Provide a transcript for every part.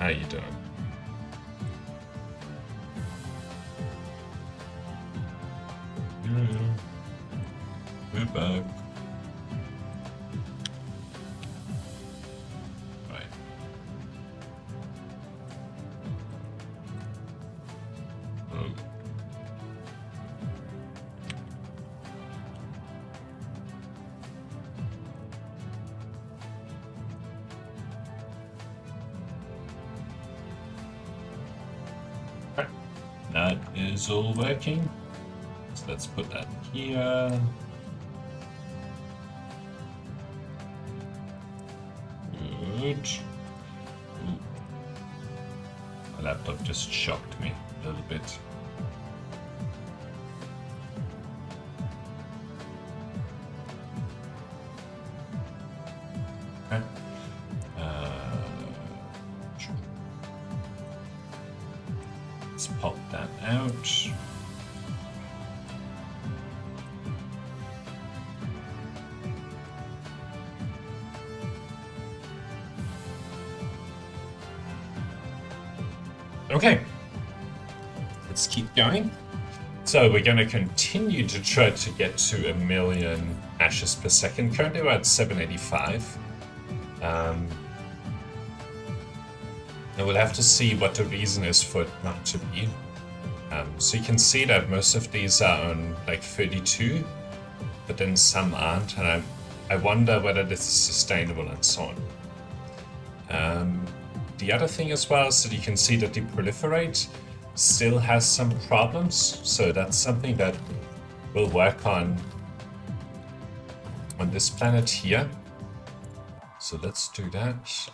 How you doing? Yeah, we're back. Right. Oh. Right. That is all working. So let's put that here. Good. Ooh. My laptop just shocked me a little bit. Okay. Let's pop that out. Okay, let's keep going. So we're going to continue to try to get to 1 million ashes per second. Currently we're at 785. And we'll have to see what the reason is for it not to be. So you can see that most of these are on like 32, but then some aren't. And I wonder whether this is sustainable and so on. The other thing as well is that you can see that the proliferate still has some problems, so that's something that we'll work on this planet here. So let's do that.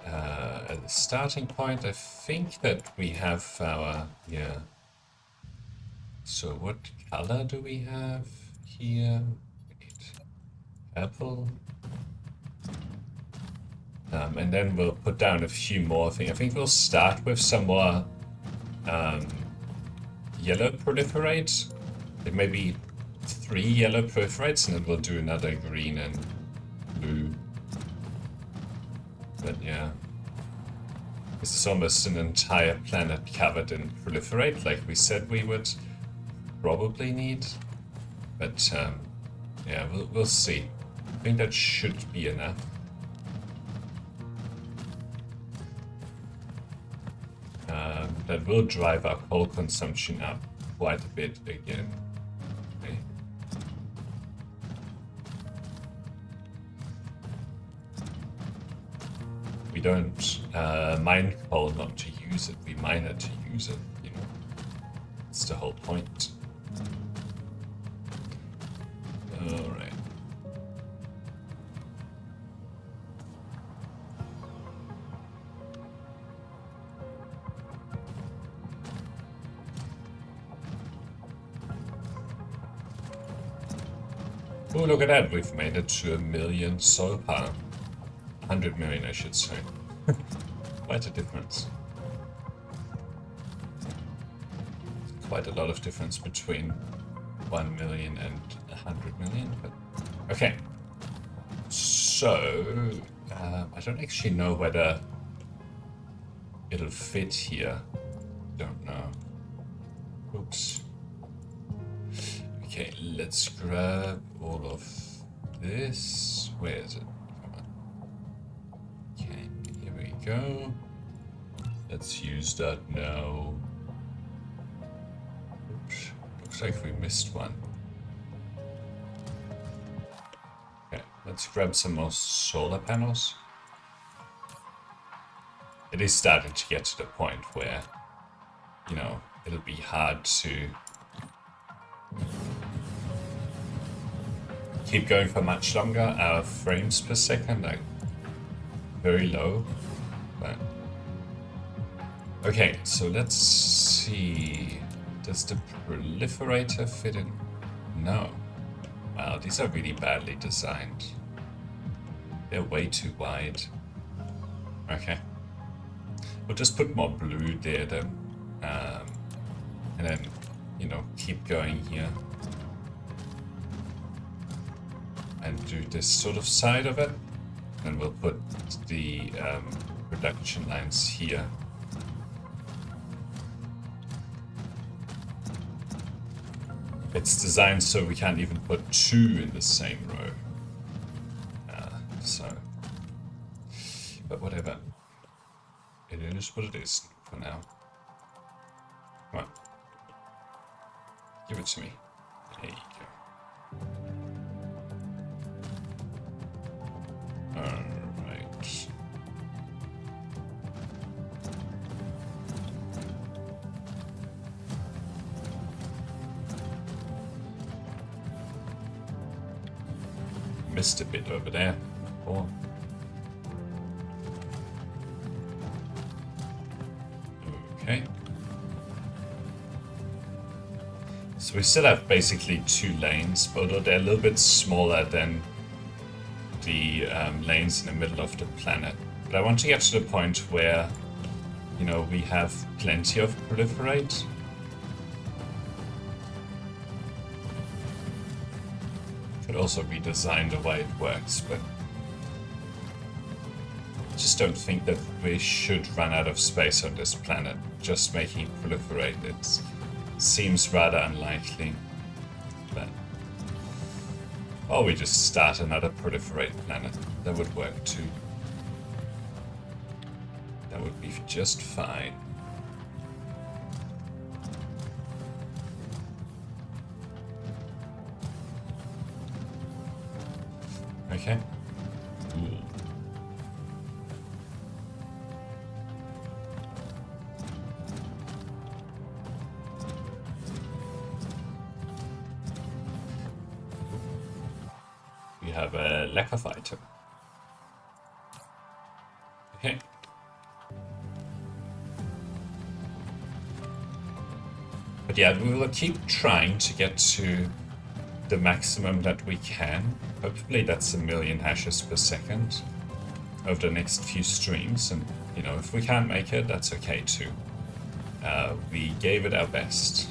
At the starting point, I think that we have our, yeah. So what color do we have here? Purple. And then we'll put down a few more things. I think we'll start with some more yellow proliferate. There may be 3 yellow proliferates, and then we'll do another green and blue. But yeah, this is almost an entire planet covered in proliferate, like we said we would probably need. But yeah, we'll see. I think that should be enough. That will drive our coal consumption up quite a bit again. Okay. We don't mine coal not to use it, we mine it to use it, you know. That's the whole point. Alright. Oh, look at that, we've made it to 1 million solar power. 100 million, I should say. Quite a difference. Quite a lot of difference between 1 million and 100 million, but okay. So, I don't actually know whether it'll fit here. Don't know. Oops. Okay, let's grab all of this. Where is it? Come on. Okay, here we go. Let's use that now. Oops, looks like we missed one. Okay, let's grab some more solar panels. It is starting to get to the point where, you know, it'll be hard to keep going for much longer. Our frames per second are very low, but okay, so let's see. Does the proliferator fit in? No. Wow, these are really badly designed. They're way too wide. Okay. We'll just put more blue there then. And then, you know, keep going here. And do this sort of side of it. And we'll put the production lines here. It's designed so we can't even put two in the same row. But whatever. It is what it is for now. Come on. Give it to me. There you go. Alright. Missed a bit over there. Oh. Okay. So we still have basically two lanes, but they're a little bit smaller than the lanes in the middle of the planet. But I want to get to the point where, you know, we have plenty of proliferate. Could also redesign the way it works, but I just don't think that we should run out of space on this planet just making it proliferate. It seems rather unlikely. But or we just start another proliferate planet. That would work too. That would be just fine. Okay. Ooh. We have a lack of item. Okay. But yeah, we will keep trying to get to the maximum that we can. Hopefully that's 1,000,000 hashes per second over the next few streams, and you know, if we can't make it, that's okay too. We gave it our best.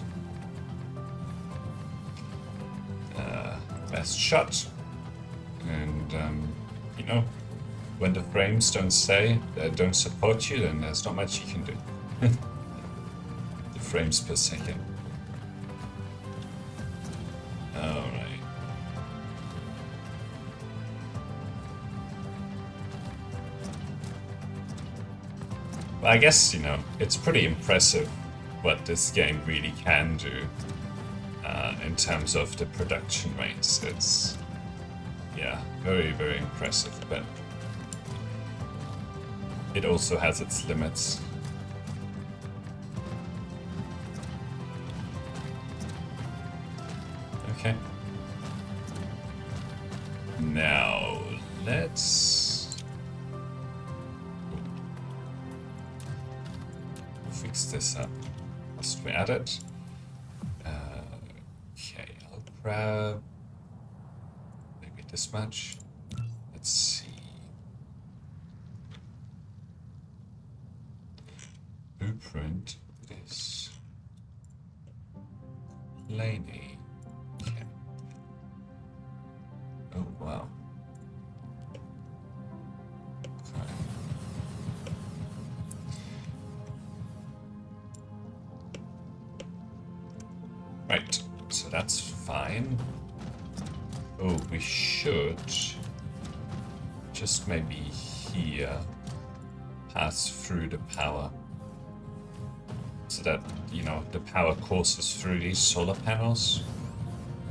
Best shot. And you know, when the frames don't support you, then there's not much you can do. The frames per second. Alright. Well, I guess, you know, it's pretty impressive what this game really can do in terms of the production rates. It's, yeah, very, very impressive, but it also has its limits. Okay. Now, let's fix this up. Must we add it? Okay, I'll grab maybe this much. Let's see. Blueprint is Laney. Okay. Oh wow. Okay. Right, so that's fine. Oh, we should just maybe here pass through the power so that, you know, the power courses through these solar panels.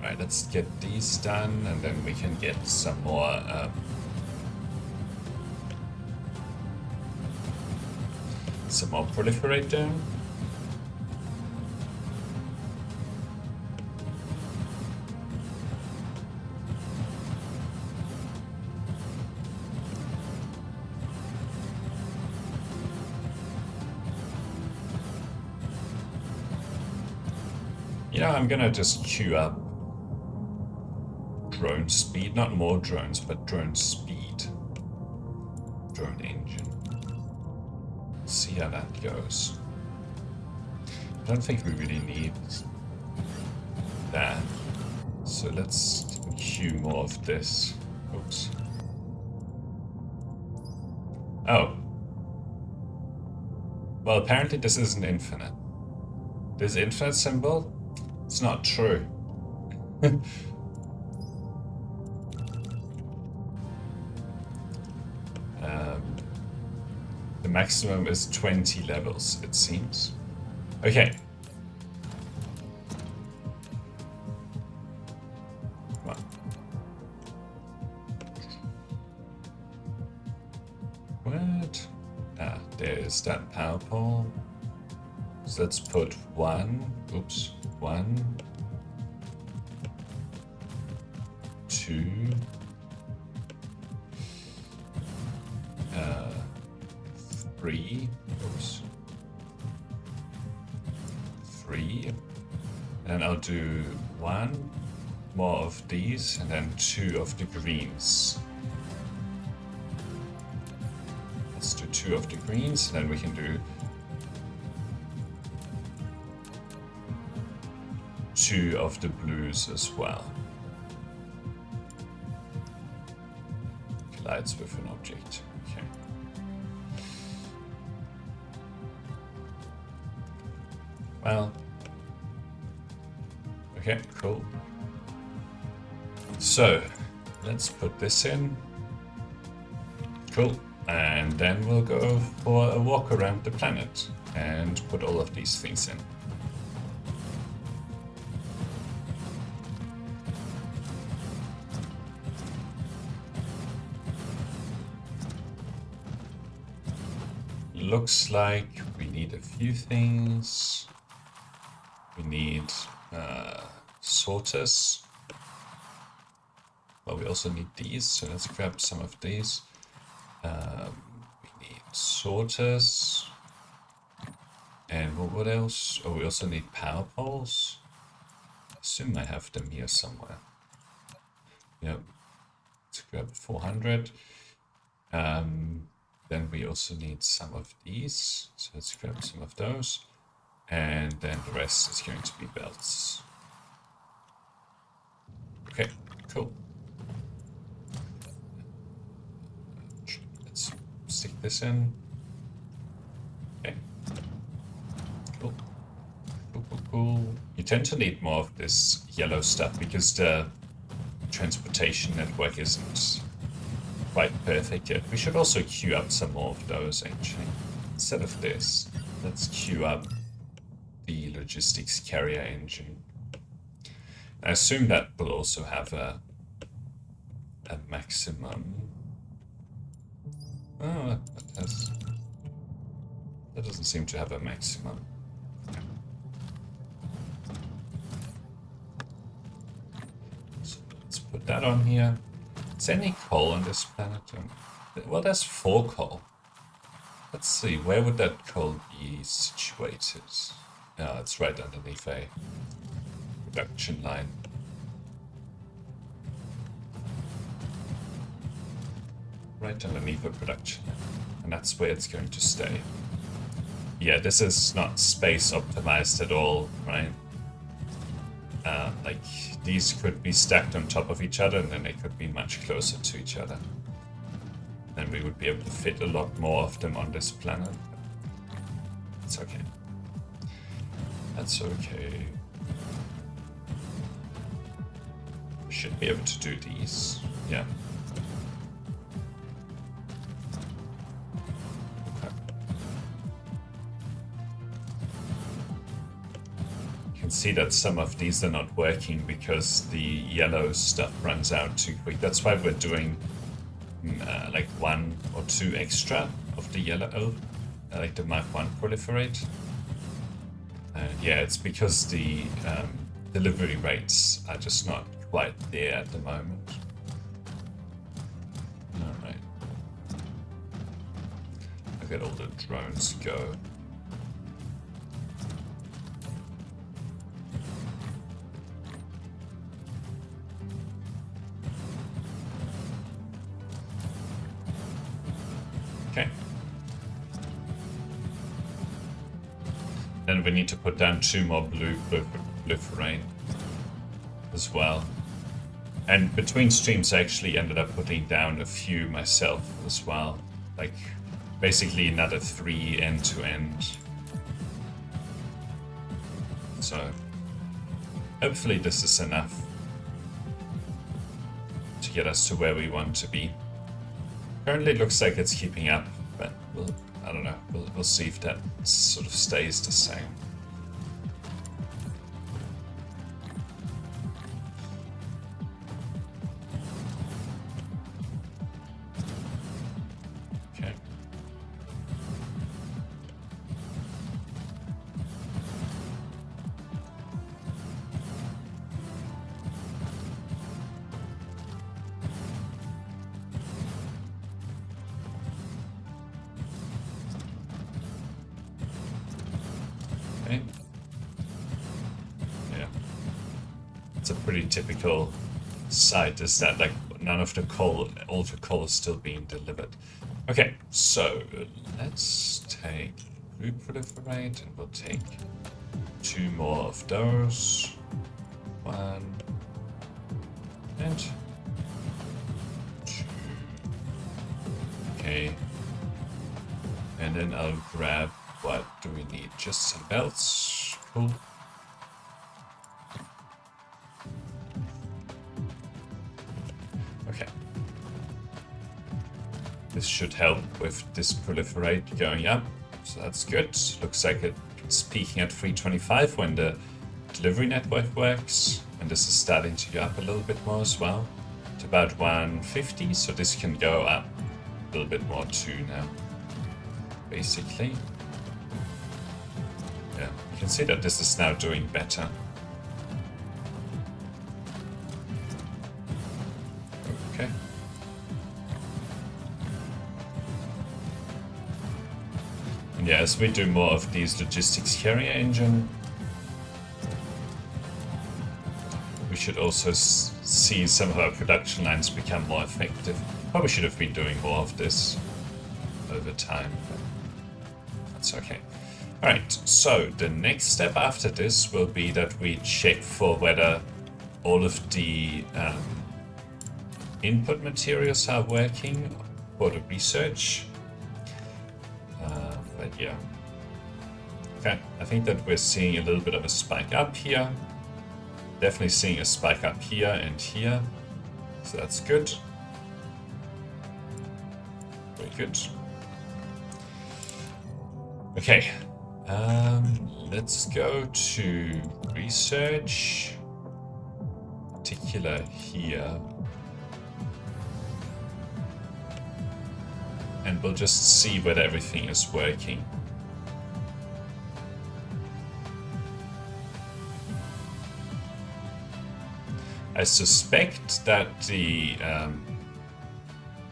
Right, let's get these done, and then we can get some more proliferate down. You know, I'm gonna just queue up drone speed, not more drones, but drone speed. Drone engine. See how that goes. I don't think we really need that. So let's queue more of this. Oops. Oh. Well, apparently this isn't infinite. This infinite symbol? It's not true. The maximum is 20 levels, it seems. Okay. Come on. What? Ah, there is that power pole. So let's put one, 2, 3, 3, and I'll do 1 more of these and then 2 of the greens. Let's do 2 of the greens, and then we can do 2 of the blues as well. Collides with an object. Okay. Well. Okay, cool. So, let's put this in. Cool. And then we'll go for a walk around the planet and put all of these things in. Looks like we need a few things. We need sorters. Well, we also need these, so let's grab some of these. We need sorters. And what else? Oh, we also need power poles. I assume I have them here somewhere. Yep. Let's grab 400. Then we also need some of these. So let's grab some of those. And then the rest is going to be belts. Okay, cool. Let's stick this in. Okay. Cool. Cool. You tend to need more of this yellow stuff because the transportation network isn't quite perfect yet. We should also queue up some more of those, actually. Instead of this, let's queue up the logistics carrier engine. I assume that will also have a maximum. Oh, that doesn't seem to have a maximum. So let's put that on here. Is there any coal on this planet? Well, there's 4 coal. Let's see, where would that coal be situated? No, it's right underneath a production line. Right underneath a production line. And that's where it's going to stay. Yeah, this is not space optimized at all, right? Like, these could be stacked on top of each other and then they could be much closer to each other. Then we would be able to fit a lot more of them on this planet. It's okay. That's okay. We should be able to do these. Yeah. Okay. You can see that some of these are not working because the yellow stuff runs out too quick. That's why we're doing like 1 or 2 extra of the yellow, like the Mark 1 proliferate. Yeah, it's because the delivery rates are just not quite there at the moment. Alright. I'll get all the drones go. Okay. Then we need to put down 2 more blue proliferate as well. And between streams I actually ended up putting down a few myself as well. Like basically another 3 end-to-end. So hopefully this is enough to get us to where we want to be. Currently it looks like it's keeping up, but I don't know. We'll see if that sort of stays the same. Okay. Okay. Yeah. It's a pretty typical site, is that like none of the altar coal is still being delivered. Okay, so let's take group proliferate and we'll take 2 more of those. 1 and 2. Okay. And then I'll grab, what do we need? Just some belts. Cool. Okay. This should help with this proliferate going up. So that's good. Looks like it's peaking at 325 when the delivery network works. And this is starting to go up a little bit more as well. To about 150. So this can go up a little bit more too now. Basically. Yeah, you can see that this is now doing better. Okay. And yeah, as we do more of these logistics carrier engine, we should also see some of our production lines become more effective. Probably should have been doing more of this over time, but that's okay. Alright, so the next step after this will be that we check for whether all of the input materials are working for the research. But yeah. Okay, I think that we're seeing a little bit of a spike up here. Definitely seeing a spike up here and here. So that's good. Very good. Okay. Let's go to research, particular here, and we'll just see whether everything is working. I suspect that the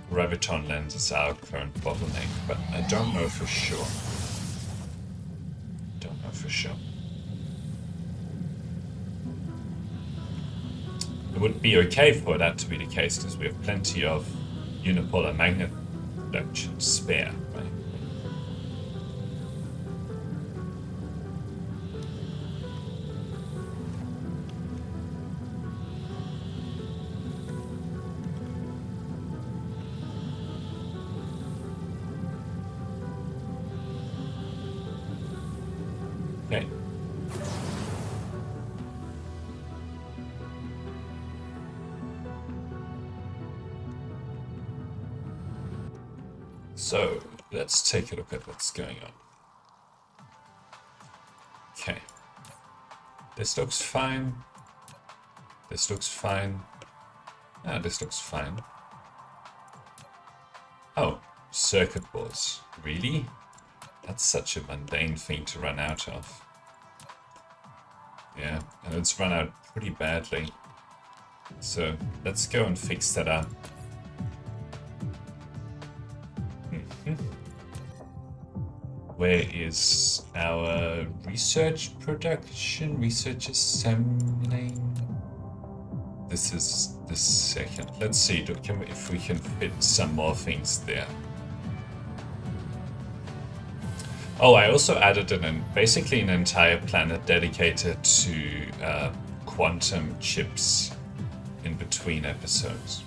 graviton lenses are our current bottleneck, but I don't know for sure. For sure. It would be okay for that to be the case because we have plenty of unipolar magnet production spare, right? Okay. So let's take a look at what's going on. Okay. This looks fine. This looks fine. Ah, this looks fine. Oh, circuit boards. Really? That's such a mundane thing to run out of. Yeah, and it's run out pretty badly. So let's go and fix that up. Where is our research production? Research assembling? This is the second. Let's see if we can fit some more things there. Oh, I also added basically an entire planet dedicated to quantum chips in between episodes.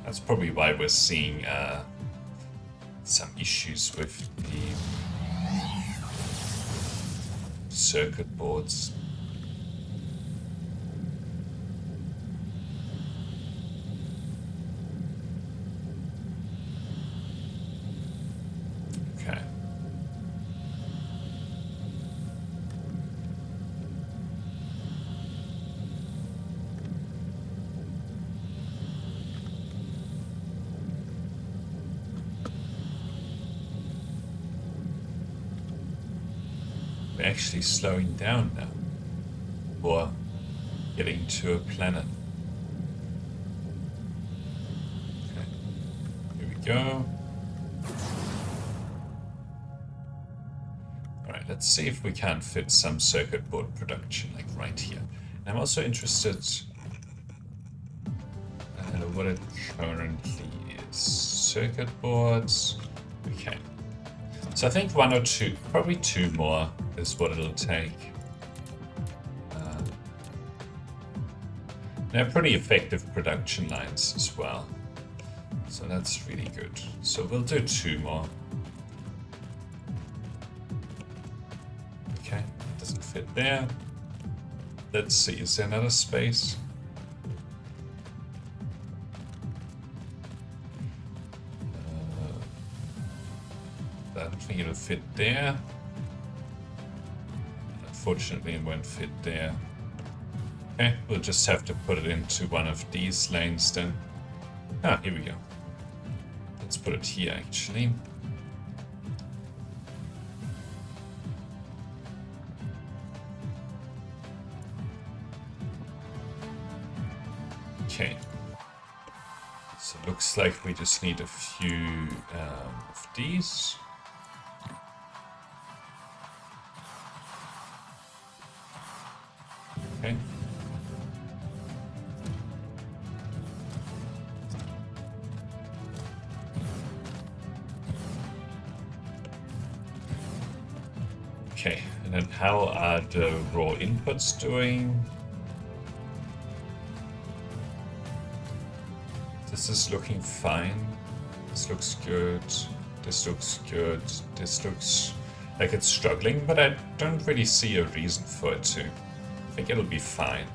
That's probably why we're seeing some issues with the circuit boards. Okay. We're actually slowing down now, or getting to a planet. Okay, here we go. Alright, let's see if we can fit some circuit board production, like right here. And I'm also interested what it currently is. Circuit boards. Okay. So I think 1 or 2, probably 2 more is what it'll take. They're pretty effective production lines as well. So that's really good. So we'll do 2 more. Okay, doesn't fit there. Let's see, is there another space? I don't think it'll fit there. Unfortunately, it won't fit there. Okay, we'll just have to put it into one of these lanes then. Ah, here we go. Let's put it here actually. Okay. So it looks like we just need a few of these. Okay. Okay, and then how are the raw inputs doing? This is looking fine. This looks good. This looks good. This looks like it's struggling, but I don't really see a reason for it to. I think it'll be fine.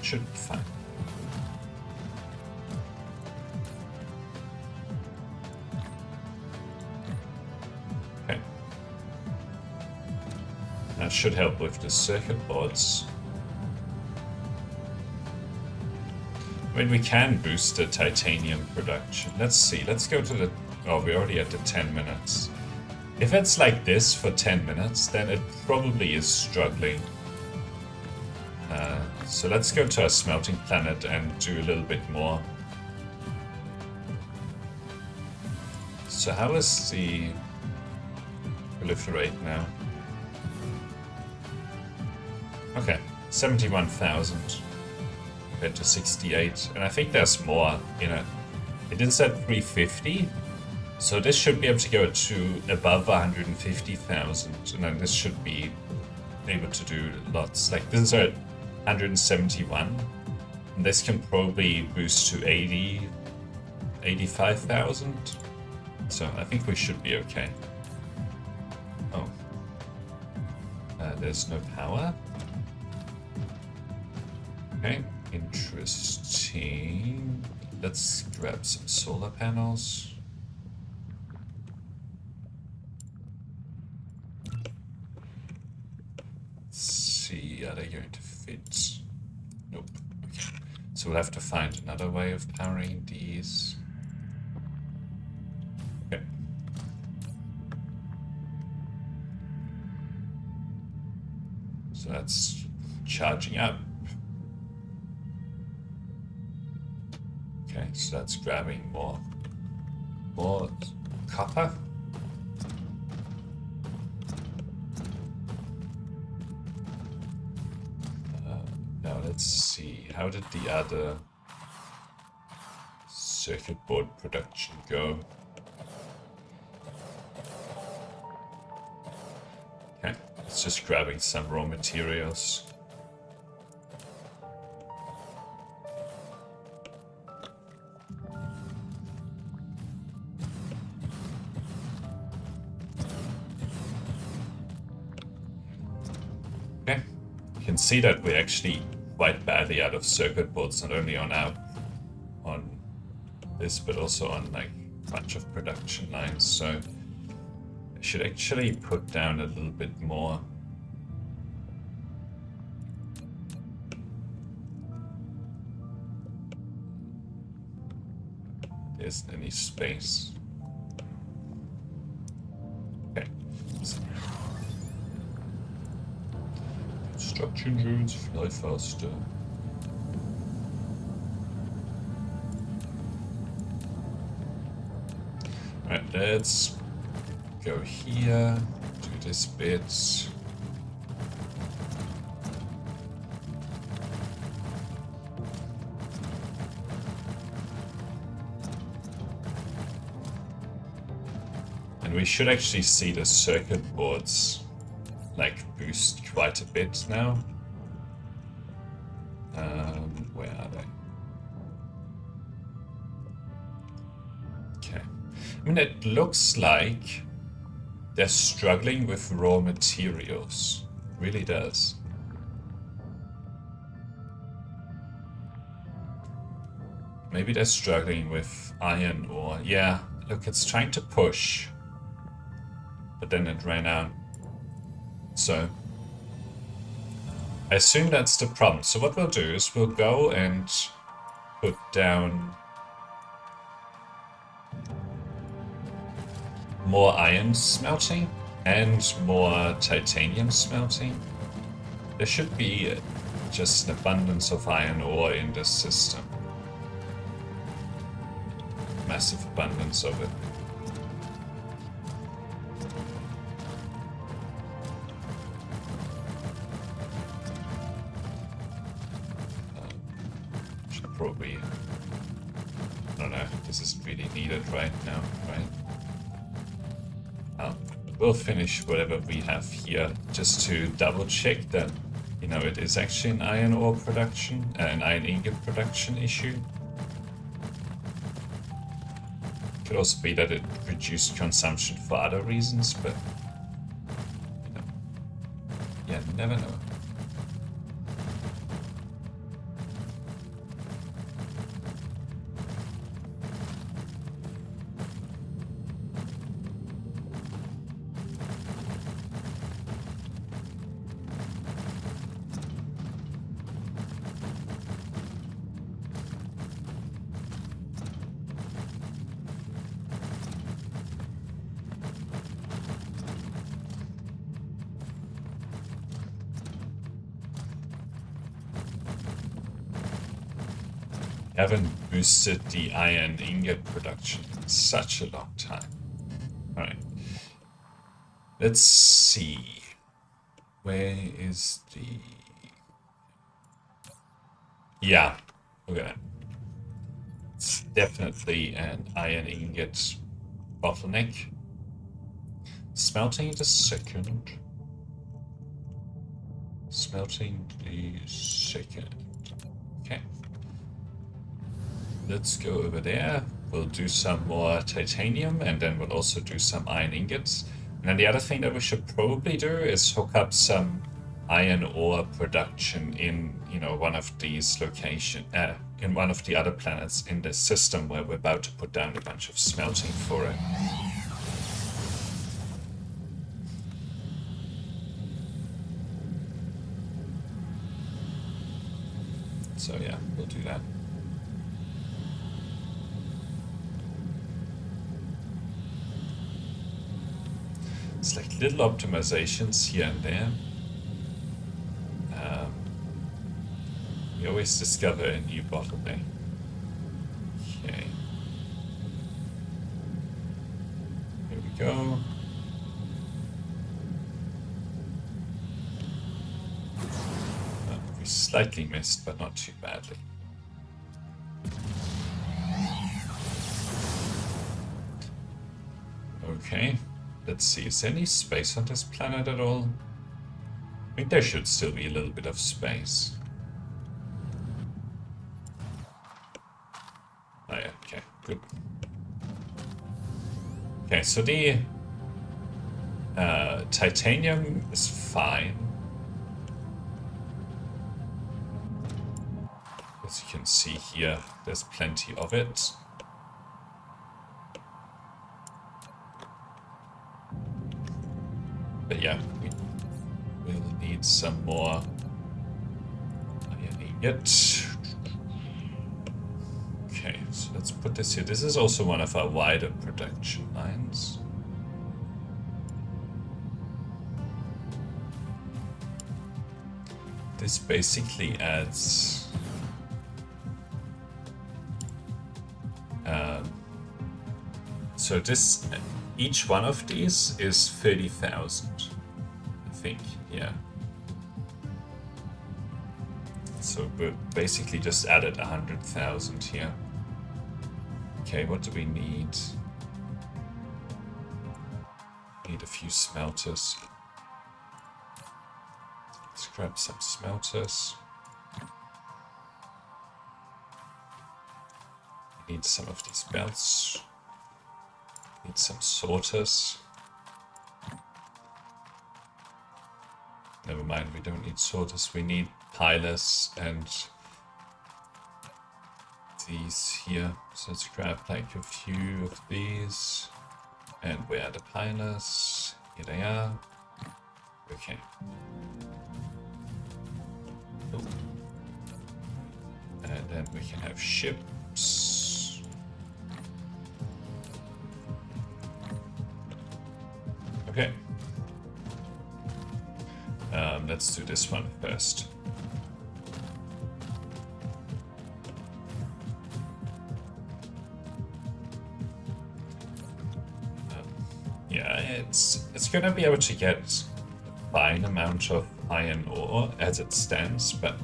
Should be fine. Okay. That should help with the circuit boards. I mean, we can boost the titanium production. Let's see. Let's go to the... Oh, we're already at the 10 minutes. If it's like this for 10 minutes, then it probably is struggling. So let's go to our smelting planet and do a little bit more. So how is the proliferate now? Okay, 71,000 compared to 68, and I think there's more in it. It is at 350, so this should be able to go to above 150,000, and then this should be able to do lots. Like this is at 171, and this can probably boost to 85,000. So I think we should be okay. Oh, there's no power. Okay, interesting. Let's grab some solar panels. Let's see, are they going to fit? Nope. Okay. So we'll have to find another way of powering these. Okay. So that's charging up. Okay, so that's grabbing more copper. Now let's see, how did the other circuit board production go? Okay, it's just grabbing some raw materials. You can see that we're actually quite badly out of circuit boards, not only on this, but also on like a bunch of production lines. So I should actually put down a little bit more. There isn't any space. Okay. Construction drones fly faster. Alright, let's go here, do this bit. And we should actually see the circuit boards like boost quite a bit now. Where are they? Okay. I mean, it looks like they're struggling with raw materials. It really does. Maybe they're struggling with iron ore. Yeah, look, it's trying to push, but then it ran out. So I assume that's the problem. So what we'll do is we'll go and put down more iron smelting and more titanium smelting. There should be just an abundance of iron ore in this system. Massive abundance of it. Should probably... I don't know, this isn't really needed right now, right? We'll finish whatever we have here, just to double check that, you know, it is actually an iron ore production, an iron ingot production issue. Could also be that it reduced consumption for other reasons, but you know, yeah, never know. Haven't boosted the iron ingot production in such a long time. Alright. Let's see. Where is the... Yeah, look at that. It's definitely an iron ingot bottleneck. Smelting the second. Smelting the second. Okay. Let's go over there. We'll do some more titanium, and then we'll also do some iron ingots. And then the other thing that we should probably do is hook up some iron ore production in, you know, one of these in one of the other planets in this system where we're about to put down a bunch of smelting for it. So yeah, we'll do that. It's like little optimizations here and there. We always discover a new bottleneck. Okay. Here we go. We slightly missed, but not too badly. Okay. Let's see, is there any space on this planet at all? I think there should still be a little bit of space. Oh yeah, okay, good. Okay, so the titanium is fine. As you can see here, there's plenty of it. But yeah, we will need some more iron ingot. Okay, so let's put this here. This is also one of our wider production lines. This basically adds so this, each one of these is 30,000, I think, yeah. So we basically just added 100,000 here. Okay, what do we need? Need a few smelters. Let's grab some smelters. Need some of these belts. Need some sorters. Never mind, we don't need sorters. We need pilers and these here. So let's grab like a few of these. And where are the pilers? Here they are. Okay. Cool. And then we can have ships. Okay. Let's do this one first. Yeah, it's gonna be able to get a fine amount of iron ore as it stands, but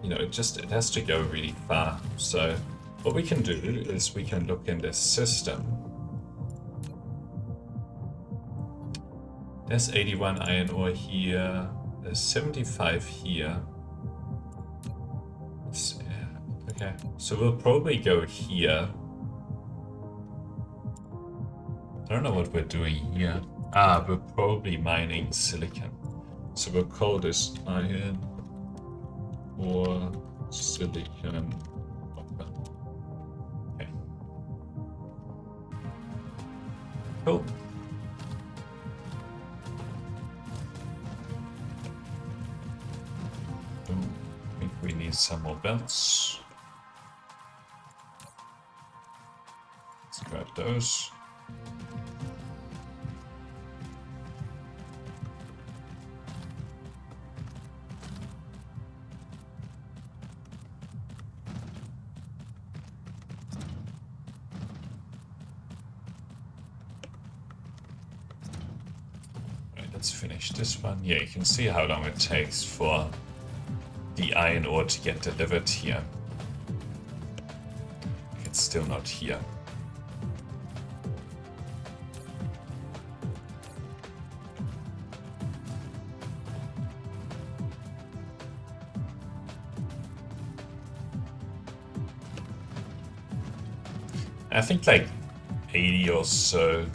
you know, it has to go really far. So what we can do is we can look in this system. There's 81 iron ore here. There's 75 here. Okay, so we'll probably go here. I don't know what we're doing here. We're probably mining silicon. So we'll call this iron ore silicon copper. Okay. Cool. I think we need some more belts. Let's grab those. Let's finish this one. Yeah, you can see how long it takes for the iron ore to get delivered here. It's still not here. I think like 80 or so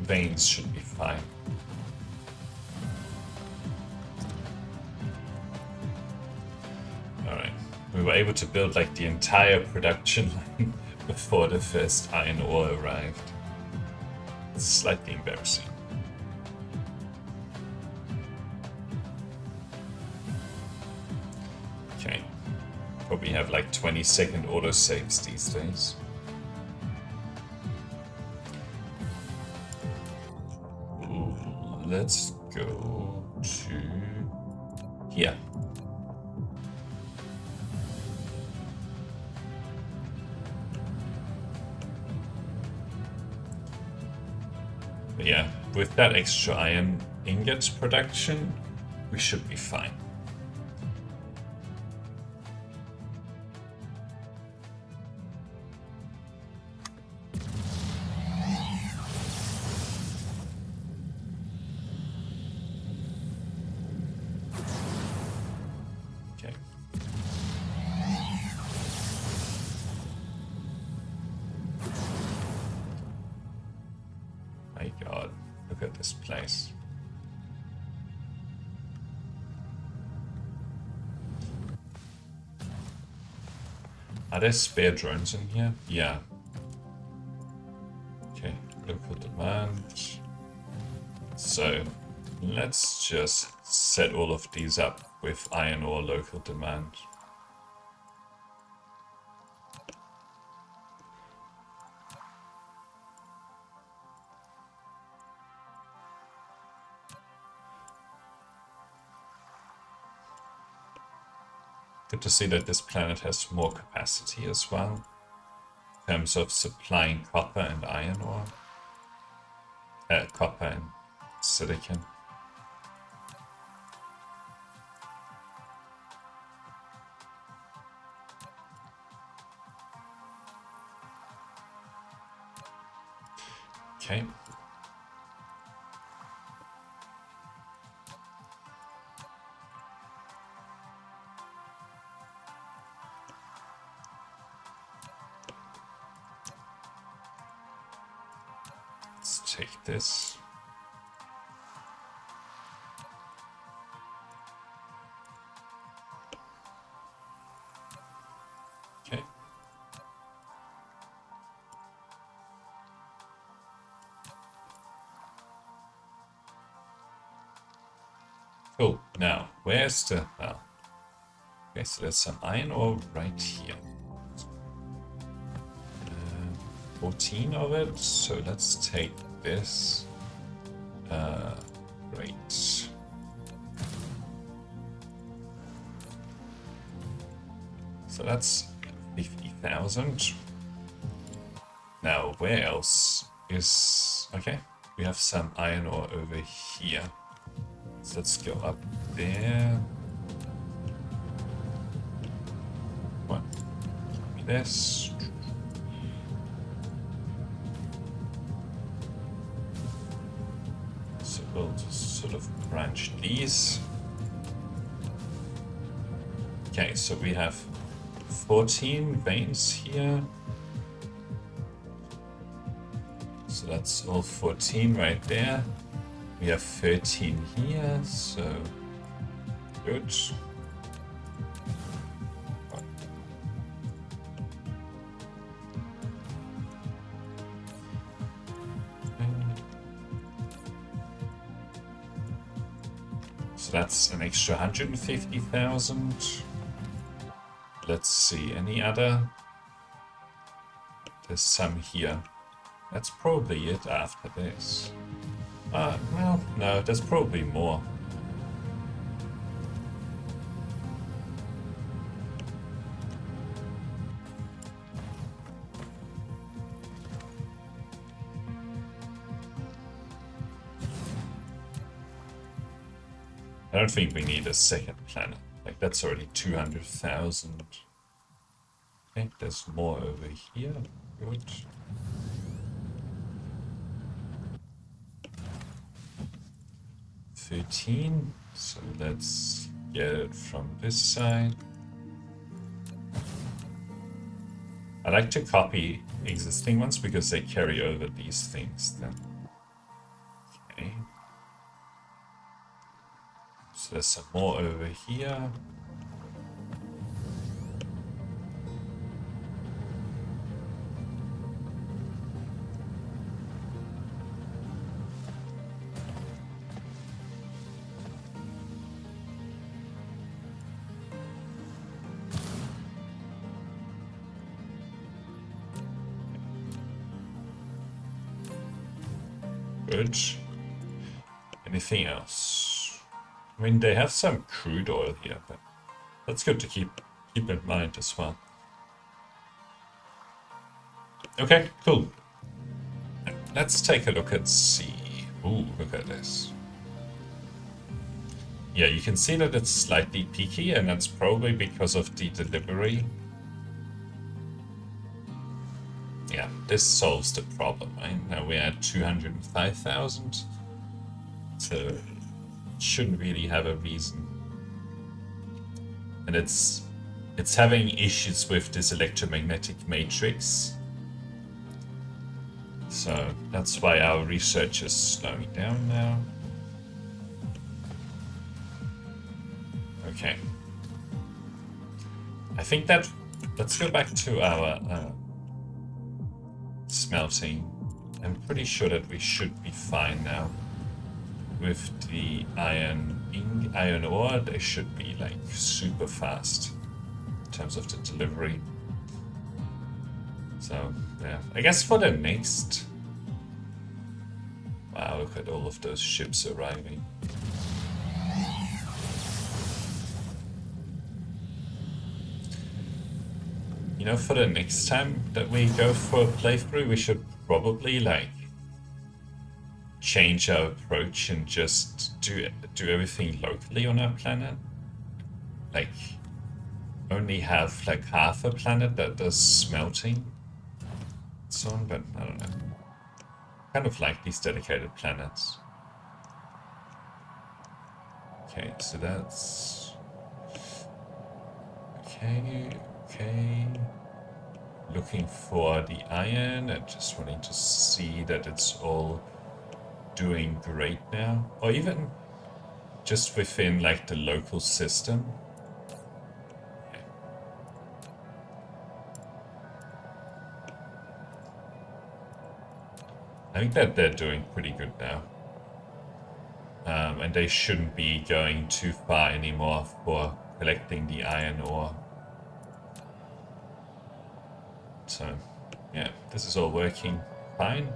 veins should be fine. Alright, we were able to build like the entire production line before the first iron ore arrived. It's slightly embarrassing. Okay, probably have like 20-second autosaves these days. Let's go to here. But yeah, with that extra iron ingot production, we should be fine. at this place. Are there spare drones in here? Yeah. Okay, local demand. So let's just set all of these up with iron ore local demand. Good to see that this planet has more capacity as well, in terms of supplying copper and iron ore. Copper and silicon. Okay. Let's take this. Okay. Cool. Now, where's the... Oh. Okay, so there's some iron ore right here. 14 of it, so let's take this. Great. So that's 50,000. Now, where else is... Okay, we have some iron ore over here. So let's go up there. What? Give me this. So we'll just sort of branch these. Okay, so we have 14 veins here. So that's all 14 right there. We have 13 here, so good. So that's an extra 150,000. Let's see, any other? There's some here. That's probably it after this. Well, no, there's probably more. I don't think we need a second planet. Like, that's already 200,000. Okay, there's more over here. Good. $13, so let's get it from this side. I like to copy existing ones because they carry over these things then. Okay. So there's some more over here. Good. Anything else? I mean, they have some crude oil here, but that's good to keep in mind as well. Okay, cool. Let's take a look at C. Ooh, look at this. Yeah, you can see that it's slightly peaky, and that's probably because of the delivery. Yeah, this solves the problem, right? Now we're at 205,000, so it shouldn't really have a reason. And it's having issues with this electromagnetic matrix. So that's why our research is slowing down now. Okay. I think that... Let's go back to our smelting. I'm pretty sure that we should be fine now. With the iron ore, they should be like super fast in terms of the delivery. So, yeah. I guess for the next... Wow, look at all of those ships arriving. You know, for the next time that we go for a playthrough, we should probably, like, change our approach and just do everything locally on our planet. Like, only have, like, half a planet that does smelting. So on, but I don't know. Kind of like these dedicated planets. Okay, so that's... Okay. Looking for the iron and just wanting to see that it's all doing great now. Or even just within like the local system. Okay. I think that they're doing pretty good now. And they shouldn't be going too far anymore for collecting the iron ore. So, yeah, this is all working fine.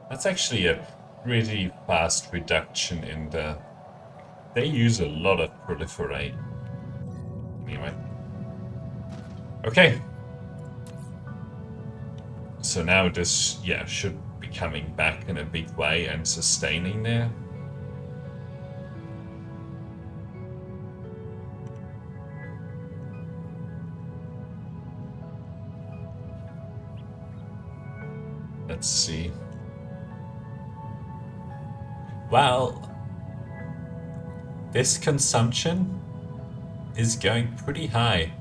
That's actually a pretty fast reduction in the... They use a lot of proliferate. Anyway. Okay. So now this, yeah, should be coming back in a big way and sustaining there. Let's see. Well, this consumption is going pretty high.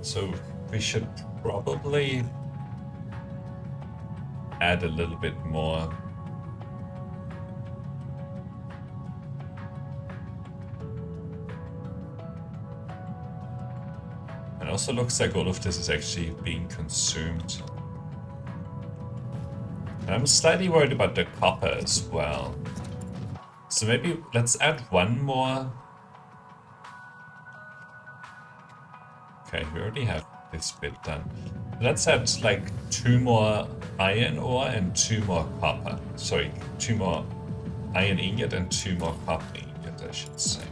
So we should probably add a little bit more. It also looks like all of this is actually being consumed. I'm slightly worried about the copper as well. So maybe let's add one more. Okay, we already have this bit done. Let's add like 2 more iron ore and 2 more copper. Sorry, 2 more iron ingot and 2 more copper ingot, I should say.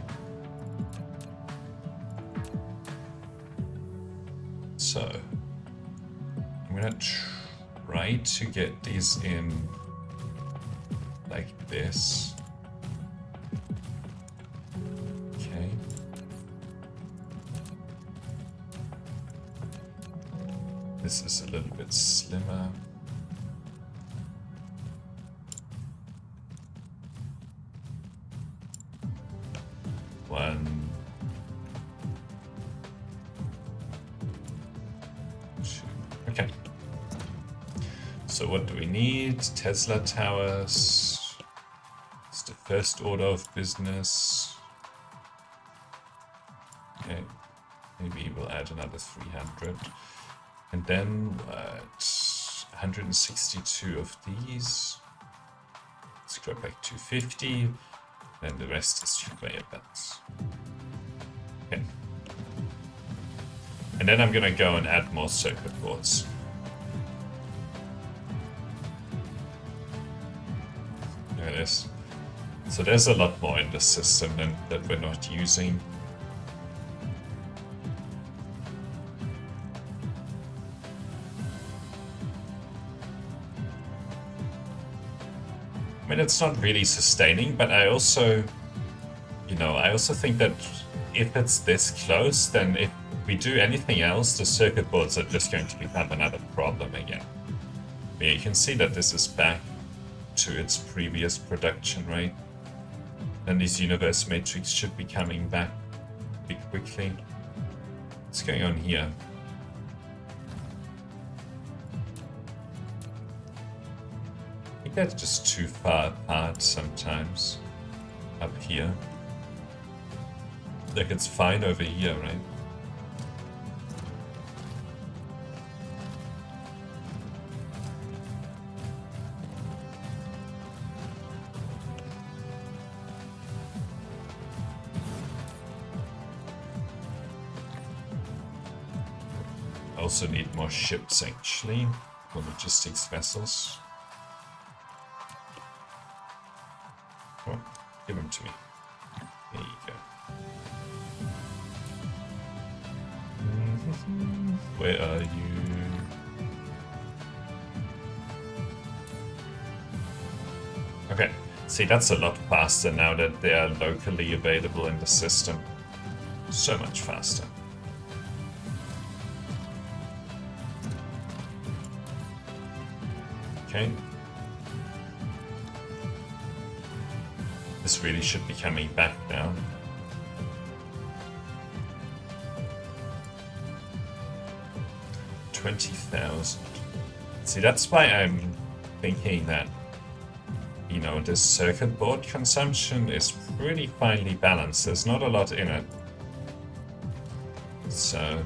So, I'm gonna try to get these in like this. Okay. This is a little bit slimmer. One. Okay. So what do we need? Tesla towers. It's the first order of business. Okay. Maybe we'll add another 300. And then what? 162 of these. Let's go back to 50. Then the rest is conveyor belts. Okay. And then I'm gonna go and add more circuit boards. There it is. So there's a lot more in the system that we're not using. I mean, it's not really sustaining, but I also, I also think that if it's this close, then if we do anything else, the circuit boards are just going to become another problem again. Yeah, you can see that this is back to its previous production rate. And this universe matrix should be coming back pretty quickly. What's going on here? think they're just too far apart sometimes. Up here. Like, it's fine over here, right? Also need more ships, actually, for logistics vessels. Oh, give them to me. There you go. Where are you? Okay, see, that's a lot faster now that they are locally available in the system. So much faster. Okay. This really should be coming back now. $20,000. See, that's why I'm thinking that, you know, this circuit board consumption is pretty finely balanced. There's not a lot in it. So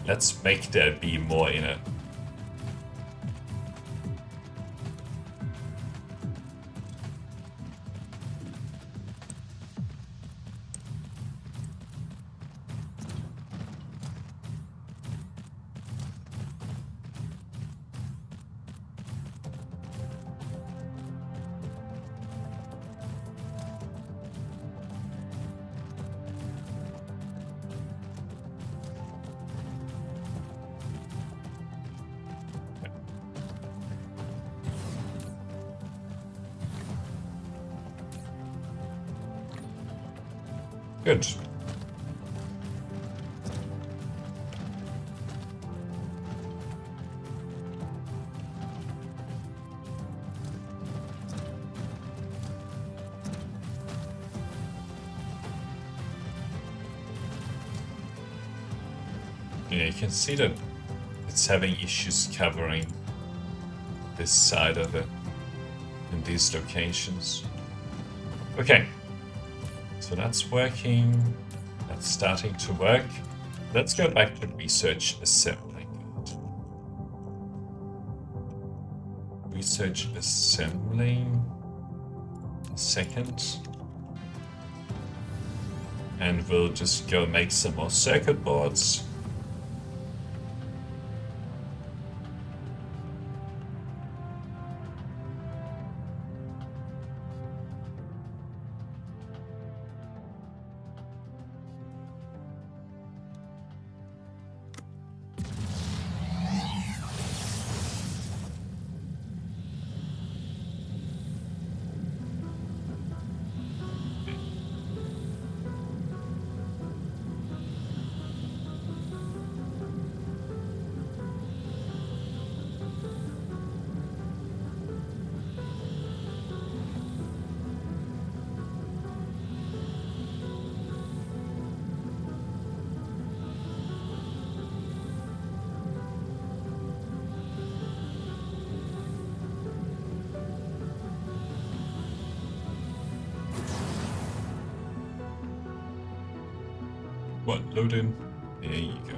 let's make there be more in it. Good. Yeah, you can see that it's having issues covering this side of it in these locations. Okay. So that's working. That's starting to work. Let's go back to research assembling. Research assembling. A second. And we'll just go make some more circuit boards. Load in. There you go.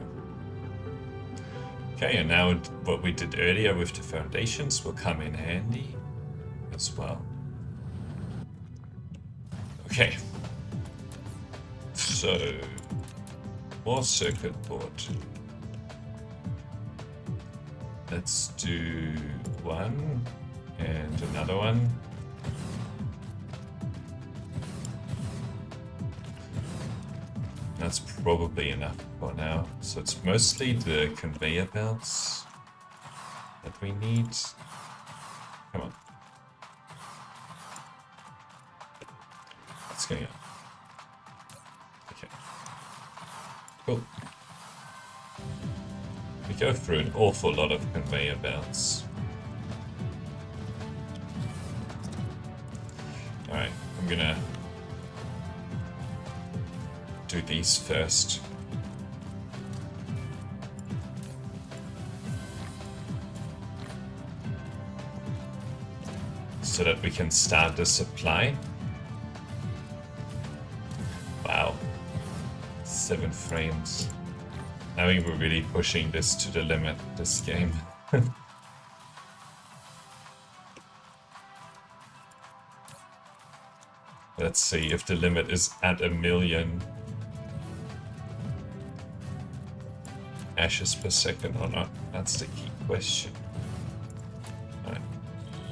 Okay, and now what we did earlier with the foundations will come in handy as well. Okay. So, more circuit board. Let's do one and another one. That's probably enough for now. So it's mostly the conveyor belts that we need. Come on. What's going on? Okay. Cool. We go through an awful lot of conveyor belts. Alright, I'm gonna do these first. so that we can start the supply. Wow. 7 frames. I think we're really pushing this to the limit, this game. Let's see if the limit is at 1 million hashes per second or not. That's the key question. Alright,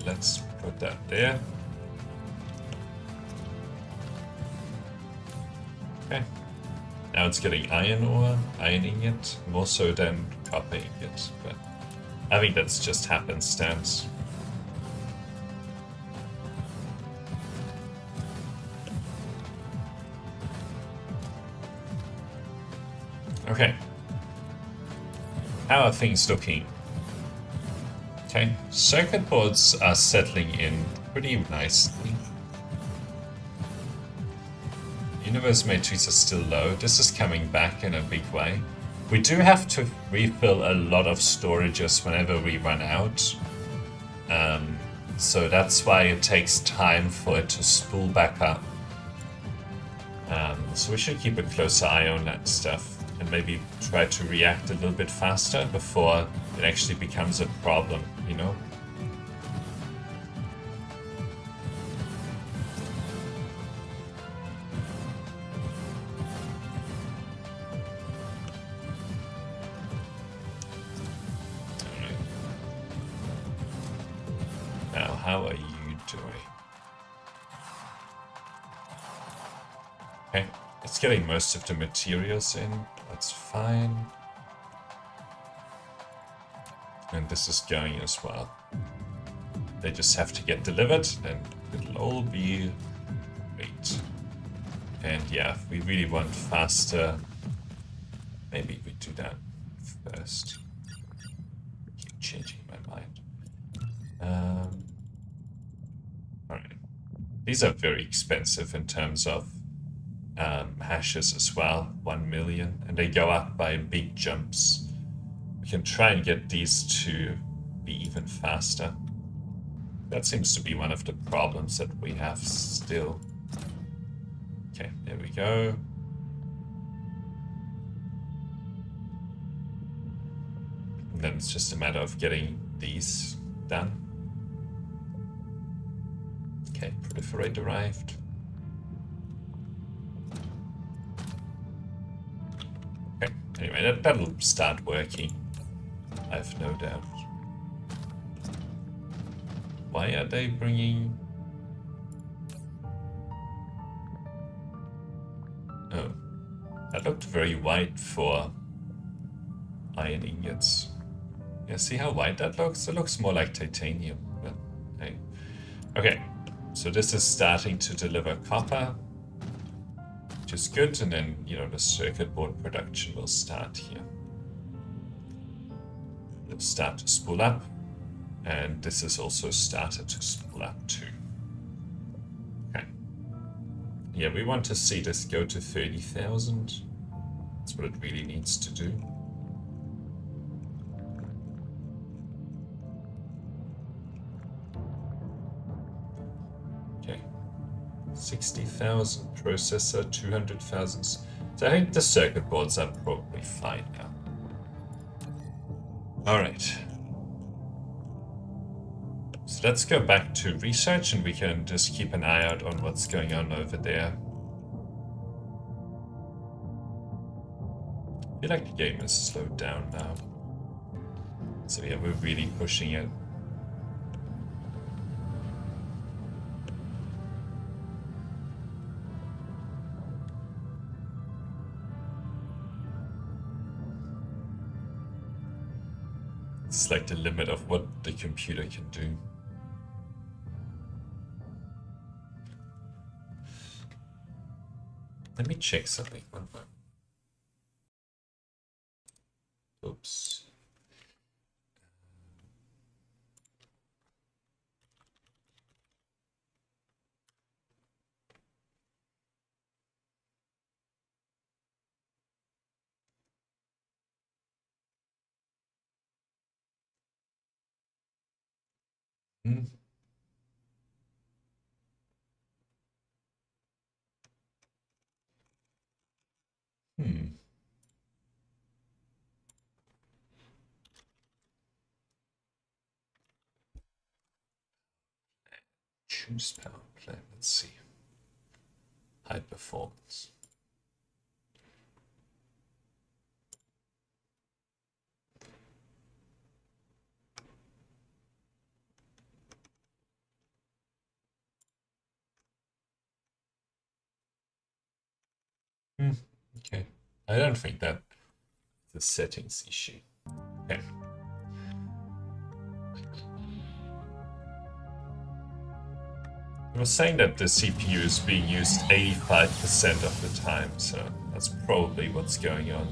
let's put that there. Okay. Now it's getting iron ore, ironing it, more so than copying it, but I think that's just happenstance. Okay. How are things looking? Okay, circuit boards are settling in pretty nicely. Universe matrix is still low. This is coming back in a big way. We do have to refill a lot of storages whenever we run out. So that's why it takes time for it to spool back up. So we should keep a closer eye on that stuff and maybe try to react a little bit faster before it actually becomes a problem, you know? Now, how are you doing? Okay, it's getting most of the materials in. That's fine. And this is going as well. They just have to get delivered, and it'll all be great. And yeah, if we really want faster, maybe we do that first. Keep changing my mind. Alright. These are very expensive in terms of hashes as well, 1 million, and they go up by big jumps. We can try and get these to be even faster. That seems to be one of the problems that we have still. Okay, there we go. And then it's just a matter of getting these done. Okay, proliferate arrived. Okay, anyway, that'll start working. I have no doubt. Why are they bringing... Oh, that looked very white for iron ingots. Yeah, see how white that looks? It looks more like titanium, but hey. Okay, so this is starting to deliver copper, which is good, and then, you know, the circuit board production will start here. It'll start to spool up, and this has also started to spool up too. Okay. Yeah, we want to see this go to 30,000. That's what it really needs to do. Okay. 60,000 processor, 200,000. So I think the circuit boards are probably fine now. Alright. So let's go back to research, and we can just keep an eye out on what's going on over there. I feel like the game is slowed down now. So yeah, we're really pushing it. It's like the limit of what the computer can do. Let me check something. One moment. Oops. Choose power play. Let's see. High performance. Okay. I don't think that the settings issue. Okay. I was saying that the CPU is being used 85% of the time, so that's probably what's going on.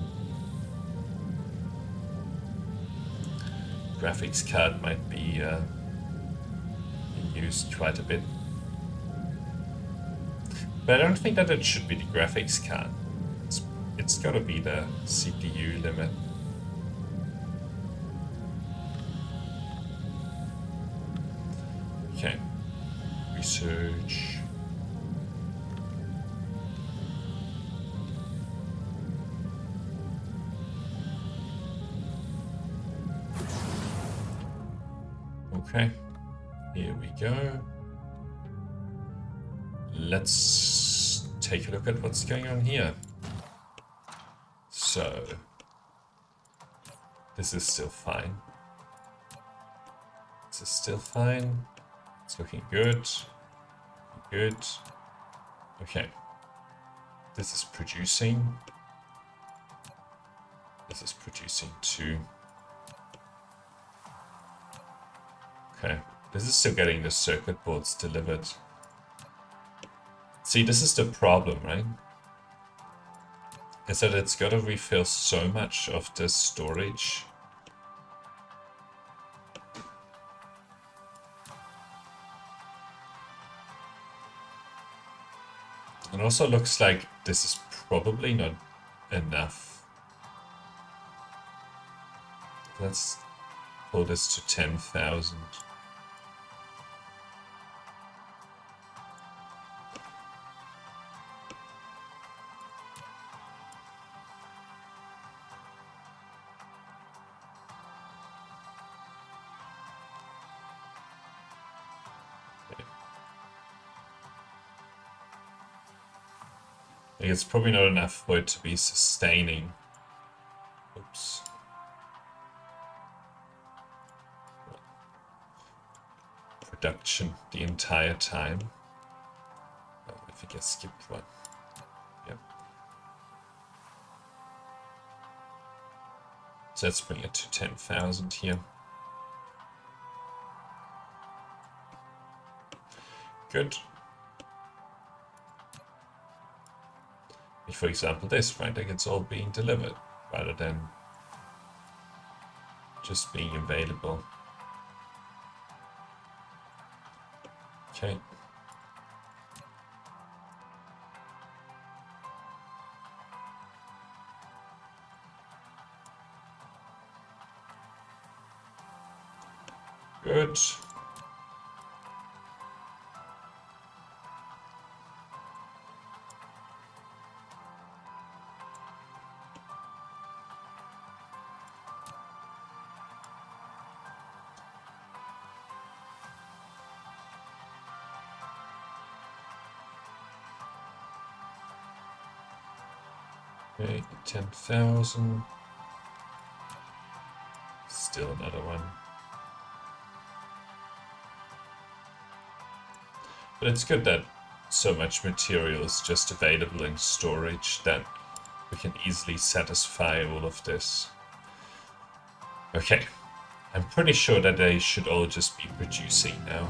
Graphics card might be being used quite a bit. But I don't think that it should be the graphics card. It's gotta be the CPU limit. Okay. Research. Okay, here we go. Let's take a look at what's going on here. So, this is still fine. This is still fine. It's looking good. Good. Okay. This is producing. This is producing too. Okay. This is still getting the circuit boards delivered. See, this is the problem, right? Is that it's got to refill so much of the storage. It also looks like this is probably not enough. Let's pull this to 10,000. It's probably not enough for it to be sustaining. Oops. Production the entire time. Oh, I think I skipped one. Yep. So let's bring it to 10,000 here. Good. For example, this, right? Like it's all being delivered rather than just being available. Okay. Good. Okay, 10,000. Still another one. But it's good that so much material is just available in storage that we can easily satisfy all of this. Okay, I'm pretty sure that they should all just be producing now.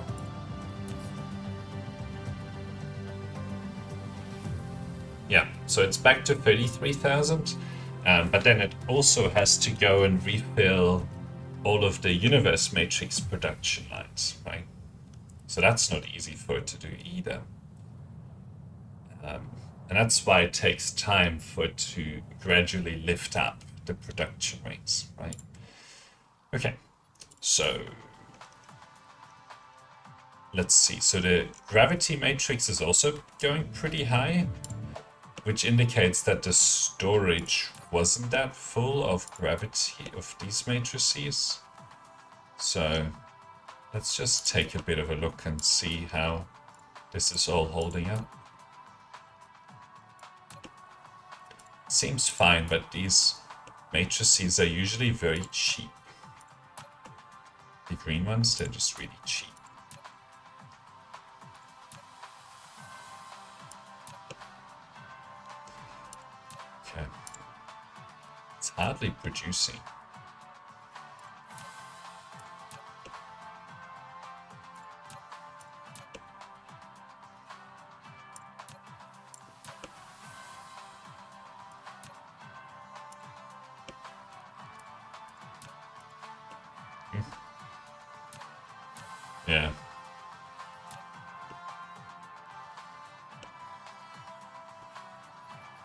Yeah, so it's back to 33,000, but then it also has to go and refill all of the universe matrix production lines, right? So that's not easy for it to do either. And that's why it takes time for it to gradually lift up the production rates, right? Okay, so let's see. So the gravity matrix is also going pretty high, which indicates that the storage wasn't that full of gravity of these matrices. So let's just take a bit of a look and see how this is all holding up. Seems fine, but these matrices are usually very cheap. The green ones, they're just really cheap. Okay. It's hardly producing. Yeah.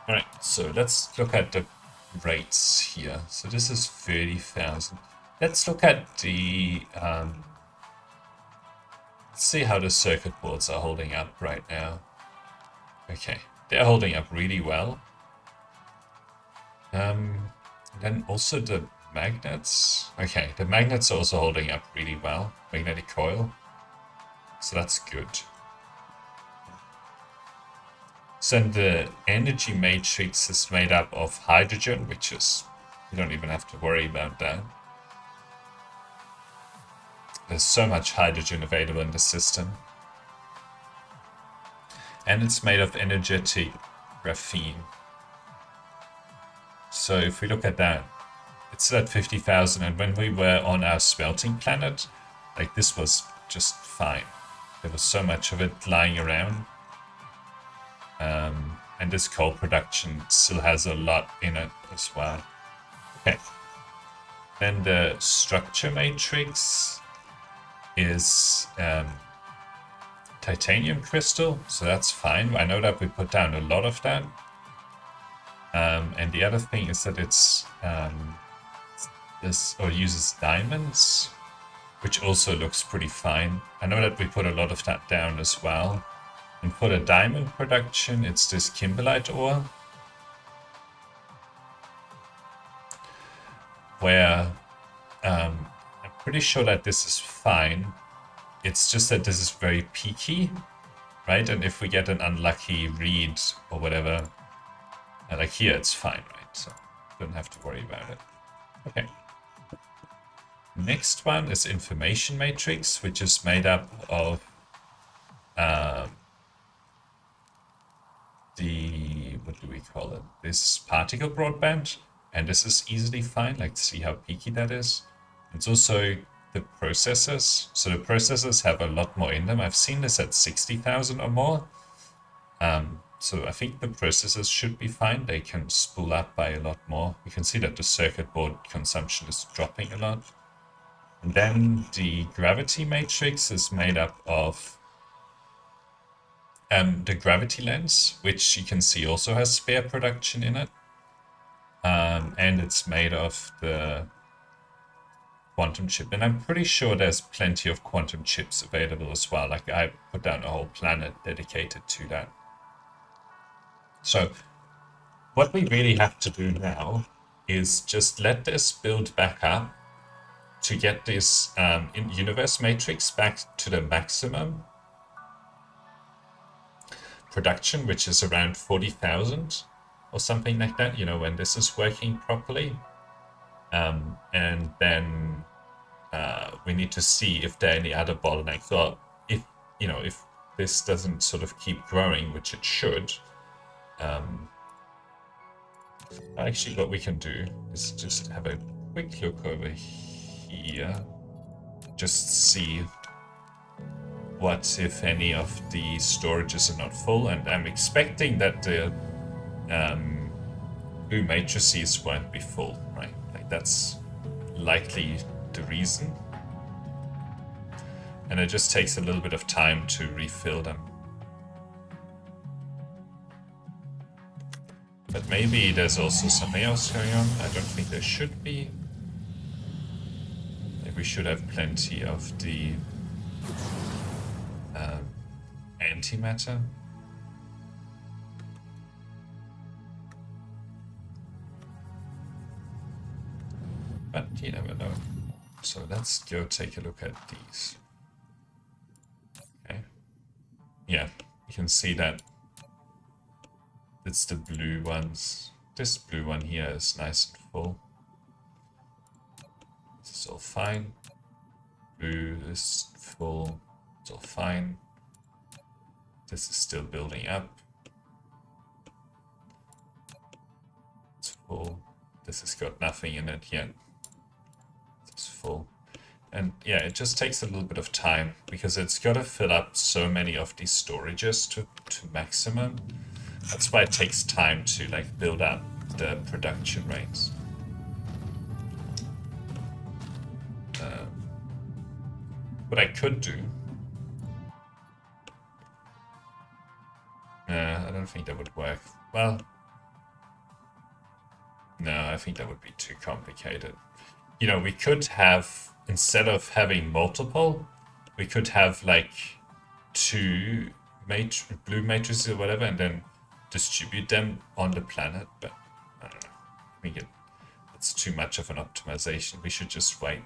Alright, so let's look at the rates here. So this is 30,000. Let's look at the... let's see how the circuit boards are holding up right now. Okay, they're holding up really well. Then also the magnets. Okay, the magnets are also holding up really well. Magnetic coil. So that's good. So the energy matrix is made up of hydrogen, which is, you don't even have to worry about that. There's so much hydrogen available in the system. And it's made of energetic graphene. So if we look at that, it's at 50,000, and when we were on our smelting planet, like this was just fine. There was so much of it lying around. And this coal production still has a lot in it as well. Okay. Then the structure matrix is titanium crystal, so that's fine. I know that we put down a lot of that. And the other thing is that it's uses diamonds, which also looks pretty fine. I know that we put a lot of that down as well. And for the diamond production, it's this kimberlite ore, where I'm pretty sure that this is fine. It's just that this is very peaky, right? And if we get an unlucky read or whatever, like here, it's fine, right? So don't have to worry about it. Okay. Next one is information matrix, which is made up of what do we call it? This particle broadband, and this is easily fine. Like, see how peaky that is. It's also the processors. So the processors have a lot more in them. I've seen this at 60,000 or more. So I think the processors should be fine. They can spool up by a lot more. You can see that the circuit board consumption is dropping a lot. And then the gravity matrix is made up of the gravity lens, which you can see also has spare production in it. And it's made of the quantum chip. And I'm pretty sure there's plenty of quantum chips available as well. Like, I put down a whole planet dedicated to that. So what we really have to do now is just let this build back up to get this universe matrix back to the maximum production, which is around 40,000 or something like that, you know, when this is working properly. And then we need to see if there are any other bottlenecks, or if, you know, if this doesn't sort of keep growing, which it should. Actually, what we can do is just have a quick look over here, just see what, if any, of the storages are not full, and I'm expecting that the blue matrices won't be full, right? Like, that's likely the reason. And it just takes a little bit of time to refill them. But maybe there's also something else going on. I don't think there should be. Maybe we should have plenty of the antimatter. But you never know. So let's go take a look at these. Okay. Yeah, you can see that it's the blue ones. This blue one here is nice and full. This is all fine. Blue is full. It's all fine. This is still building up. It's full. This has got nothing in it yet. It's full. And yeah, it just takes a little bit of time because it's got to fill up so many of these storages to maximum. That's why it takes time to like build up the production rates. What I could do... I don't think that would work. Well, no, I think that would be too complicated. You know, we could have, instead of having multiple, we could have like two blue matrices or whatever, and then distribute them on the planet. But I don't know. I think it's too much of an optimization. We should just wait.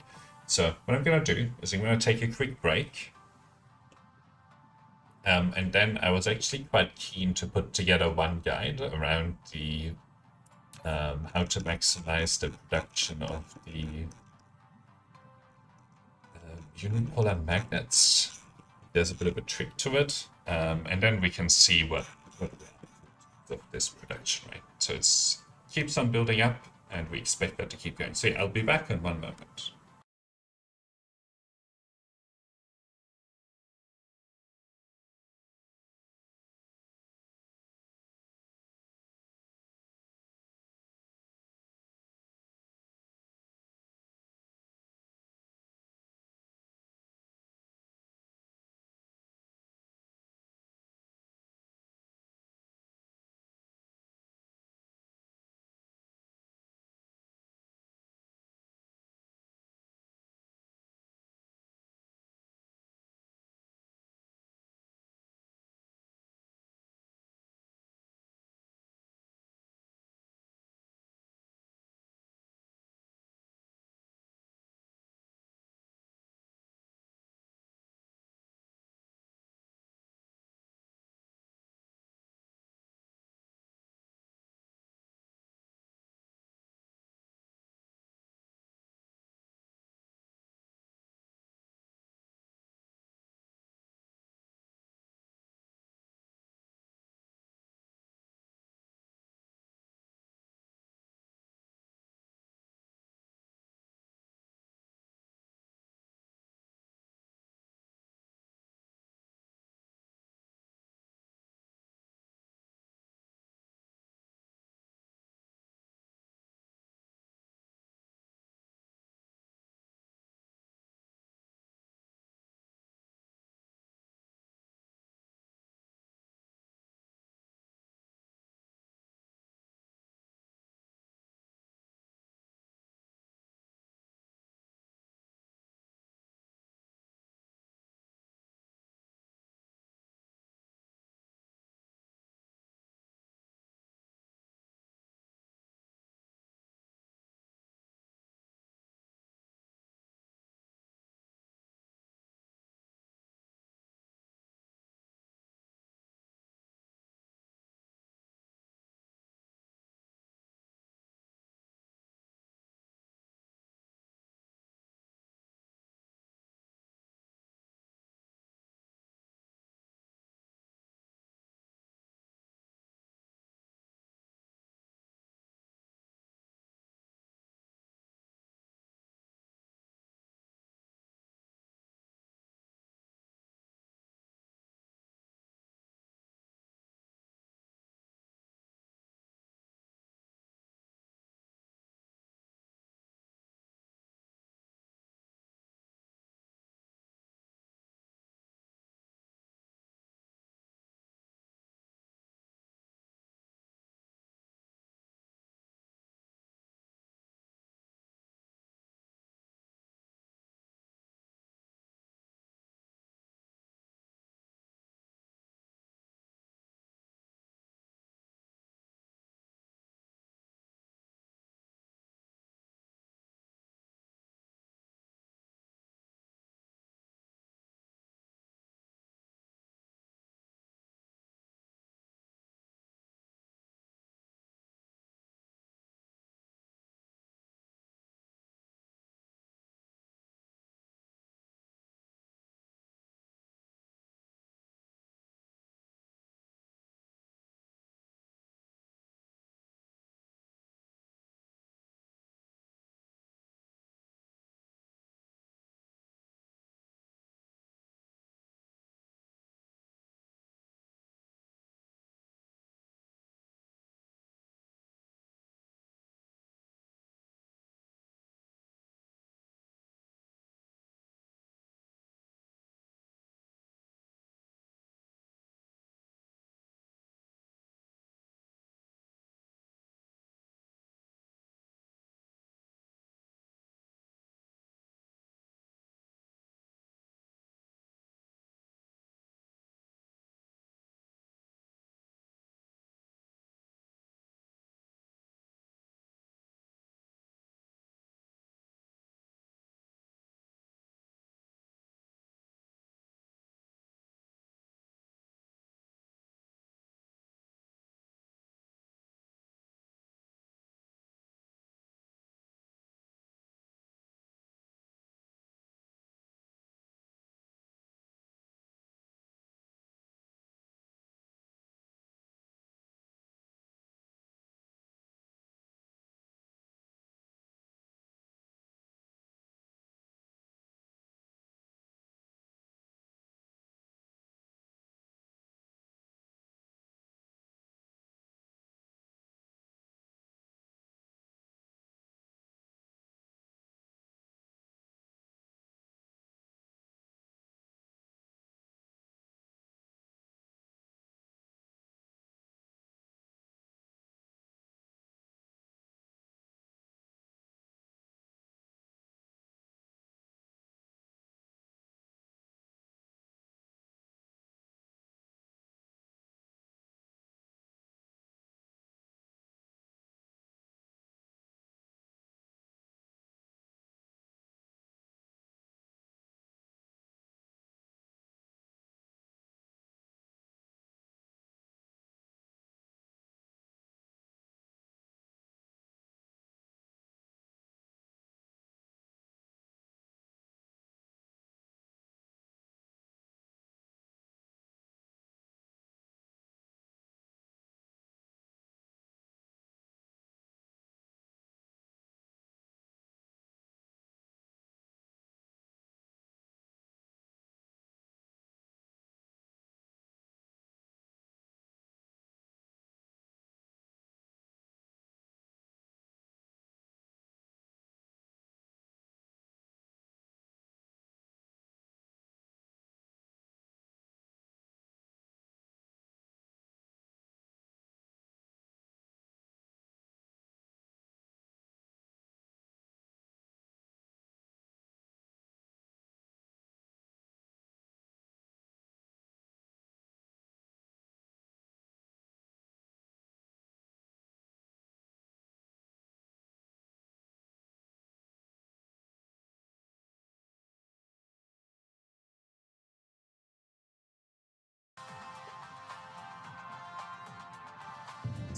So what I'm going to do is I'm going to take a quick break. And then I was actually quite keen to put together one guide around the how to maximize the production of the unipolar magnets. There's a bit of a trick to it, and then we can see what of this production rate. So it keeps on building up, and we expect that to keep going. So yeah, I'll be back in one moment.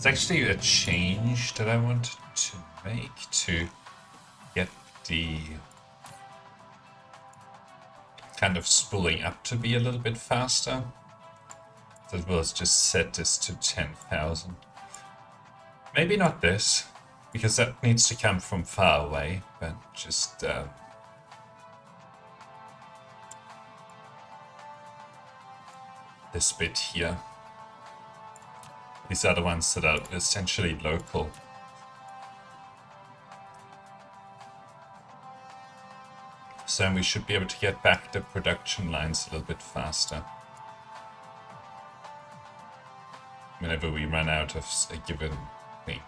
It's actually a change that I wanted to make to get the kind of spooling up to be a little bit faster. So we'll just set this to 10,000. Maybe not this, because that needs to come from far away, but just this bit here. These are the ones that are essentially local. So we should be able to get back the production lines a little bit faster. Whenever we run out of a given thing.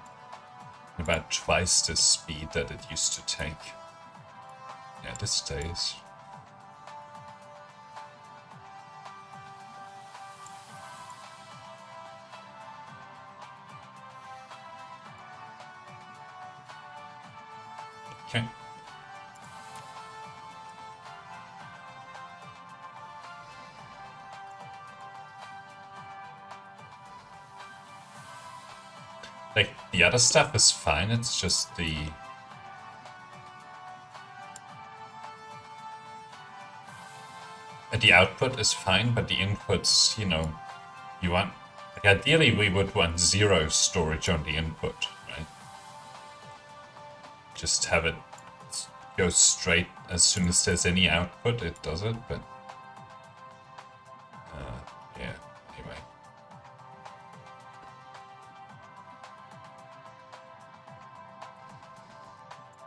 About twice the speed that it used to take. Yeah, this stays. Okay. Like, the other stuff is fine, it's just the... The output is fine, but the inputs, you know, you want... Like, ideally, we would want 0 storage on the input, right? Just have it go straight as soon as there's any output, it does it, but... yeah, anyway.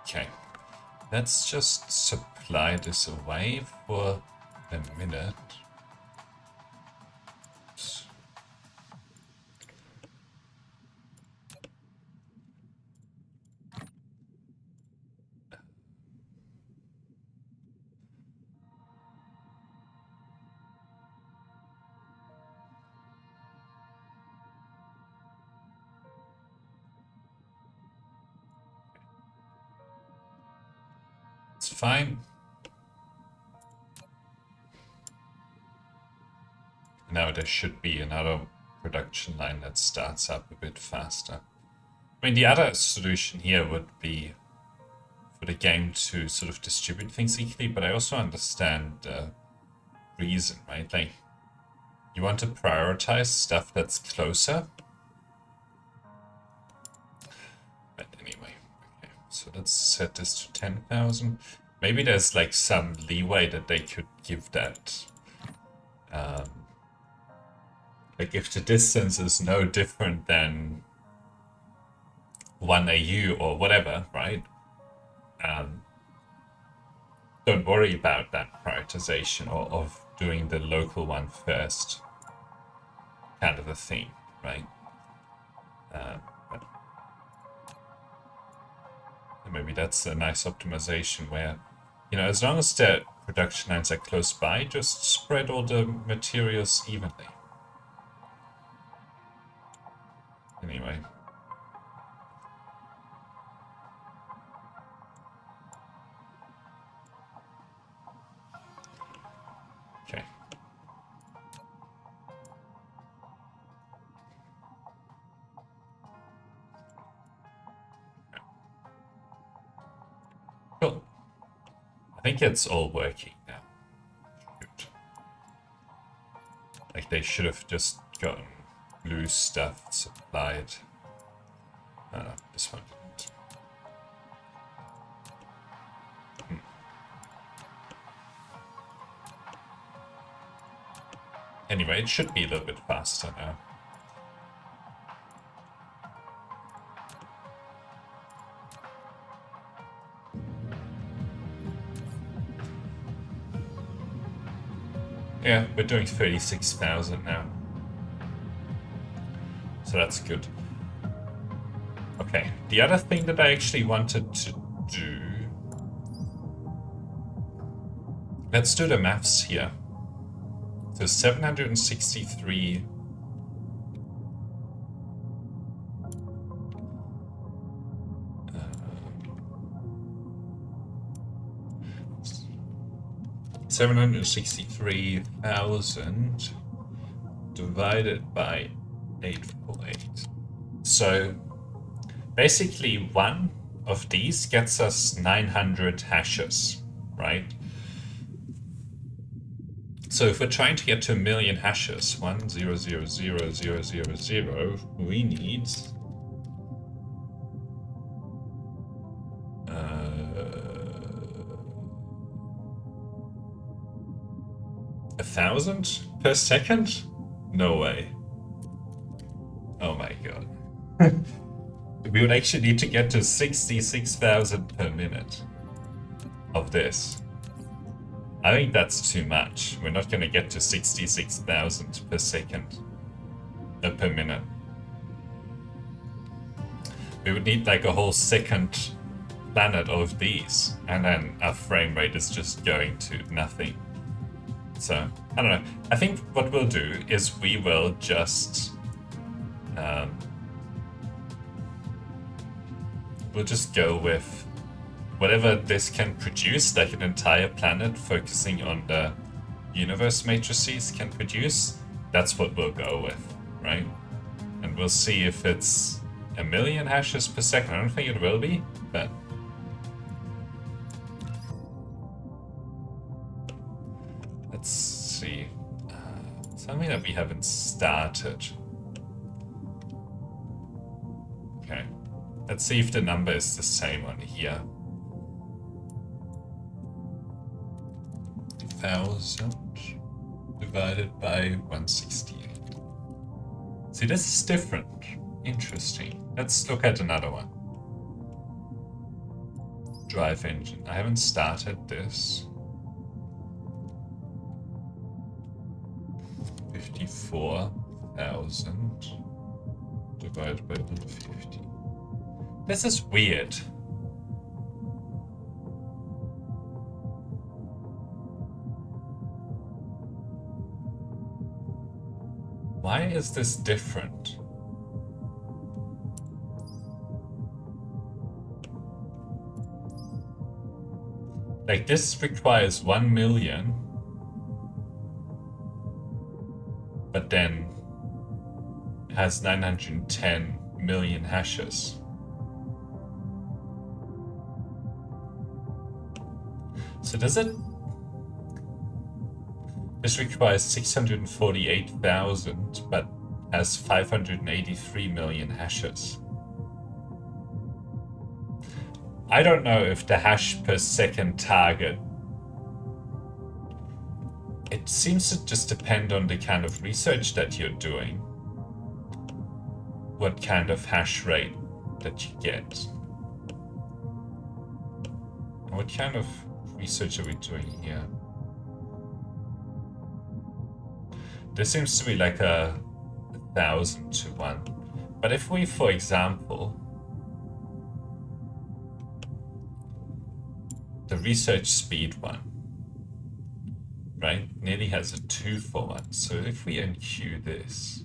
Okay, let's just supply this away for a minute. It's fine. Now there should be another production line that starts up a bit faster. I mean, the other solution here would be for the game to sort of distribute things equally, but I also understand the reason, right? Like, you want to prioritize stuff that's closer. But anyway, okay, so let's set this to 10,000. Maybe there's like some leeway that they could give that. Like, if the distance is no different than 1 AU or whatever, right? Don't worry about that prioritization or of doing the local one first, kind of a thing, right? But maybe that's a nice optimization where, you know, as long as the production lines are close by, just spread all the materials evenly. Anyway. Okay. Cool. I think it's all working now. Good. Like, they should have just gotten blue stuff supplied. No, this one didn't. Anyway, it should be a little bit faster now. Yeah, we're doing 36,000 now. So that's good. Okay, the other thing that I actually wanted to do... Let's do the maths here. So 763... 763,000 divided by 848. So basically one of these gets us 900 hashes, right? So if we're trying to get to 1,000,000 hashes, 1,000,000,000, we need 1,000 per second? No way. Oh my god. We would actually need to get to 66,000 per minute of this. I think that's too much. We're not going to get to 66,000 per second. Per minute. We would need like a whole second planet of these, and then our frame rate is just going to nothing. So, I don't know. I think what we'll do is we will just... we'll just go with whatever this can produce, like an entire planet focusing on the universe matrices can produce. That's what we'll go with, right? And we'll see if it's 1,000,000 hashes per second. I don't think it will be, but... let's see. Something that we haven't started. Okay. Let's see if the number is the same on here. 1,000 divided by 168. See, this is different. Interesting. Let's look at another one. Drive engine. I haven't started this. 54,000 divided by 150. This is weird. Why is this different? Like, this requires 1,000,000, but then has 910 million hashes. So does it... this requires 648,000, but has 583 million hashes. I don't know if the hash per second target... it seems to just depend on the kind of research that you're doing. What kind of hash rate that you get. What kind of research are we doing here? This seems to be like a 1,000 to 1. But if we, for example, the research speed one, right, nearly has a 2 for 1. So if we enqueue this,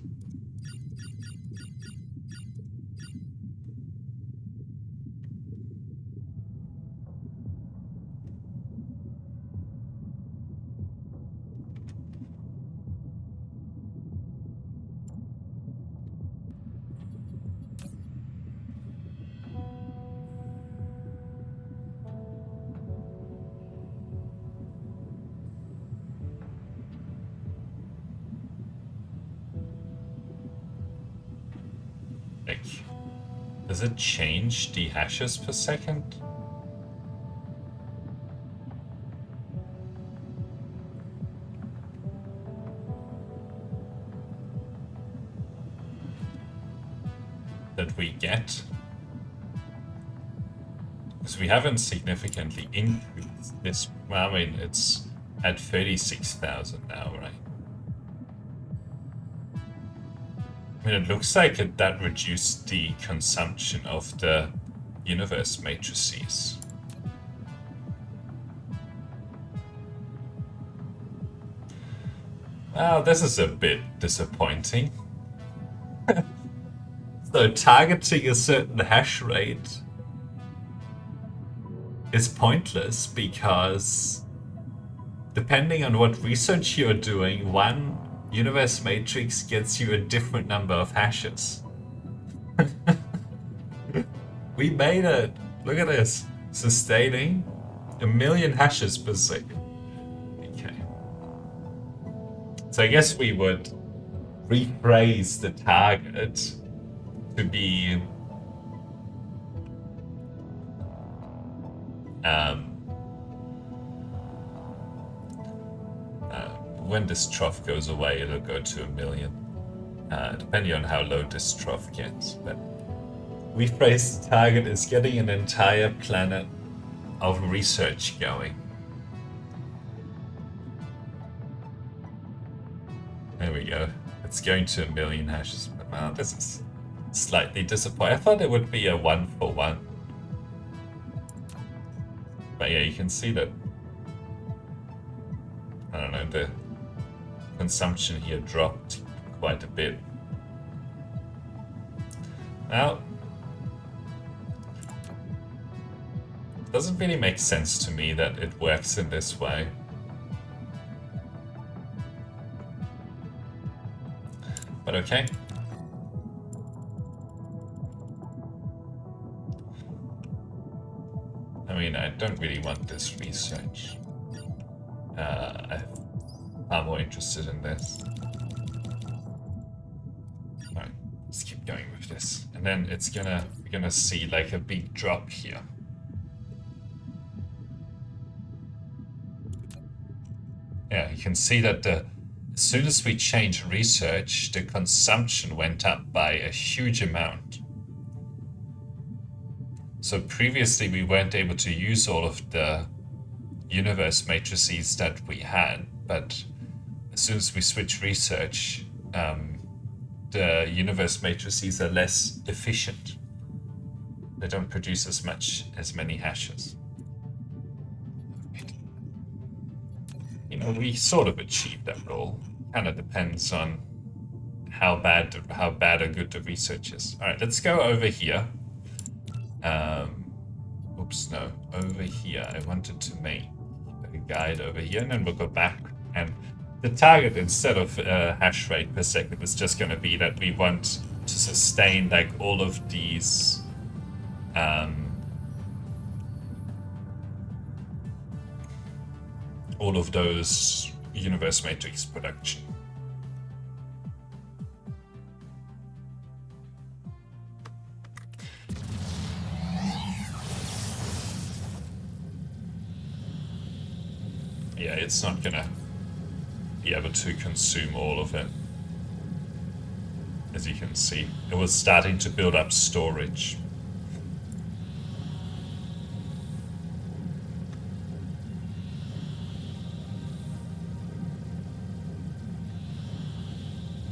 does it change the hashes per second? That we get? Because we haven't significantly increased this. Well, I mean, it's at 36,000 now, right? I mean, it looks like that reduced the consumption of the universe matrices. Well, this is a bit disappointing. So targeting a certain hash rate is pointless because depending on what research you're doing, one universe matrix gets you a different number of hashes. We made it! Look at this. Sustaining 1,000,000 hashes per second. Okay. So I guess we would rephrase the target to be when this trough goes away, it'll go to 1,000,000, depending on how low this trough gets. But we phrase the target as getting an entire planet of research going. There we go. It's going to 1,000,000 hashes. But wow, this is slightly disappointing. I thought it would be a 1-for-1. But yeah, you can see that, I don't know, the consumption here dropped quite a bit. Now, it doesn't really make sense to me that it works in this way. But okay. I mean, I don't really want this research. I'm more interested in this. Alright, let's keep going with this. And then we're gonna see like a big drop here. Yeah, you can see that as soon as we changed research, the consumption went up by a huge amount. So previously we weren't able to use all of the universe matrices that we had, but as soon as we switch research, the universe matrices are less efficient. They don't produce as many hashes. You know, we sort of achieved that goal. Kind of depends on how bad or good the research is. All right, let's go over here. Oops, no, over here. I wanted to make a guide over here, and then we'll go back. And the target, instead of hash rate per second, is just going to be that we want to sustain like all of these all of those universe matrix production. Yeah, it's not gonna be able to consume all of it. As you can see, it was starting to build up storage.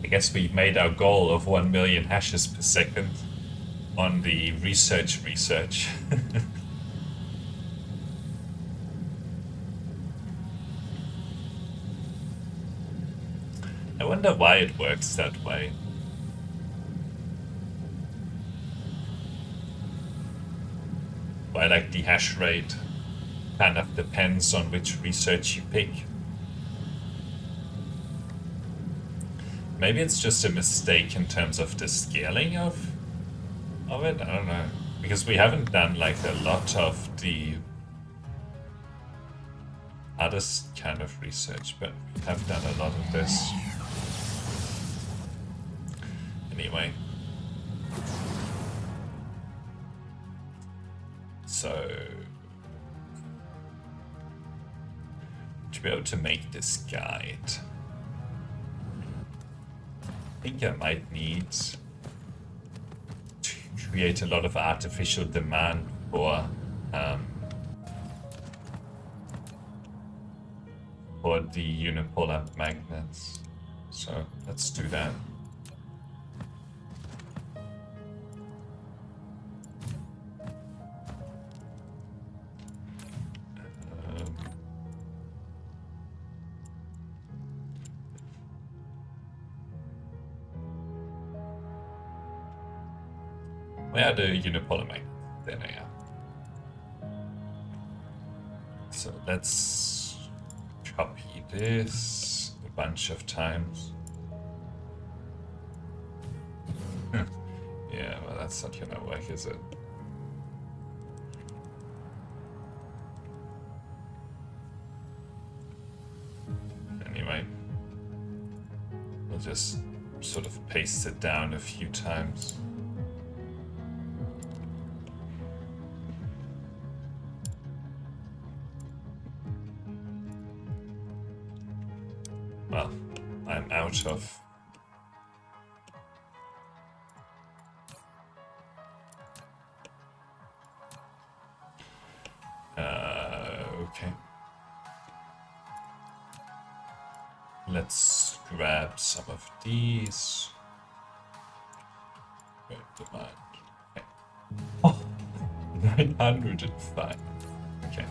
I guess we made our goal of 1,000,000 hashes per second on the research. I wonder why it works that way. Why, like, the hash rate kind of depends on which research you pick. Maybe it's just a mistake in terms of the scaling of it. I don't know, because we haven't done like a lot of the other kind of research, but we have done a lot of this. Anyway, so to be able to make this guide, I think I might need to create a lot of artificial demand for the unipolar magnets. So let's do that. Where are the unipolar magnets? There they are. So let's copy this a bunch of times. Yeah, well, that's not gonna work, is it? Anyway, we'll just sort of paste it down a few times. Well, I'm out of... okay. Let's grab some of these. Great demand. Okay. Oh, 905. Okay.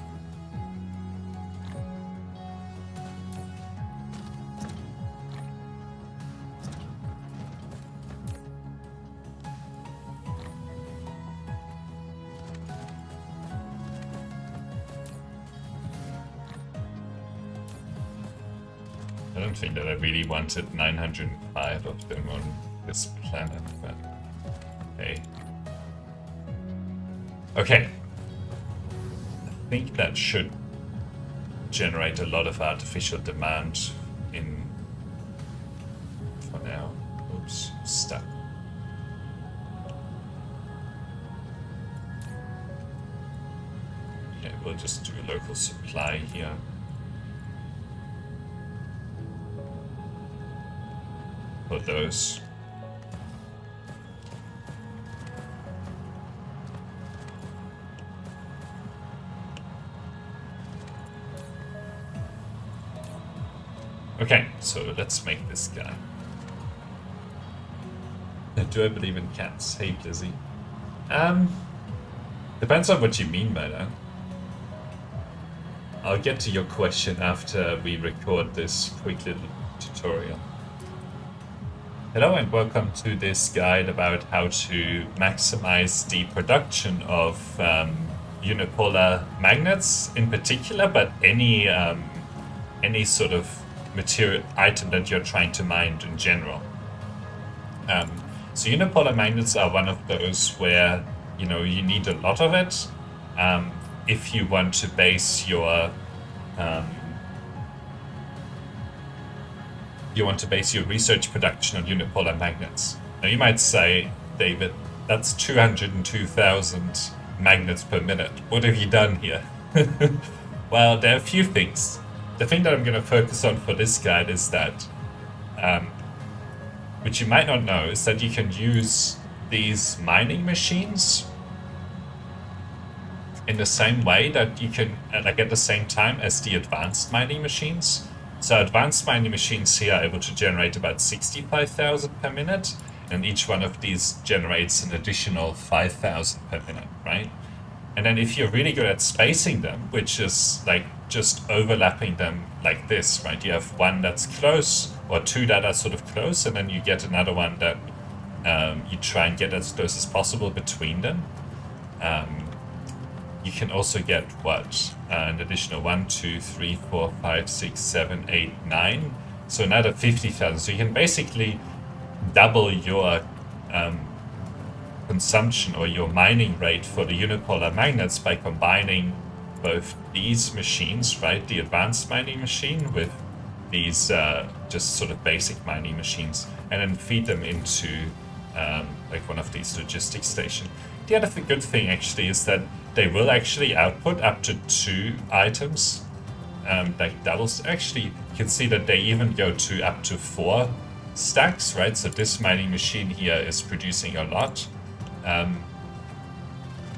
I don't think that I really wanted 905 of them on this planet, but hey. Okay. I think that should generate a lot of artificial demand in... for now. Oops, stuck. Okay, we'll just do a local supply here. For those. Okay, so let's make this guy. Do I believe in cats? Hey, Blizzy. Depends on what you mean by that. I'll get to your question after we record this quick little tutorial. Hello and welcome to this guide about how to maximize the production of unipolar magnets in particular, but any sort of material item that you're trying to mine in general. So unipolar magnets are one of those where you need a lot of it if you want to base your research production on unipolar magnets. Now you might say, David, that's 202,000 magnets per minute. What have you done here? Well, there are a few things. The thing that I'm going to focus on for this guide is that, which you might not know, is that you can use these mining machines in the same way that you can, like at the same time as the advanced mining machines. So advanced mining machines here are able to generate about 65,000 per minute, and each one of these generates an additional 5,000 per minute, right? And then if you're really good at spacing them, which is like just overlapping them like this, right? You have one that's close, or two that are sort of close, and then you get another one that you try and get as close as possible between them. You can also get what? An additional 1, 2, 3, 4, 5, 6, 7, 8, 9. So another 50,000. So you can basically double your consumption or your mining rate for the unipolar magnets by combining both these machines, right? The advanced mining machine with these just sort of basic mining machines, and then feed them into like one of these logistics stations. The other good thing actually is that they will actually output up to 2 items, like doubles. Actually, you can see that they even go to up to 4 stacks, right? So this mining machine here is producing a lot.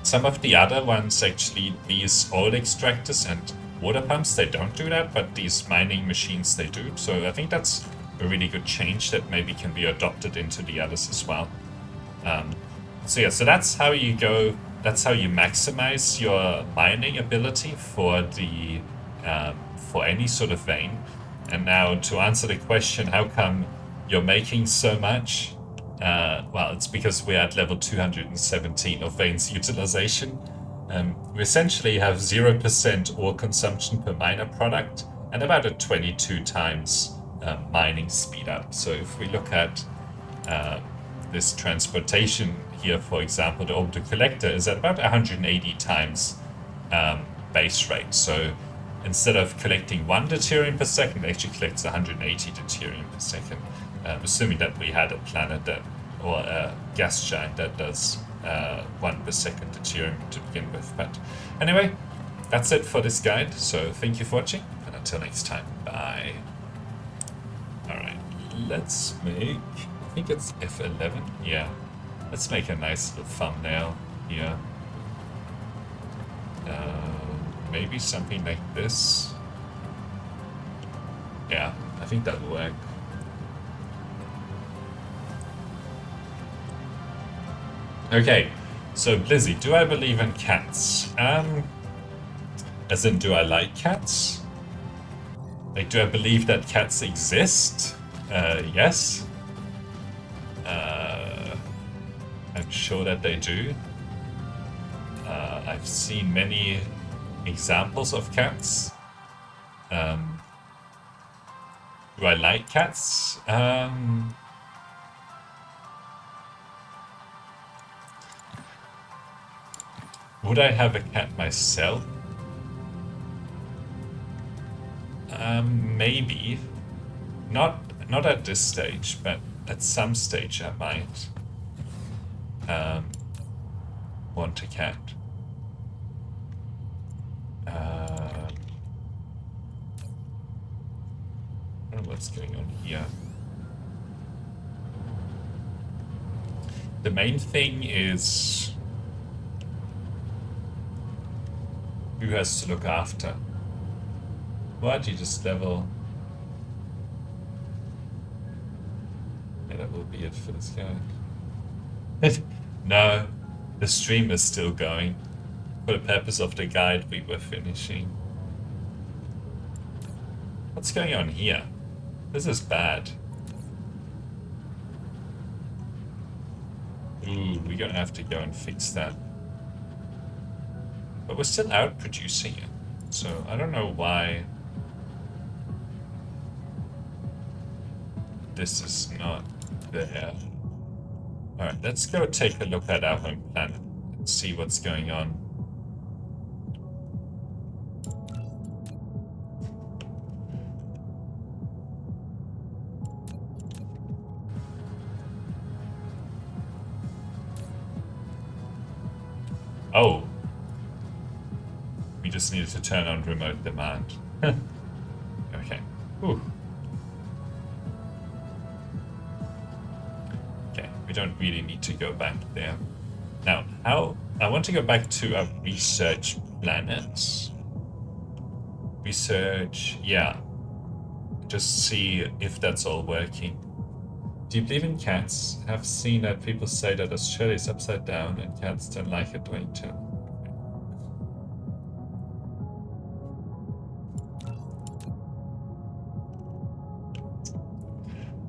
Some of the other ones, actually, these oil extractors and water pumps, they don't do that, but these mining machines, they do. So I think that's a really good change that maybe can be adopted into the others as well. So yeah, so that's how you go. That's how you maximize your mining ability for the for any sort of vein. And now to answer the question, how come you're making so much? Well, it's because we're at level 217 of veins utilization. We essentially have 0% ore consumption per miner product and about a 22 times mining speed up. So if we look at this transportation here, for example, the orbital collector is at about 180 times base rate. So instead of collecting 1 deuterium per second, it actually collects 180 deuterium per second, assuming that we had a planet that, or a gas giant that does 1 per second deuterium to begin with. But anyway, that's it for this guide. So thank you for watching, and until next time, bye. Alright, let's make, I think it's F11, yeah. Let's make a nice little thumbnail here. Maybe something like this. Yeah, I think that'll work. Okay, so Blizzy, do I believe in cats? As in, do I like cats? Like, do I believe that cats exist? Yes. I'm sure that they do. I've seen many examples of cats. Do I like cats? Would I have a cat myself? Maybe. Not at this stage, but at some stage I might want a cat. I don't know what's going on here. The main thing is who has to look after. What? You just level. Yeah, that will be it for this guy. No, the stream is still going. For the purpose of the guide, we were finishing. What's going on here? This is bad. Ooh, we're gonna have to go and fix that. But we're still out producing it, so I don't know why this is not there. Alright, let's go take a look at our home planet and see what's going on. Oh. We just needed to turn on remote demand. Okay. Whew. Okay, we don't really need to go back there. Now, I want to go back to our research planets. Research, yeah. Just see if that's all working. Do you believe in cats? I've seen that people say that Australia is upside down and cats don't like it way too.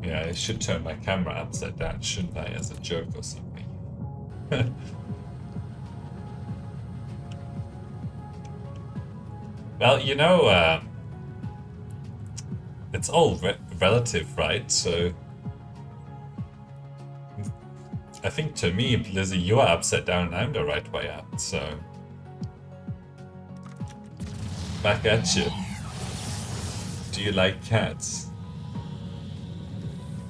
Yeah, I should turn my camera upside down, shouldn't I, as a joke or something? Well, you know, it's all relative, right? So I think to me, Lizzie, you are upside down and I'm the right way up, so back at you. Do you like cats?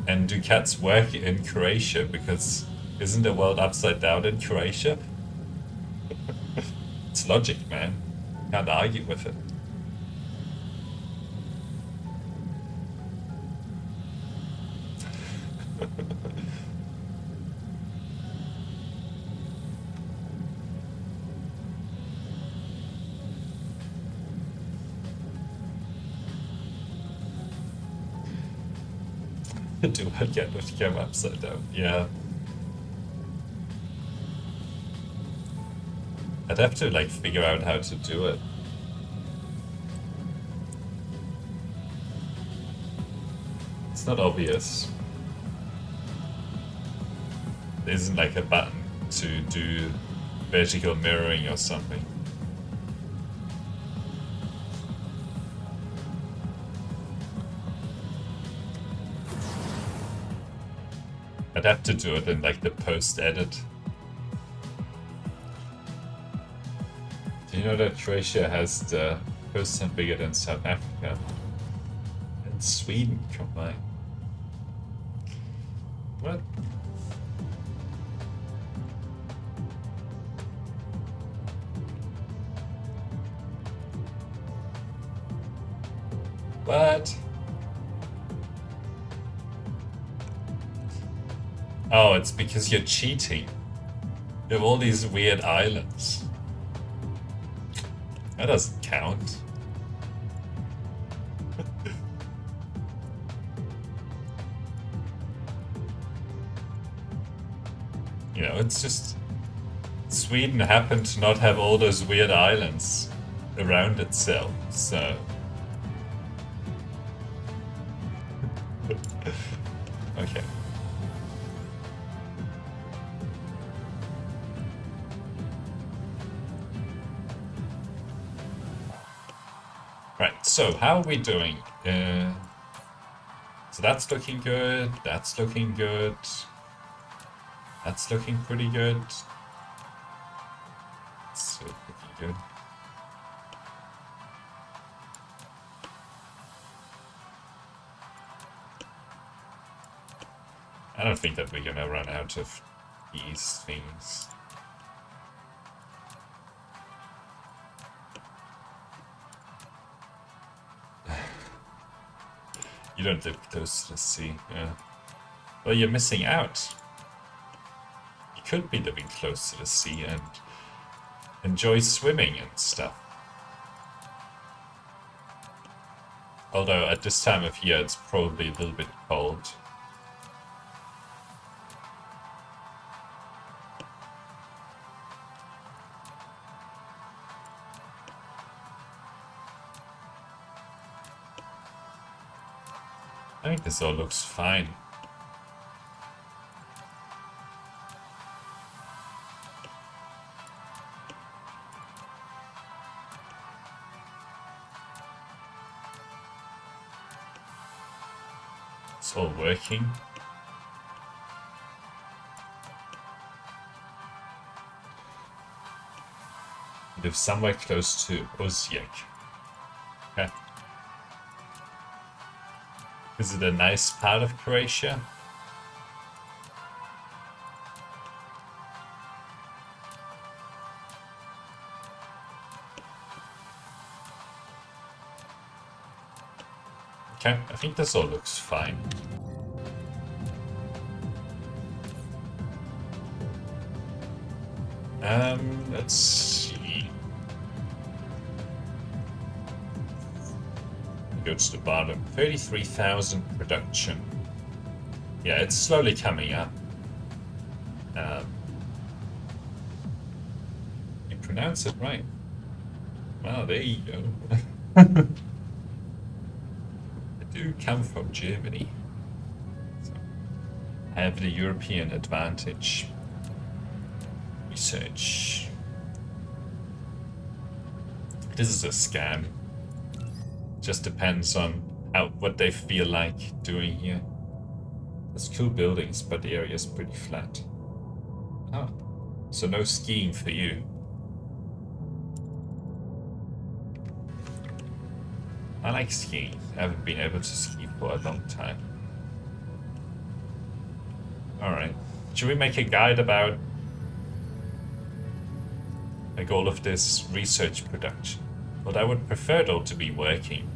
And do cats work in Croatia? Because isn't the world upside down in Croatia? It's logic, man. Can't argue with it. Do I get with the camera upside down? Yeah. I'd have to like figure out how to do it. It's not obvious. There isn't like a button to do vertical mirroring or something. I'd have to do it in like the post edit You know that Croatia has the coastline bigger than South Africa and Sweden combined. What? What? Oh, it's because you're cheating. You have all these weird islands. That doesn't count. You know, it's just Sweden happened to not have all those weird islands around itself, so. Okay. Right, so how are we doing? So that's looking good, that's looking good. That's looking pretty good. So looking good. I don't think that we're gonna run out of these things. You don't live close to the sea, yeah. Well, you're missing out. You could be living close to the sea and enjoy swimming and stuff. Although at this time of year it's probably a little bit cold. I think this all looks fine. It's all working. Live somewhere close to Osijek. Okay. Is it a nice part of Croatia? Okay, I think this all looks fine. Let's see. Go to the bottom. 33,000 production. Yeah, it's slowly coming up. You pronounce it right. Wow, there you go. I do come from Germany. So I have the European advantage. Research. This is a scam. Just depends on what they feel like doing here. There's cool buildings, but the area is pretty flat. Oh, so no skiing for you. I like skiing. I haven't been able to ski for a long time. Alright. Should we make a guide about like all of this research production? But I would prefer it all to be working,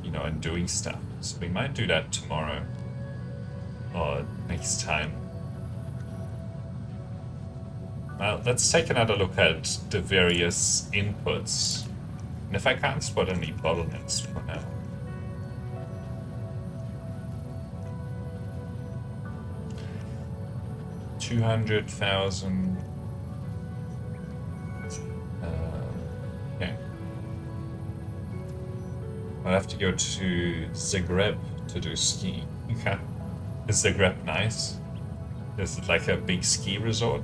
you know, and doing stuff. So we might do that tomorrow or next time. Well, let's take another look at the various inputs. And if I can't spot any bottlenecks for now. $200,000. Okay. I'll have to go to Zagreb to do skiing. Okay. Is Zagreb nice? Is it like a big ski resort?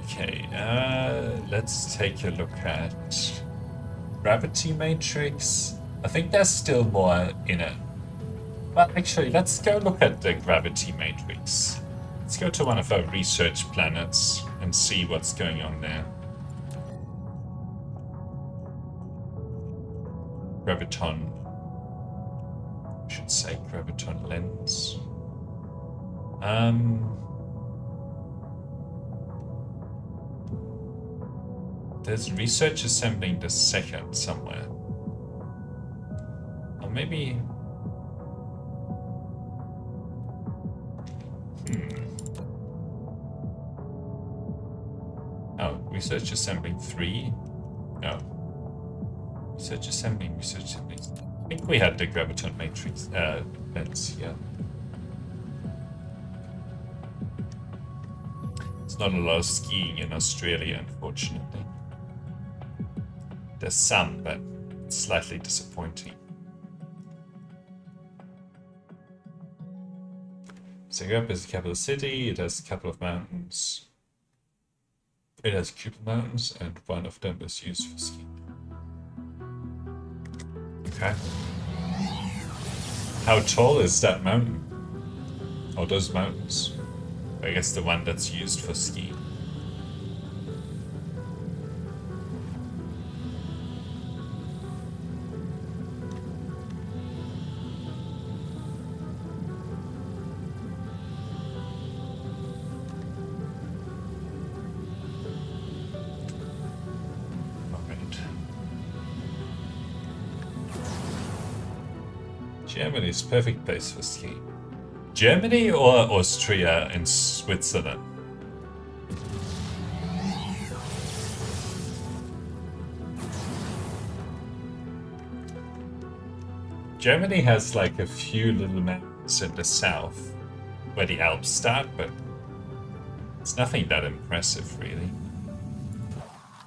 Okay, let's take a look at gravity matrix. I think there's still more in it. Well, actually, let's go look at the gravity matrix. Let's go to one of our research planets and see what's going on there. graviton, I should say graviton lens. There's research assembling the second somewhere. Or maybe... Oh, research assembling 3? No. Research assembling. I think we had the graviton matrix lens here. There's not a lot of skiing in Australia, unfortunately. There's some, but it's slightly disappointing. Zagreb is the capital city. It has a couple of mountains. It has a couple mountains, and one of them is used for skiing. Okay. How tall is that mountain? Or those mountains? I guess the one that's used for skiing. Germany's perfect place for skiing. Germany or Austria and Switzerland? Germany has like a few little mountains in the south where the Alps start, but it's nothing that impressive really.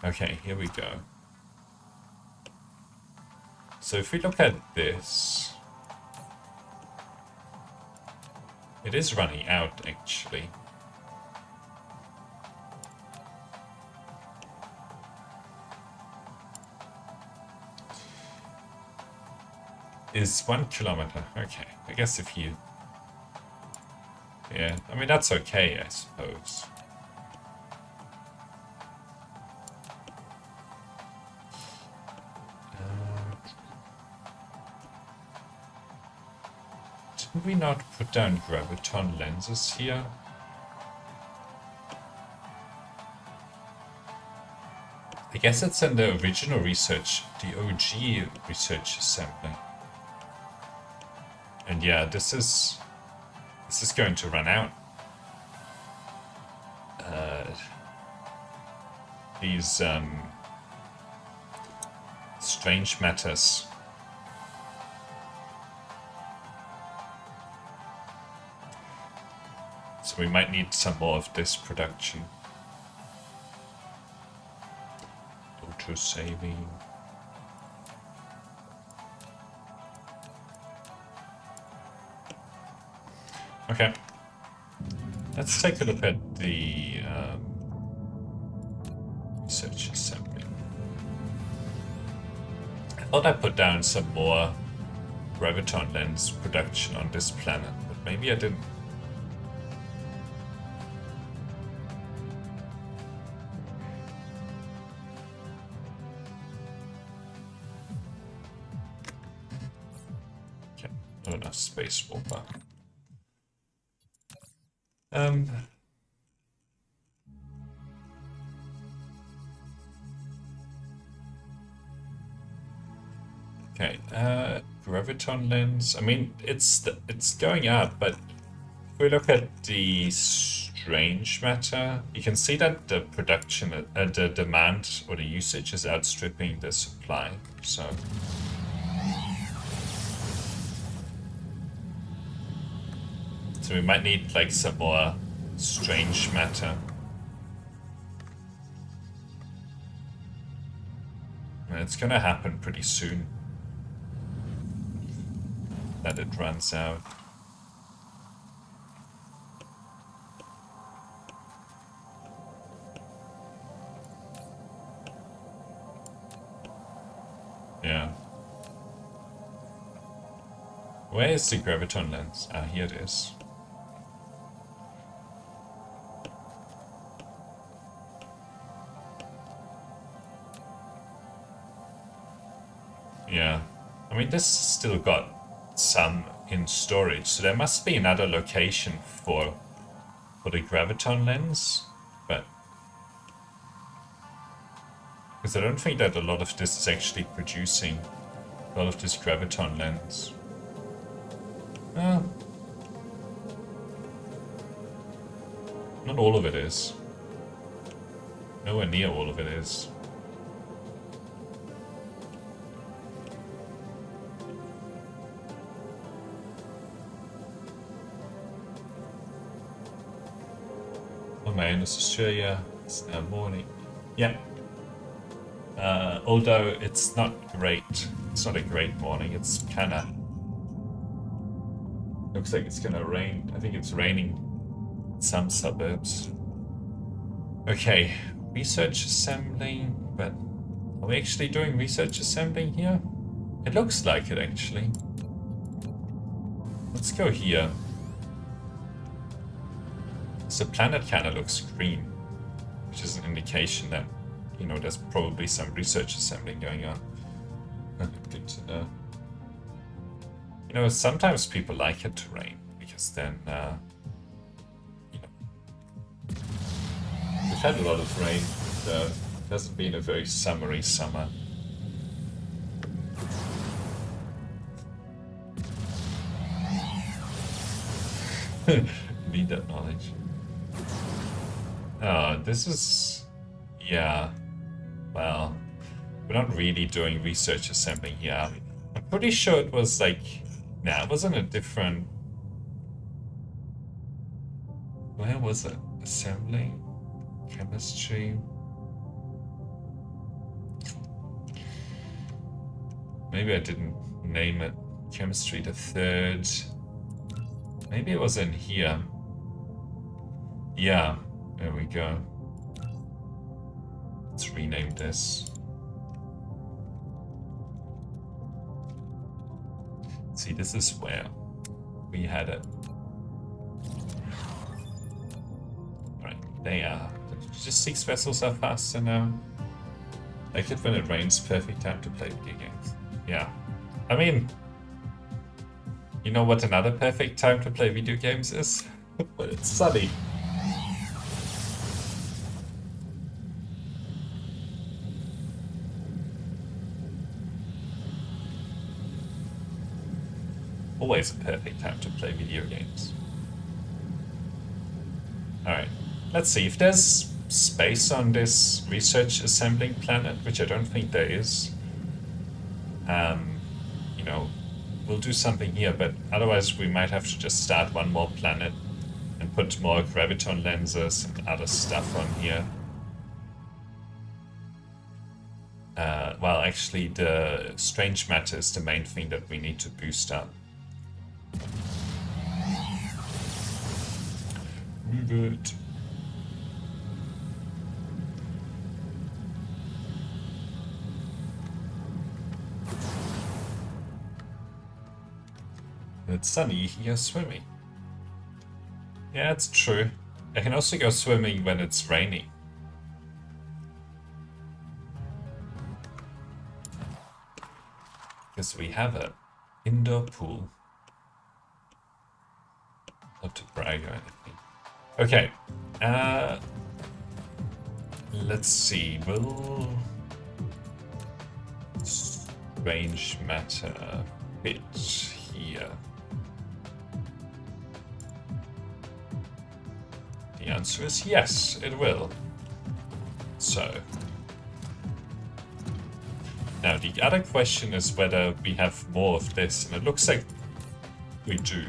Okay, here we go. So if we look at this, it is running out, actually. Is 1 kilometer. Okay, I guess if you... Yeah, I mean, that's okay, I suppose. Did we not put down graviton lenses here? I guess it's in the original research, the OG research assembly. And yeah, this is going to run out. These strange matters. So we might need some more of this production. Auto saving. Okay. Let's take a look at the research assembly. I thought I put down some more graviton lens production on this planet, but maybe I didn't. Okay, not enough space warper. Okay, graviton lens. I mean, it's going up, but if we look at the strange matter, you can see that the production, the demand or the usage is outstripping the supply. So we might need like some more strange matter. And it's gonna happen pretty soon. That it runs out. Yeah. Where is the graviton lens? Ah, here it is. Yeah. I mean, this still got some in storage, so there must be another location for the graviton lens, but because I don't think that a lot of this is actually producing a lot of this graviton lens. Well, not all of it is. Nowhere near all of it is. Oh man, it's Australia. It's now morning. Yeah. Although it's not great. It's not a great morning. It's kind of... looks like it's gonna rain. I think it's raining in some suburbs. Okay, research assembling, but are we actually doing research assembling here? It looks like it, actually. Let's go here. So the planet kind of looks green, which is an indication that, you know, there's probably some research assembling going on. Good to know. You know, sometimes people like it to rain, because then, you know, we've had a lot of rain, so it hasn't been a very summery summer. Need that knowledge. Oh, this is... yeah. Well, we're not really doing research assembling here. I'm pretty sure it was like... nah, it wasn't a different... where was it? Assembling? Chemistry? Maybe I didn't name it. Chemistry the third. Maybe it was in here. Yeah, there we go. Let's rename this. See, this is where we had it. Right, they are. Just 6 vessels are faster now. Like it when it rains, perfect time to play video games. Yeah. I mean, you know what another perfect time to play video games is? When it's sunny. Always a perfect time to play video games. Alright, let's see if there's space on this research assembling planet, which I don't think there is. You know, we'll do something here, but otherwise we might have to just start one more planet and put more graviton lenses and other stuff on here. Well, actually, the strange matter is the main thing that we need to boost up. Move it. It's sunny, you're swimming. Yeah, it's true. I can also go swimming when it's raining. Because we have an indoor pool. Not to brag or anything. Okay. Let's see. Will strange matter fit here? The answer is yes, it will. So. Now, the other question is whether we have more of this, and it looks like we do.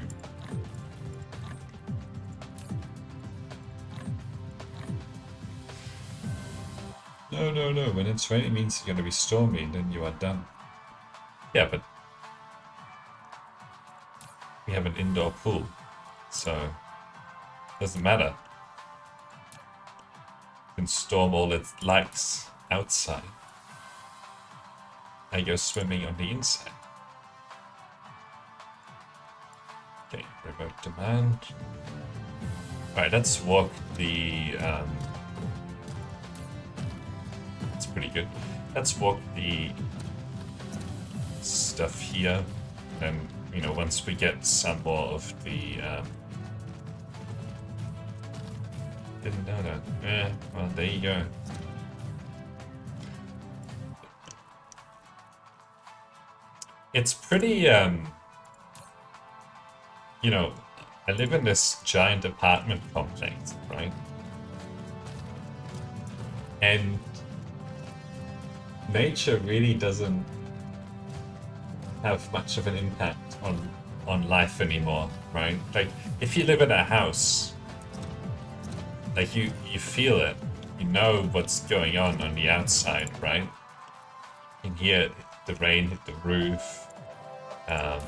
No, no, no. When it's raining, it means it's going to be stormy, and then you are done. Yeah, but we have an indoor pool, so it doesn't matter. You can storm all it likes outside. I go swimming on the inside. Okay, remote demand. Alright, let's walk the... That's pretty good. Let's walk the stuff here. And, you know, once we get some more of the... didn't know that. Yeah, well, there you go. It's pretty, you know, I live in this giant apartment complex, right? And nature really doesn't have much of an impact on life anymore, right? Like, if you live in a house, like, you feel it. You know what's going on the outside, right? You can hear the rain hit the roof, and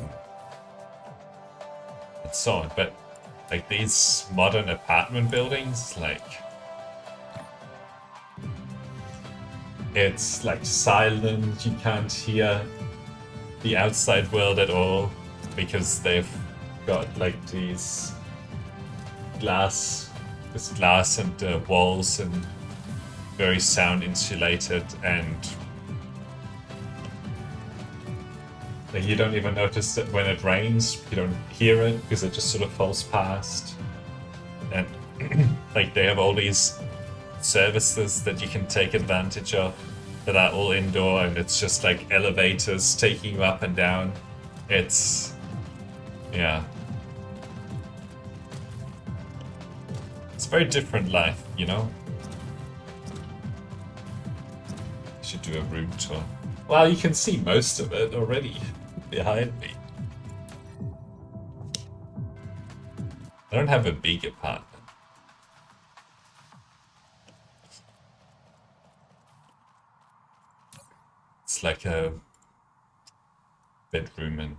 so on. But, like, these modern apartment buildings, like, it's, like, silent. You can't hear the outside world at all because they've got, like, this glass and walls and very sound insulated, and like, you don't even notice that when it rains. You don't hear it because it just sort of falls past. And like, they have all these services that you can take advantage of that are all indoor, and it's just like elevators taking you up and down. It's, yeah. It's a very different life, you know? I should do a room tour. Well, you can see most of it already behind me. I don't have a big apartment. It's like a bedroom and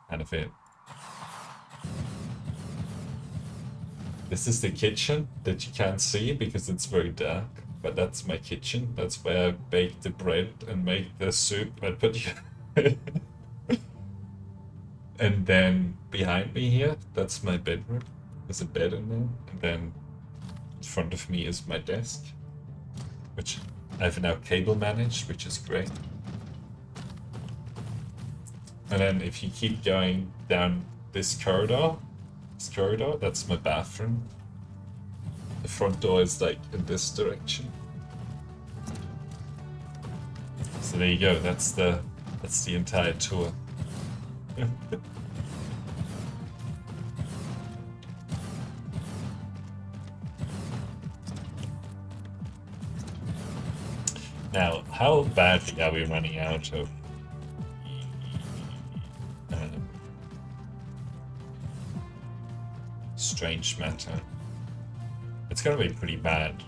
kind of it. This is the kitchen that you can't see because it's very dark, but that's my kitchen. That's where I bake the bread and make the soup. I put and then behind me here, that's my bedroom. There's a bed in there, and then in front of me is my desk, which I've now cable managed, which is great. And then if you keep going down this corridor, that's my bathroom. The front door is like in this direction. So there you go. That's the entire tour. Now, how badly are we running out of strange matter? It's gonna be pretty bad.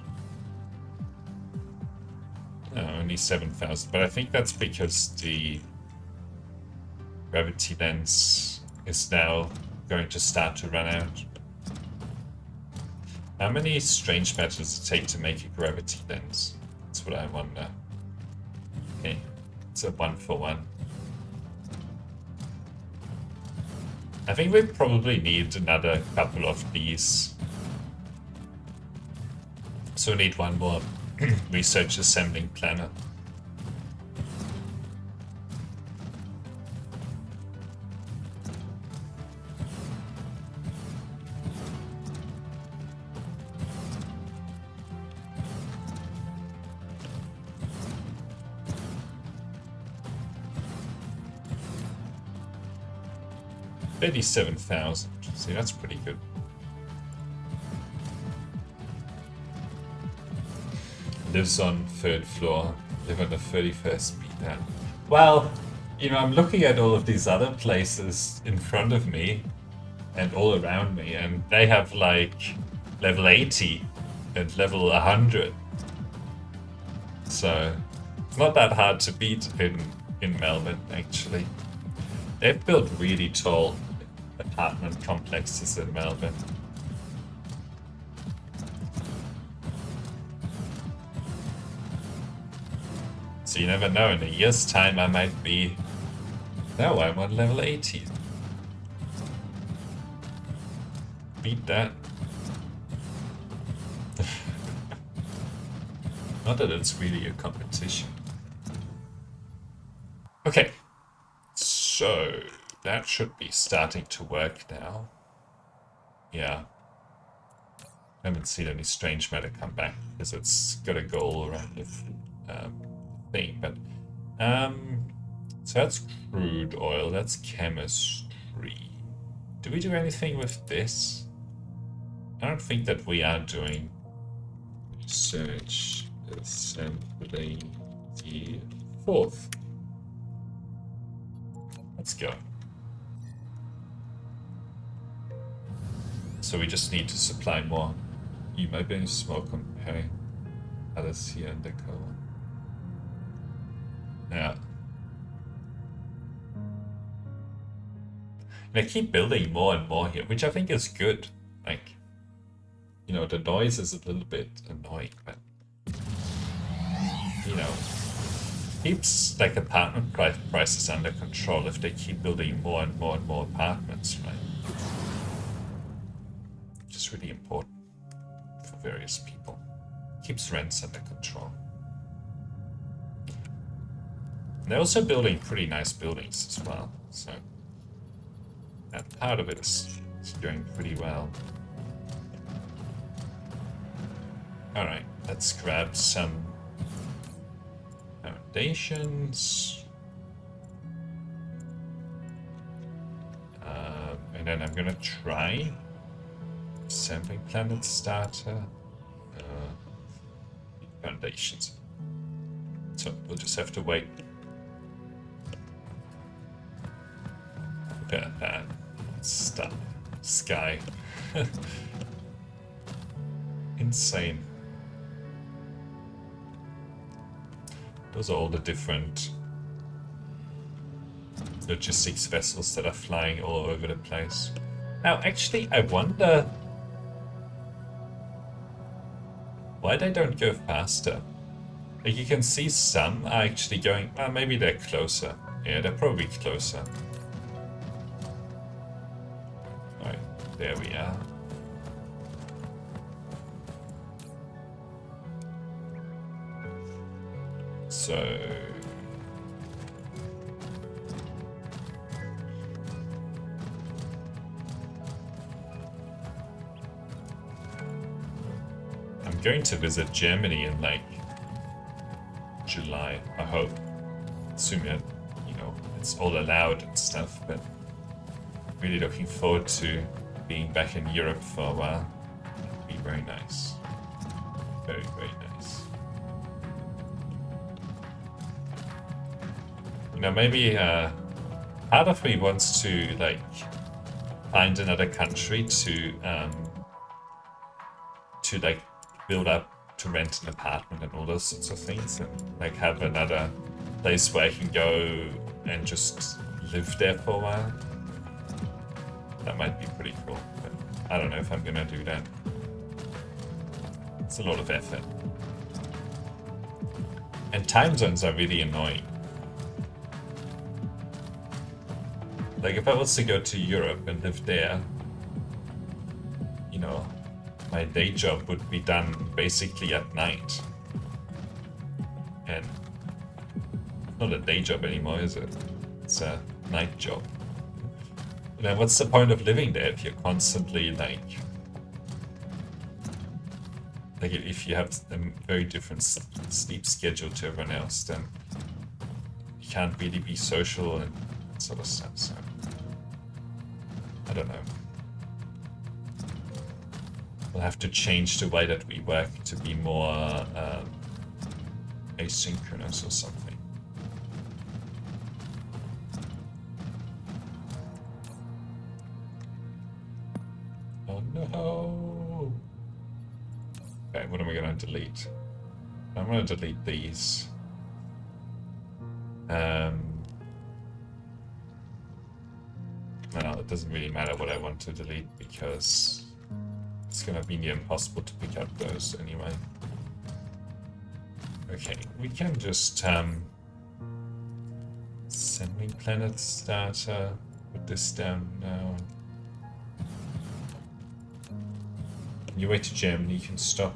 Only 7,000, but I think that's because the gravity lens is now going to start to run out. How many strange matter does it take to make a gravity lens? That's what I wonder. Okay, it's a 1-for-1. I think we probably need another couple of these. So we need one more research assembling planet. $37,000. See, that's pretty good. Lives on 3rd floor. Live on the 31st beat. Well, you know, I'm looking at all of these other places in front of me and all around me, and they have like level 80 and level 100. So it's not that hard to beat in Melbourne, actually. They've built really tall apartment complexes in Melbourne. So you never know, in a year's time I might be... No, I'm on level 80. Beat that. Not that it's really a competition. Okay. So that should be starting to work now. Yeah. I haven't seen any strange matter come back because it's got a goal around the thing. But so that's crude oil. That's chemistry. Do we do anything with this? I don't think that we are doing research assembly the fourth. Let's go. So we just need to supply more. You might be smoke comparing others here in the coal. Yeah. And I keep building more and more here, which I think is good. Like, you know, the noise is a little bit annoying, but you know, keeps like apartment prices under control if they keep building more and more and more apartments, right? Which is really important for various people. Keeps rents under control. And they're also building pretty nice buildings as well, so that part of it is going pretty well. Alright, let's grab some foundations. And then I'm gonna try assembling planet starter. Foundations. So we'll just have to wait. Look at that stuff. Sky. Insane. Those are all the different logistics vessels that are flying all over the place. Now, actually, I wonder why they don't go faster. Like, you can see some are actually going, well, maybe they're closer. Yeah, they're probably closer. Alright, there we are. So I'm going to visit Germany in like July, I hope. Assuming, you know, it's all allowed and stuff, but really looking forward to being back in Europe for a while. It'd be very nice. Very, very nice. You know, maybe part of me wants to like find another country to like build up, to rent an apartment and all those sorts of things, and like have another place where I can go and just live there for a while. That might be pretty cool, but I don't know if I'm gonna do that. It's a lot of effort. And time zones are really annoying. Like, if I was to go to Europe and live there, you know, my day job would be done basically at night. And not a day job anymore, is it? It's a night job. Now, what's the point of living there if you're constantly like if you have a very different sleep schedule to everyone else, then you can't really be social and that sort of stuff. So I don't know. We'll have to change the way that we work to be more asynchronous or something. Oh no! Okay, what am I going to delete? I'm going to delete these. Well, it doesn't really matter what I want to delete because it's going to be near impossible to pick up those anyway. Okay, we can just sending planet starter, put this down now. On your way to Germany, you can stop,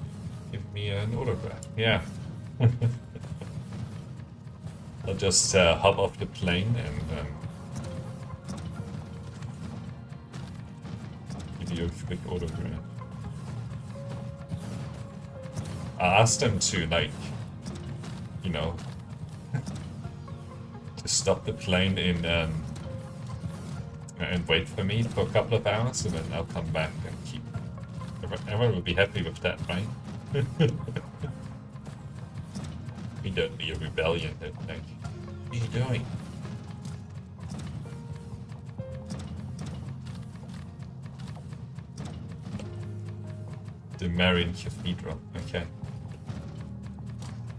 give me an autograph. Yeah. I'll just hop off the plane and Give you a quick autograph. I asked him to, like, you know, to stop the plane in and wait for me for a couple of hours, and then I'll come back and keep. Everyone will be happy with that, right? We don't be a rebellion. That, like, what are you doing? The Marian Cathedral. Okay.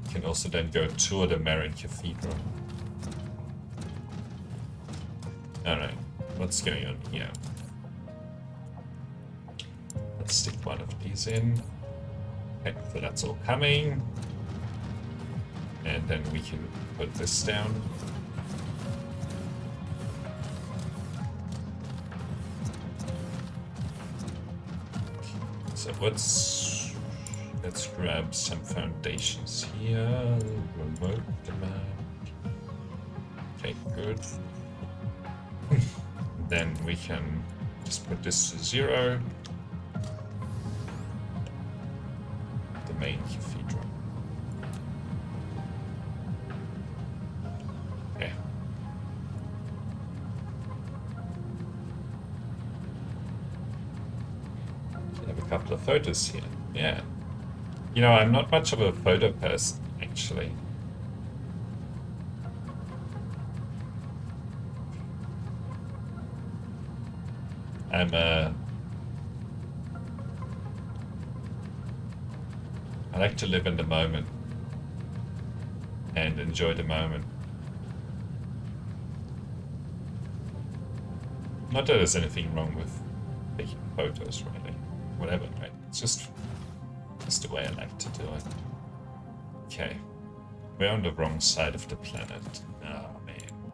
You can also then go tour the Marian Cathedral. Alright, what's going on here? Let's stick one of these in. Okay, so that's all coming. And then we can put this down. So let's grab some foundations here. Remote demand. Okay, good. Then we can just put this to 0. The main cathedral. Okay. I have a couple of photos here. Yeah. You know, I'm not much of a photo person, actually. I like to live in the moment and enjoy the moment. Not that there's anything wrong with taking photos, really. Whatever, right? It's just the way I like to do it. Okay. We're on the wrong side of the planet. Oh, man.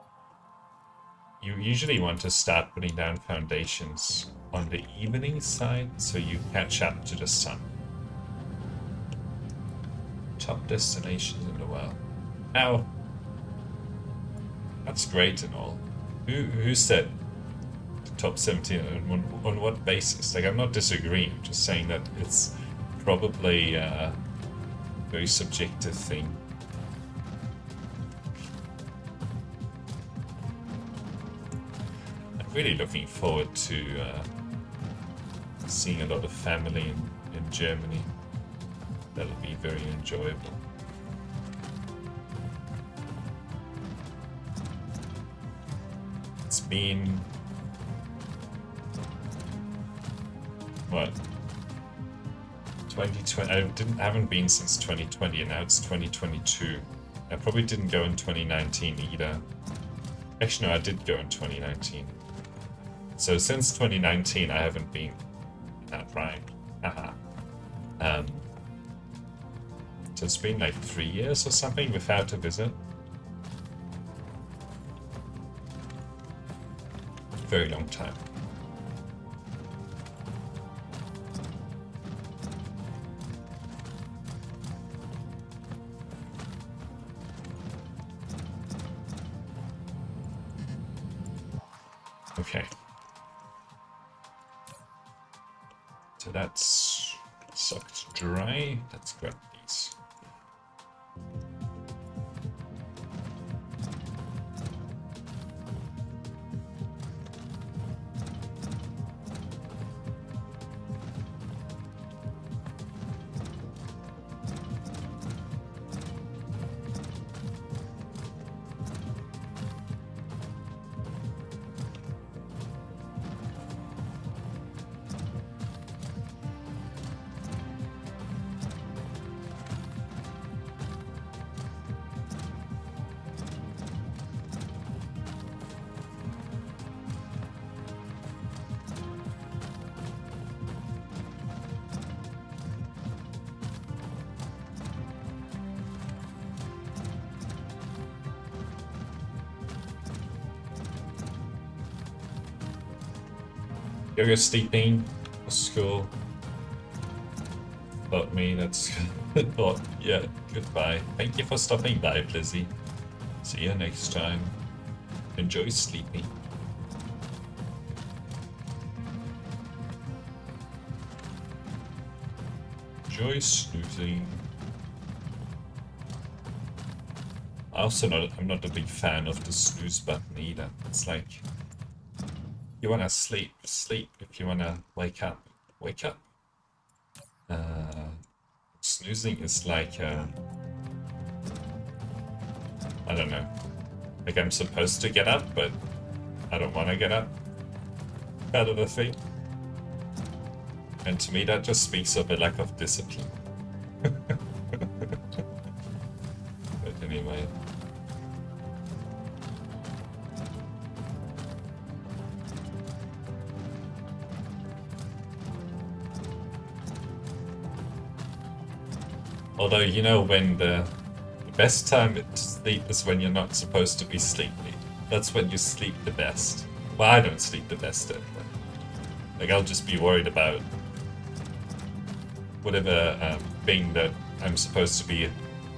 You usually want to start putting down foundations on the evening side so you catch up to the sun. Top destinations in the world. Now, that's great and all. Who said the top 17 and on what basis? Like, I'm not disagreeing, I'm just saying that it's probably a very subjective thing. I'm really looking forward to seeing a lot of family in Germany. That'll be very enjoyable. It's been what? 2020. I haven't been since 2020, and now it's 2022. I probably didn't go in 2019 either. Actually, no, I did go in 2019. So since 2019, I haven't been. That right? Haha. So it's been like 3 years or something without a visit. Very long time. Okay. So that's sucked dry. Let's grab these. You're sleeping. School. About me, that's thought. Yeah, goodbye. Thank you for stopping by, Blizzy. See you next time. Enjoy sleeping. Enjoy snoozing. I'm not a big fan of the snooze button either. It's like, you wanna sleep, sleep. If you wanna wake up, wake up. Snoozing is like, I don't know. Like I'm supposed to get up, but I don't want to get up. Kind of a thing. And to me, that just speaks of a lack of discipline. But anyway. Although, you know, when the best time to sleep is when you're not supposed to be sleepy. That's when you sleep the best. Well, I don't sleep the best at that. Like, I'll just be worried about whatever thing that I'm supposed to be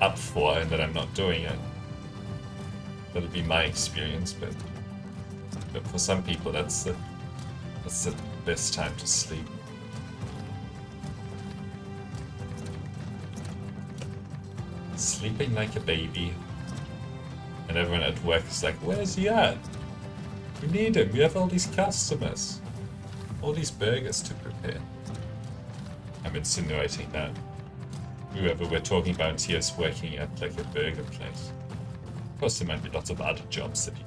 up for and that I'm not doing it. That'll be my experience, but for some people, that's the best time to sleep. Sleeping like a baby. And everyone at work is like, where's he at? We need him, we have all these customers. All these burgers to prepare. I'm insinuating that whoever we're talking about here is working at like a burger place. Of course there might be lots of other jobs that you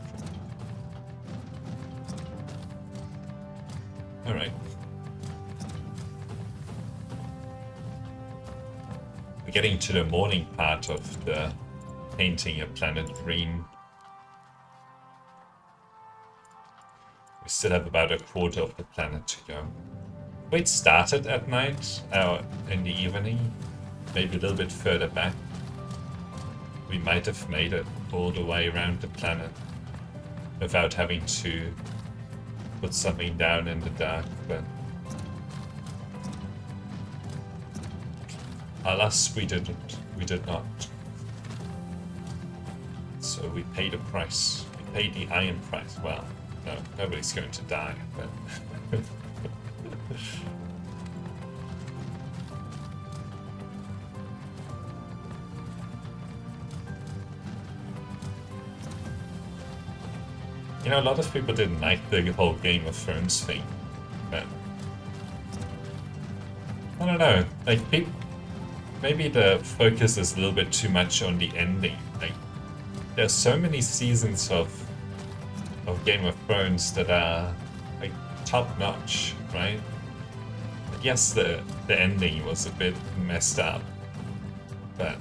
can. Alright. We're getting to the morning part of the painting a planet green. We still have about a quarter of the planet to go. It started at night, in the evening, maybe a little bit further back. We might have made it all the way around the planet without having to put something down in the dark, but alas, we didn't. We did not. So we paid a price. We paid the iron price. Well, no, nobody's going to die, but you know, a lot of people didn't like the whole Game of Thrones thing, but I don't know, like, maybe the focus is a little bit too much on the ending. Like, there's so many seasons of Game of Thrones that are like top-notch, right? But yes, the ending was a bit messed up, but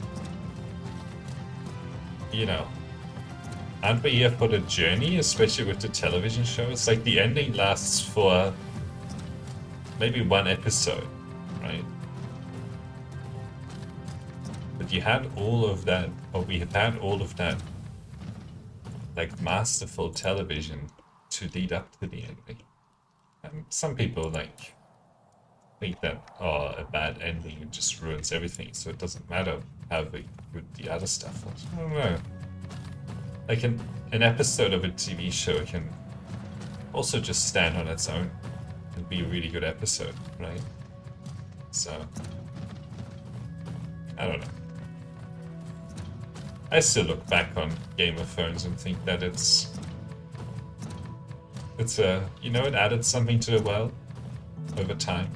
you know, aren't we here for the journey, especially with the television shows? Like, the ending lasts for maybe one episode, right? But you had all of that, or we have had all of that, like, masterful television to lead up to the ending. And some people, like, think that, oh, a bad ending just ruins everything, so it doesn't matter how good the other stuff was. I don't know. Like, an episode of a TV show can also just stand on its own and be a really good episode, right? So, I don't know. I still look back on Game of Thrones and think that it's you know, it added something to the world over time.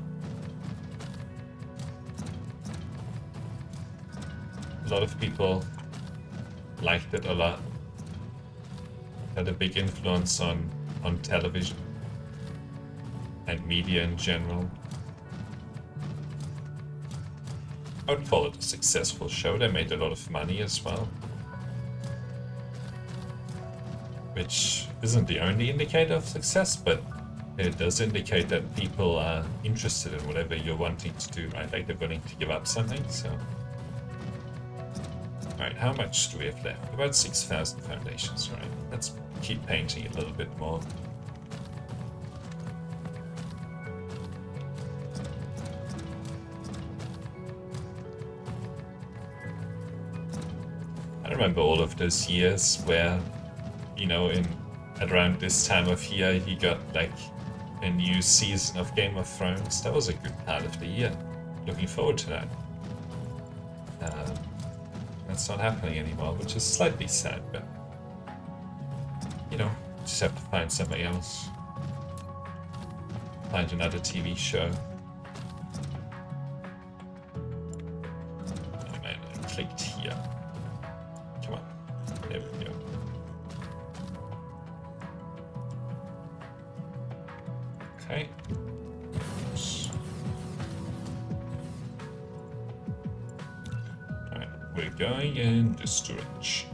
A lot of people liked it a lot. Had a big influence on television and media in general. I would call it a successful show. They made a lot of money as well, which isn't the only indicator of success, but it does indicate that people are interested in whatever you're wanting to do, right? Like, they're willing to give up something, so. Alright, how much do we have left? About 6,000 foundations, right? Let's keep painting a little bit more. I remember all of those years where, you know, at around this time of year, you got like a new season of Game of Thrones. That was a good part of the year. looking forward to that. That's not happening anymore, which is slightly sad, but you know, just have to find something else. Find another TV show. Oh man, I clicked here. Come on. There we go. Okay. Alright, we're going into storage.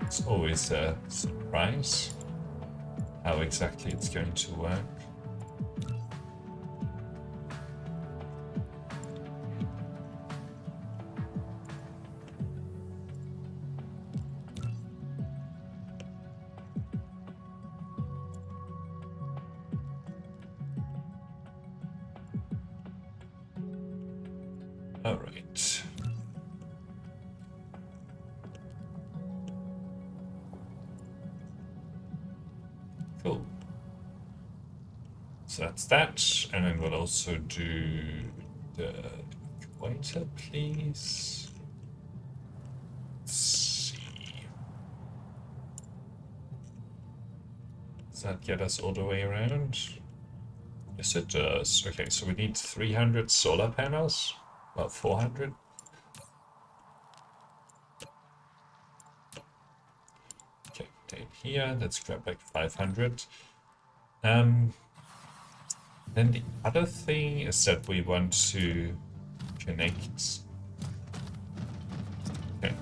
It's always a surprise how exactly it's going to work. All right. Cool. So that's that, and then we'll also do the equator, please. Let's see. Does that get us all the way around? Yes, it does. Okay, so we need 300 solar panels. Well, 400. Okay, down here, let's grab like 500. Then the other thing is that we want to connect. Okay,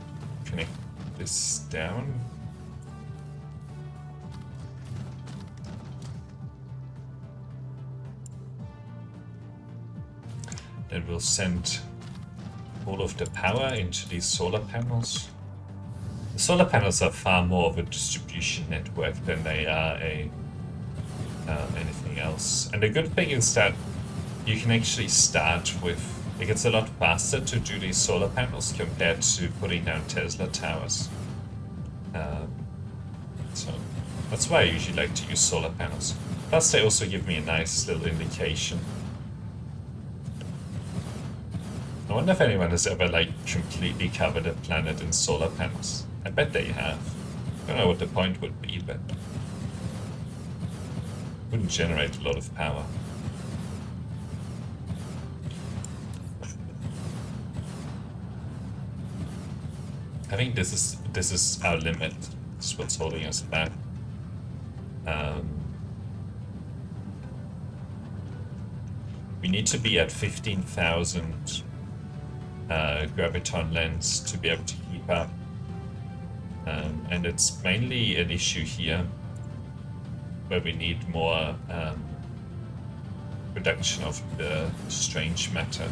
connect this down. Then we'll send all of the power into these solar panels. The solar panels are far more of a distribution network than they are anything else. And the good thing is that you can actually start with, it gets a lot faster to do these solar panels compared to putting down Tesla towers. So that's why I usually like to use solar panels. Plus they also give me a nice little indication. I wonder if anyone has ever like completely covered a planet in solar panels. I bet they have. I don't know what the point would be, but wouldn't generate a lot of power. I think this is our limit. This is what's holding us back. We need to be at 15,000 graviton lens to be able to keep up. And it's mainly an issue here where we need more reduction of the strange matter.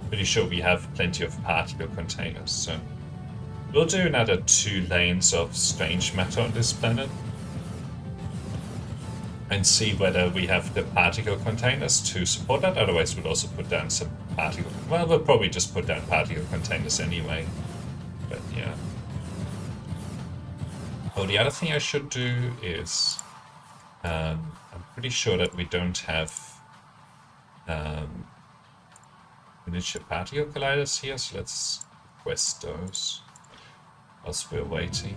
Pretty sure we have plenty of particle containers, so we'll do another 2 lanes of strange matter on this planet and see whether we have the particle containers to support that. Otherwise we'll also put down some particle, well, we'll probably just put down particle containers anyway, but yeah. Oh, the other thing I should do is I'm pretty sure that we don't have miniature particle colliders here, so let's request those whilst we're waiting.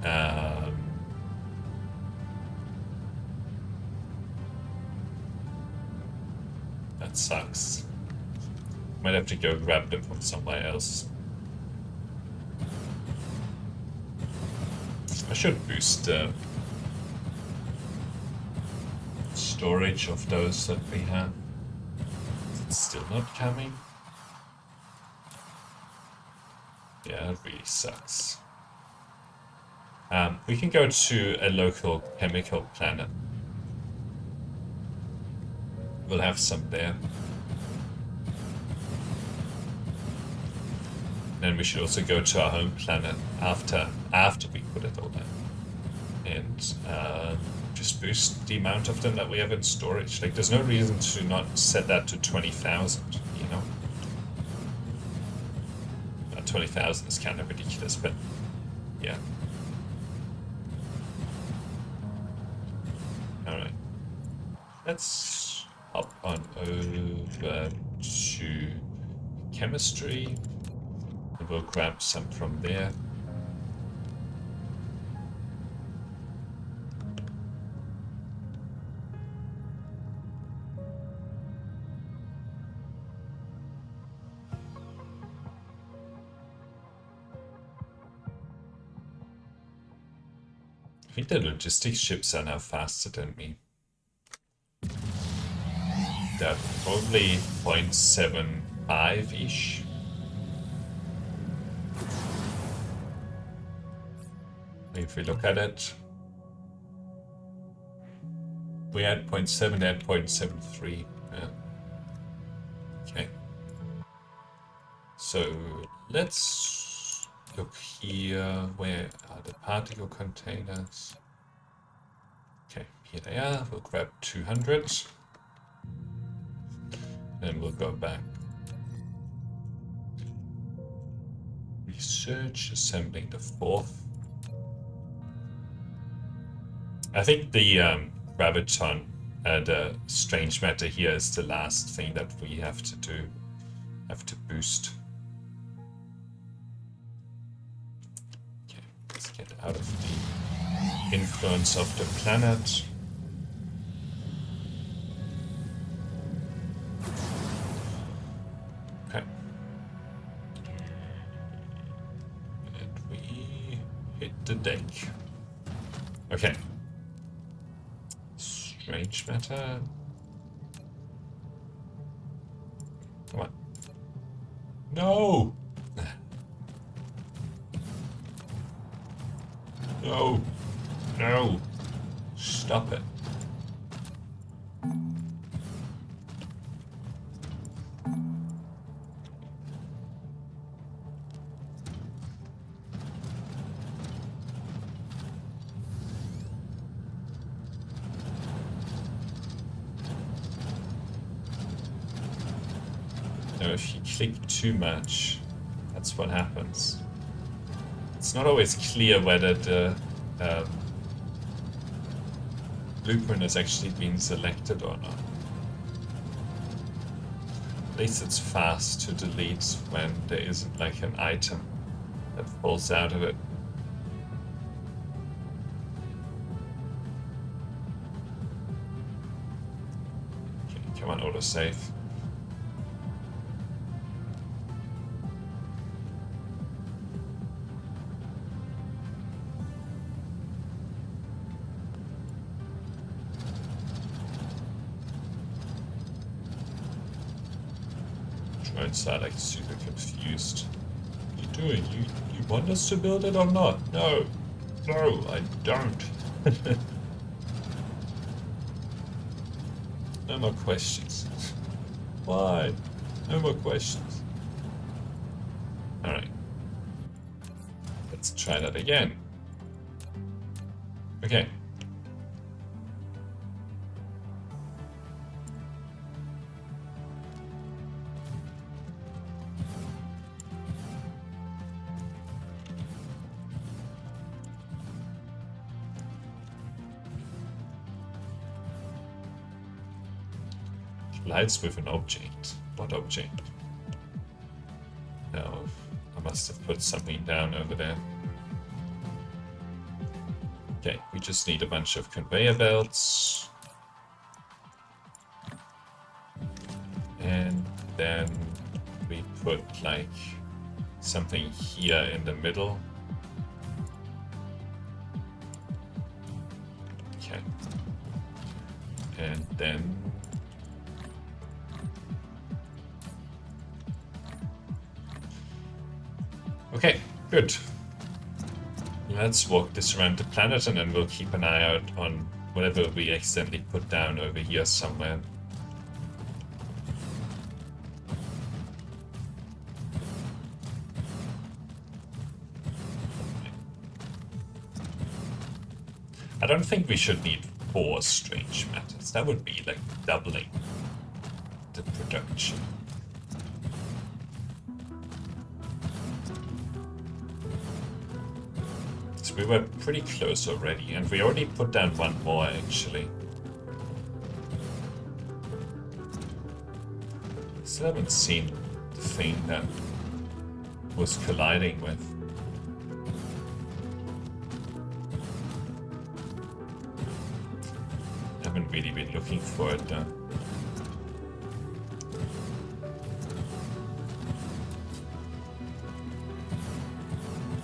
That sucks. Might have to go grab them from somewhere else. I should boost the storage of those that we have. It's still not coming. Yeah, it really sucks. We can go to a local chemical planet. We'll have some there. Then we should also go to our home planet after we put it all down. And just boost the amount of them that we have in storage. Like, there's no reason to not set that to 20,000, you know? 20,000 is kind of ridiculous, but yeah. Alright. Let's hop on over to chemistry, and we'll grab some from there. I think the logistics ships are now faster than me. They're probably 0.75-ish. If we look at it, we're at 0.7, they're at 0.73. Yeah. Okay. So let's look here. Where are the particle containers? Okay, here they are. We'll grab 200. Then we'll go back. Research, assembling the fourth. I think the graviton, the strange matter here is the last thing that we have to do. Have to boost. Okay, let's get out of the influence of the planet. Okay. And we hit the deck. Okay. Strange matter. Come on. No! No! No! Stop it. If you click too much, that's what happens. It's not always clear whether the blueprint is actually being selected or not. At least it's fast to delete when there isn't like an item that falls out of it. Okay, come on, autosave. Start like super confused. What are you doing? You want us to build it or not? No. No, I don't. No more questions. Why? No more questions. Alright. Let's try that again. Okay. Lights with an object. What object? No, I must have put something down over there. Okay, we just need a bunch of conveyor belts. And then we put like something here in the middle. Okay. And then okay, good. Let's walk this around the planet and then we'll keep an eye out on whatever we accidentally put down over here somewhere. I don't think we should need 4 strange matters. That would be like doubling the production. We were pretty close already, and we already put down 1 more actually. Still haven't seen the thing that was colliding with. Haven't really been looking for it though.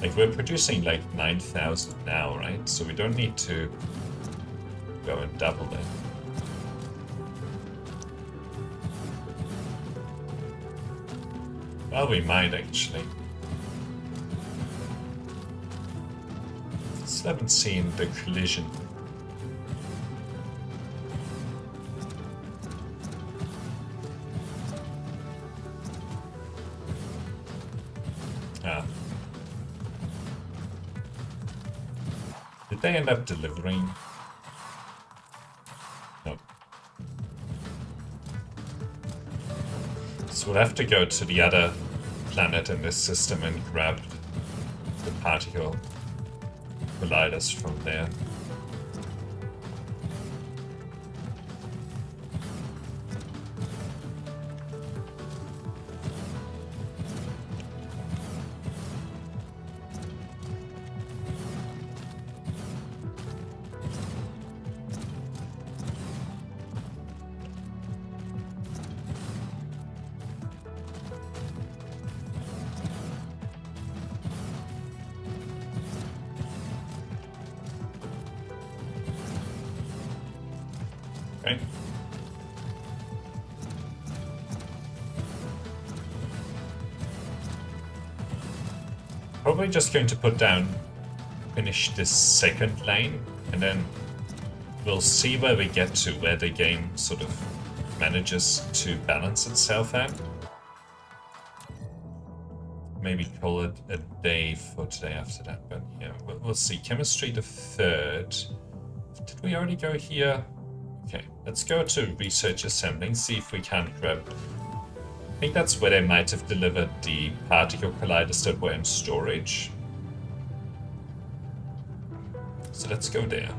Like, we're producing like 9,000 now, right? So we don't need to go and double it. Well, we might actually. Still haven't seen the collision. Ah. Did they end up delivering? No. So we'll have to go to the other planet in this system and grab the particle colliders from there. Okay. Probably just going to finish this second lane, and then we'll see where we get to, where the game sort of manages to balance itself at. Maybe call it a day for today after that, but yeah, we'll see. Chemistry the third. Did we already go here? Okay, let's go to research assembling, see if we can grab. I think that's where they might have delivered the particle colliders that were in storage. So let's go there.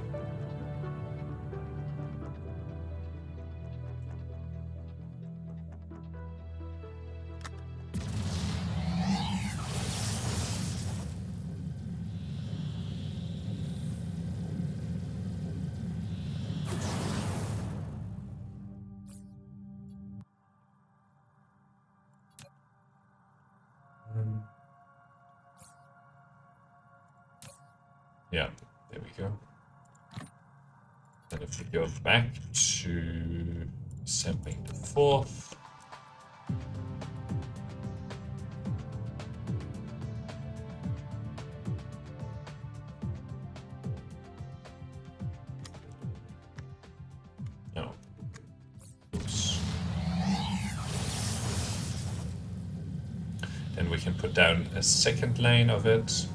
Yeah, there we go. And if we go back to assembling the fourth. No. Oops. Then we can put down a second lane of it.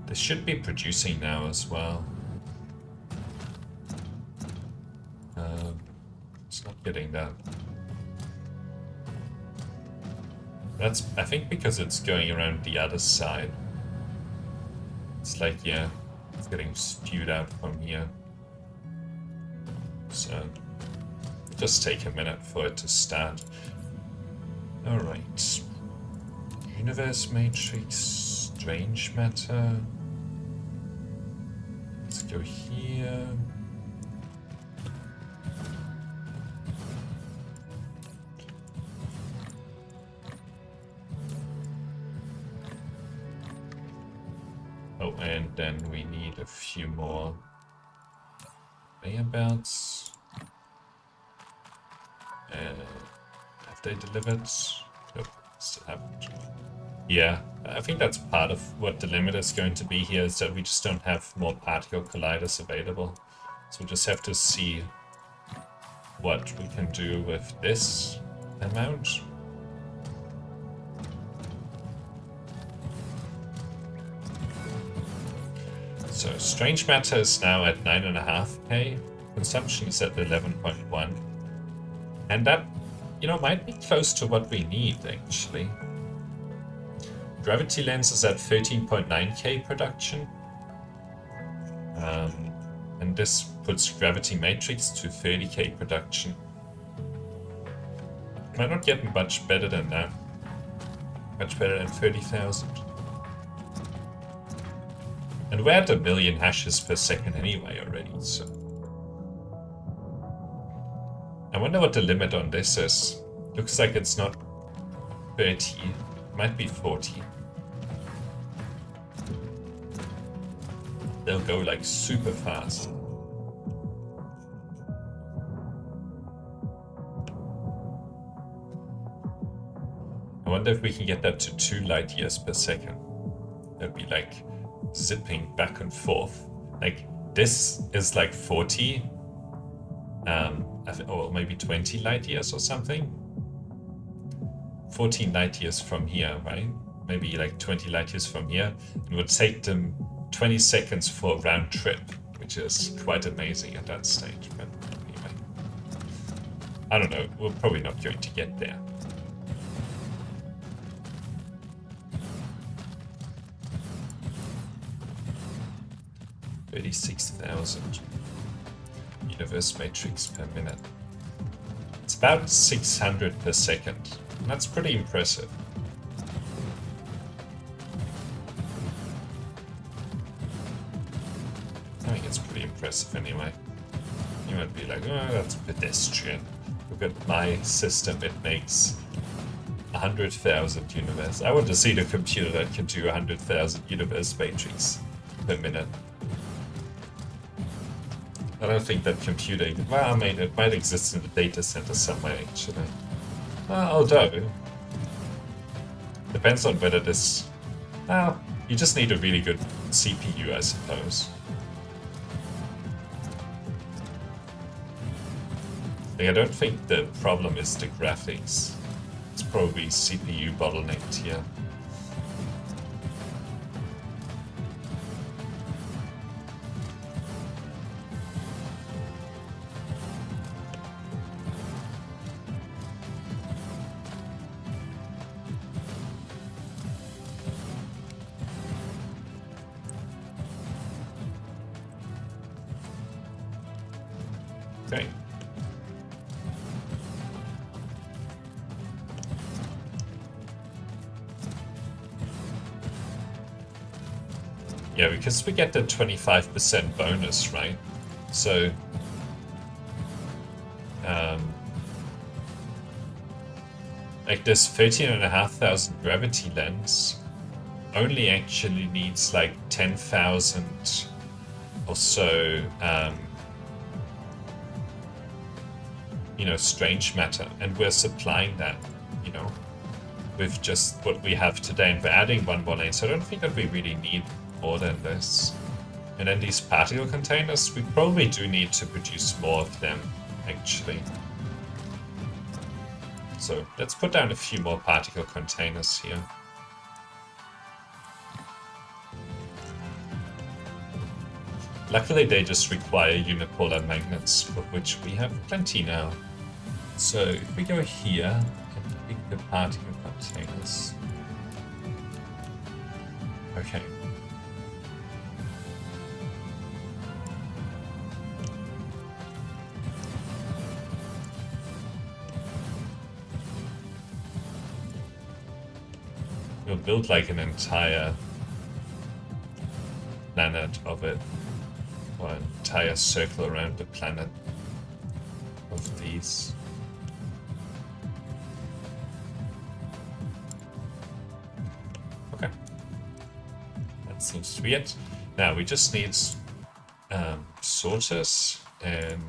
This should be producing now as well. It's not getting that. That's, I think, because it's going around the other side. It's like, yeah, it's getting spewed out from here. So, just take a minute for it to start. Alright. Universe matrix, strange matter. Let's go here. Oh, and then we need a few more layer belts. Have they delivered? Nope, still haven't. Yeah, I think that's part of what the limit is going to be here, is that we just don't have more particle colliders available. So we just have to see what we can do with this amount. So strange matter is now at 9.5k, consumption is at 11.1, and that, you know, might be close to what we need actually. Gravity lens is at 13.9k production. And this puts gravity matrix to 30k production. Might not get much better than that. Much better than 30,000. And we're at 1 million hashes per second anyway already, so. I wonder what the limit on this is. Looks like it's not 30. It might be 40. They'll go like super fast. I wonder if we can get that to 2 light years per second. That'd be like zipping back and forth. Like this is like 40, or maybe 20 light years or something. 14 light years from here, right? Maybe like 20 light years from here. It would take them 20 seconds for a round trip, which is quite amazing at that stage. But anyway, I don't know. We're probably not going to get there. $36,000 universe matrix per minute. It's about 600 per second. That's pretty impressive. I think it's pretty impressive anyway. You might be like, oh, that's pedestrian. Look at my system, it makes 100,000 universe. I want to see the computer that can do 100,000 universe matrix per minute. I don't think that computer, well, I mean, it might exist in the data center somewhere, actually. Although, depends on whether this, well, you just need a really good CPU, I suppose. Like, I don't think the problem is the graphics. It's probably CPU bottlenecked here. Okay. Yeah, because we get the 25% bonus, right? So, like this 13,500 gravity lens only actually needs like 10,000 or so, you know, strange matter, and we're supplying that, you know, with just what we have today, and we're adding 118, so I don't think that we really need more than this. And then these particle containers, we probably do need to produce more of them, actually. So let's put down a few more particle containers here. Luckily, they just require unipolar magnets, of which we have plenty now. So if we go here and pick the particle containers. Okay. We'll build like an entire planet of it, or an entire circle around the planet of these. Okay, that seems to be it. Now we just need sorters and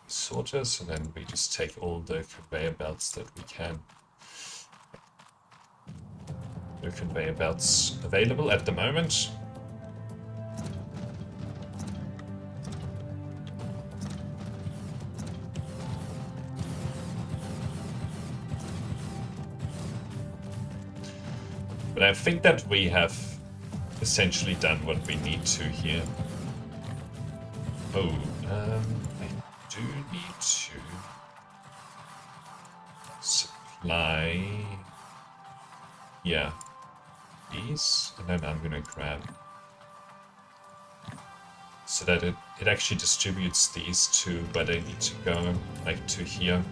sorters, and then we just take all the conveyor belts that we can. No conveyor belts available at the moment. But I think that we have essentially done what we need to here. Oh, I do need to supply. Yeah. these, and then I'm gonna grab so that it actually distributes these to where they need to go, like to here.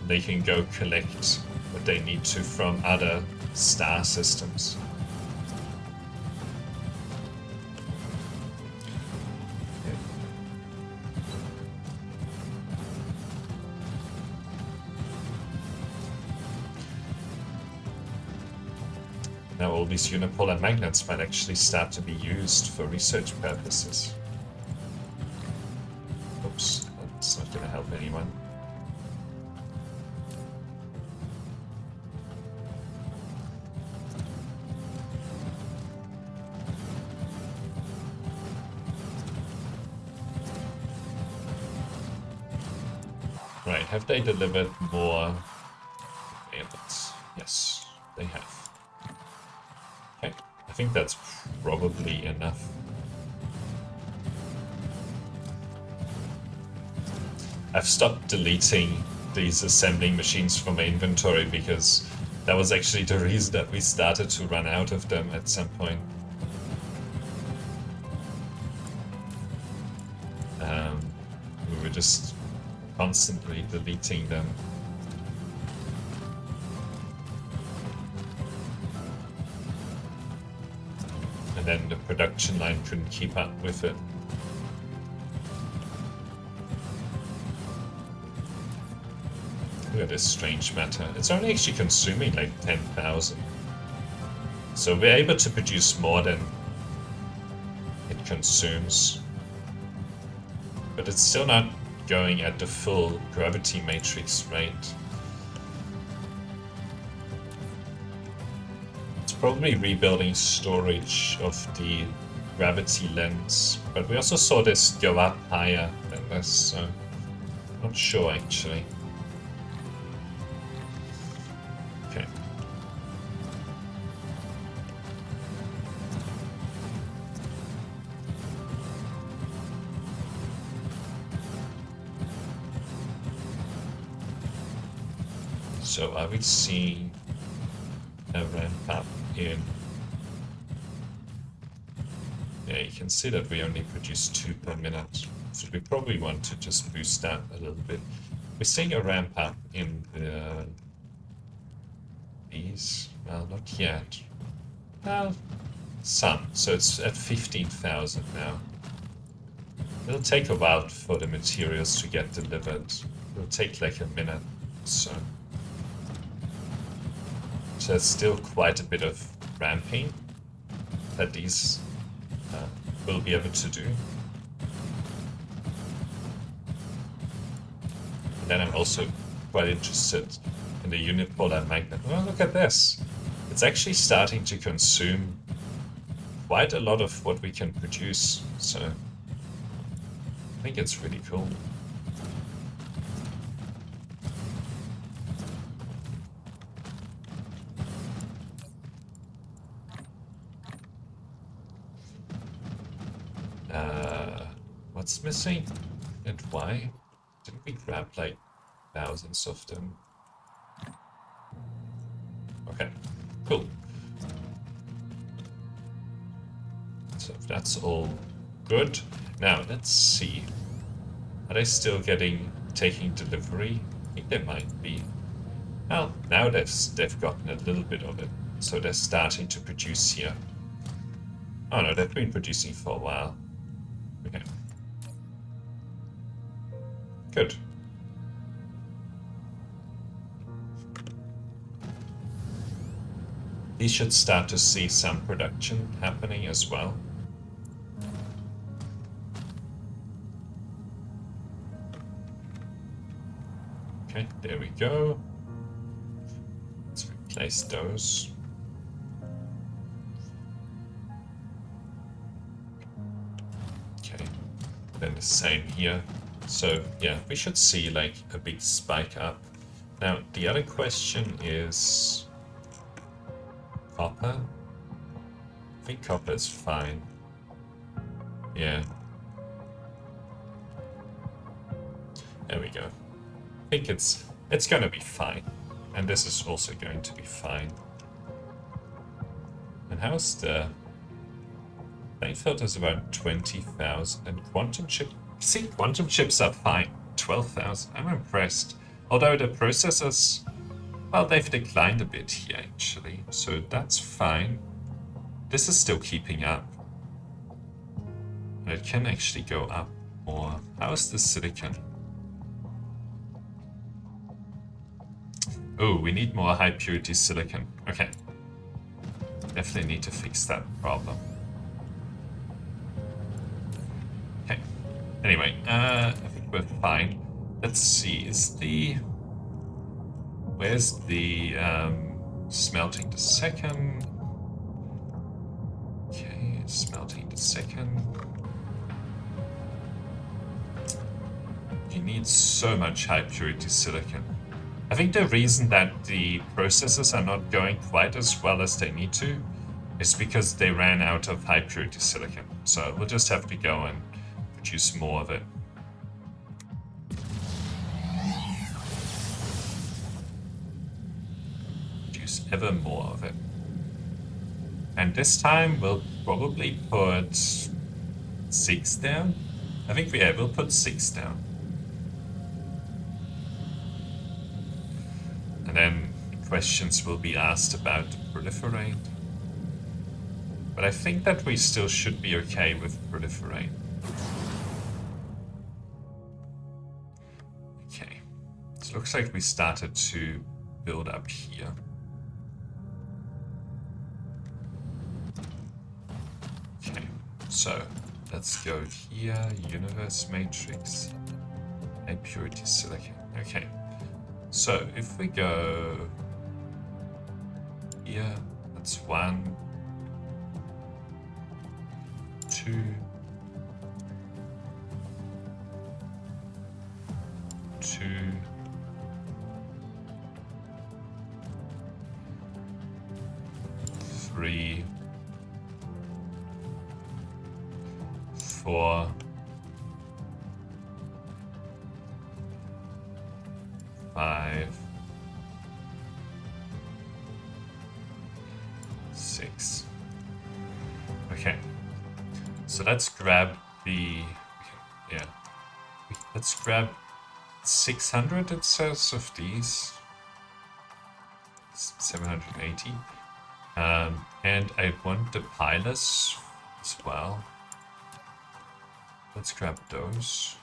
They can go collect what they need to from other star systems. Now all these unipolar magnets might actually start to be used for research purposes. Oops, that's not going to help anyone. Right, have they delivered more magnets? Yes, they have. Okay, I think that's probably enough. I've stopped deleting these assembling machines from my inventory because that was actually the reason that we started to run out of them at some point. We were just constantly deleting them. And then the production line couldn't keep up with it. Look at this strange matter. It's only actually consuming like 10,000. So we're able to produce more than it consumes. But it's still not going at the full gravity matrix rate. It's probably rebuilding storage of the gravity lens. But we also saw this go up higher than this, so I'm not sure actually. Okay. So are we seeing a ramp up in? Yeah, you can see that we only produce 2 per minute. So we probably want to just boost that a little bit. We're seeing a ramp up in these. Well, not yet. Well, some. So it's at 15,000 now. It'll take a while for the materials to get delivered. It'll take like a minute. So there's still quite a bit of ramping that these will be able to do. And then I'm also quite interested in the unipolar magnet. Oh, look at this. It's actually starting to consume quite a lot of what we can produce. So I think it's really cool. What's missing and why? Didn't we grab like thousands of them? Okay, cool. So if that's all good. Now let's see. Are they still taking delivery? I think they might be. Well, now they've gotten a little bit of it. So they're starting to produce here. Oh no, they've been producing for a while. Okay. Good. These should start to see some production happening as well. Okay, there we go. Let's replace those. Okay, then the same here. So yeah, we should see like a big spike up. Now the other question is copper. I think copper is fine. Yeah. There we go. think it's going to be fine. And this is also going to be fine. And how's the... Plane filter is about 20,000. And quantum chip... See, quantum chips are fine. 12,000. I'm impressed. Although the processors... Well, they've declined a bit here, actually. So that's fine. This is still keeping up. And it can actually go up more. How's the silicon? Oh, we need more high purity silicon. Okay. Definitely need to fix that problem. Okay. Anyway, I think we're fine. Let's see, is the... Where's the smelting the second? Okay, smelting the second. You need so much high purity silicon. I think the reason that the processors are not going quite as well as they need to is because they ran out of high purity silicon. So we'll just have to go and produce more of it. Produce ever more of it. And this time we'll probably put 6 down. I think we'll put 6 down. And then questions will be asked about proliferate. But I think that we still should be okay with proliferate. Okay. So it looks like we started to build up here. Okay. So let's go here. Universe matrix. High purity silicon. Okay. So if we go here, that's 1, 2, 2, 3, 4, 5, 6. Okay. So let's grab the... Yeah. Let's grab 600, it says, of these. 780. And I want the pilers as well. Let's grab those.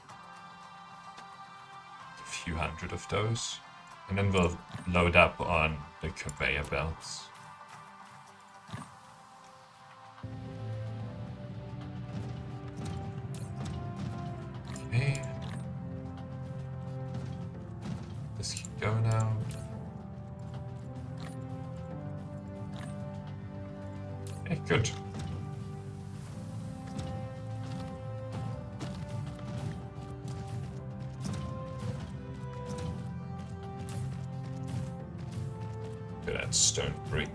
Few hundred of those, and then we'll load up on the conveyor belts. Okay, this can go now. Okay, good. That stone brick.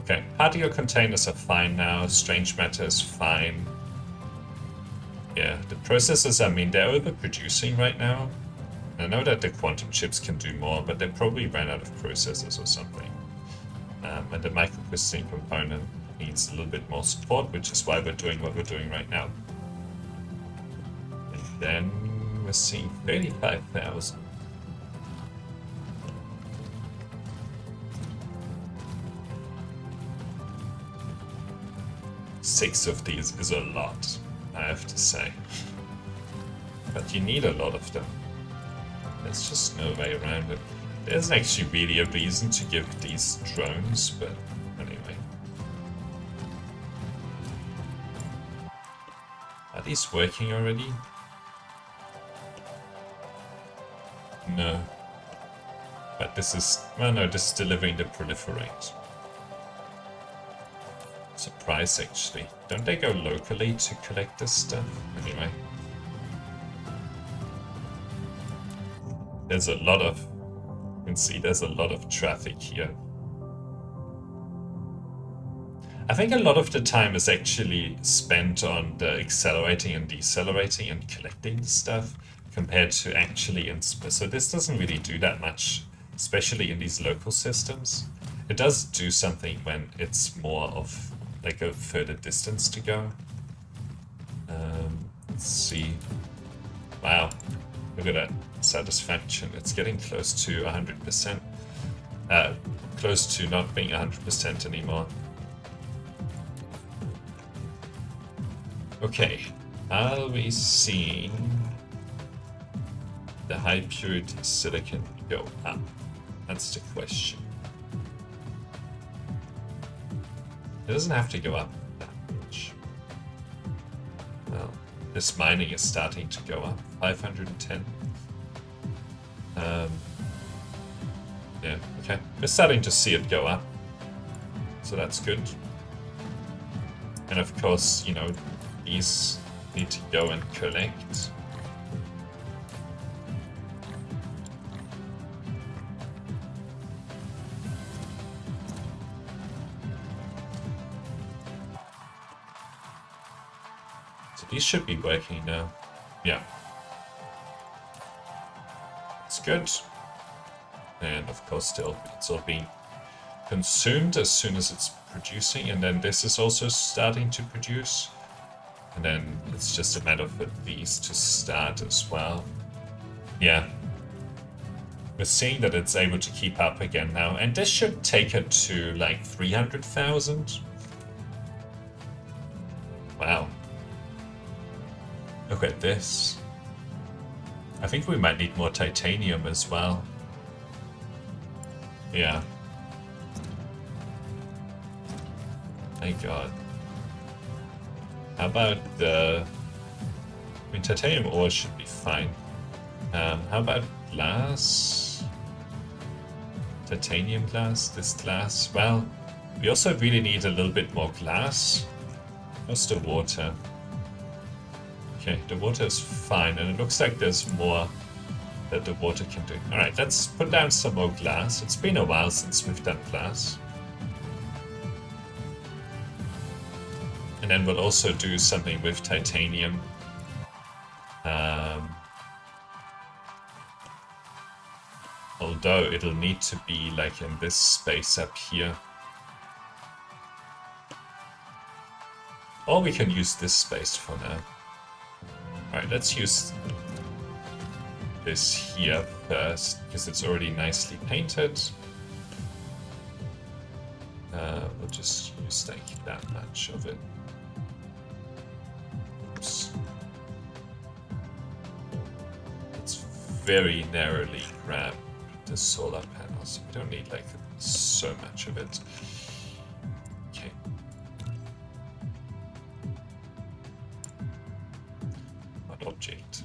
Okay, particle containers are fine now. Strange matter is fine. Yeah, the processors, I mean, they're overproducing right now. I know that the quantum chips can do more, but they probably ran out of processors or something. And the microcrystalline component needs a little bit more support, which is why we're doing what we're doing right now. And then we're seeing 35,000. 6 of these is a lot, I have to say. But you need a lot of them. There's just no way around it. There isn't actually really a reason to give these drones, but anyway. Are these working already? No. But this is... well, no, this is delivering the proliferate. Surprise, actually. Don't they go locally to collect this stuff? Anyway. There's a lot of... you can see there's a lot of traffic here. I think a lot of the time is actually spent on the accelerating and decelerating and collecting the stuff compared to actually so this doesn't really do that much, especially in these local systems. It does do something when it's more of like a further distance to go. Let's see. Wow, look at that satisfaction. It's getting close to 100%. Close to not being 100% anymore. Okay, are we seeing the high purity silicon go up? That's the question. It doesn't have to go up that much. Well, this mining is starting to go up. 510. Yeah, okay. We're starting to see it go up. So that's good. And of course, you know, these need to go and collect. So these should be working now. Yeah. It's good. And of course, still, it's all being consumed as soon as it's producing. And then this is also starting to produce. And then it's just a matter for these to start as well. Yeah. We're seeing that it's able to keep up again now. And this should take it to like 300,000. Wow. Look at this. I think we might need more titanium as well. Yeah. My god. How about the... I mean, titanium ore should be fine. How about glass? Titanium glass? This glass? Well, we also really need a little bit more glass. What's the water? Okay, the water is fine, and it looks like there's more that the water can do. Alright, let's put down some more glass. It's been a while since we've done glass. And then we'll also do something with titanium. Although it'll need to be like in this space up here. Or we can use this space for now. Alright, let's use this here first, because it's already nicely painted. We'll just use like that much of it. Oops. Let's very narrowly grab the solar panels. We don't need like so much of it. Okay. What object?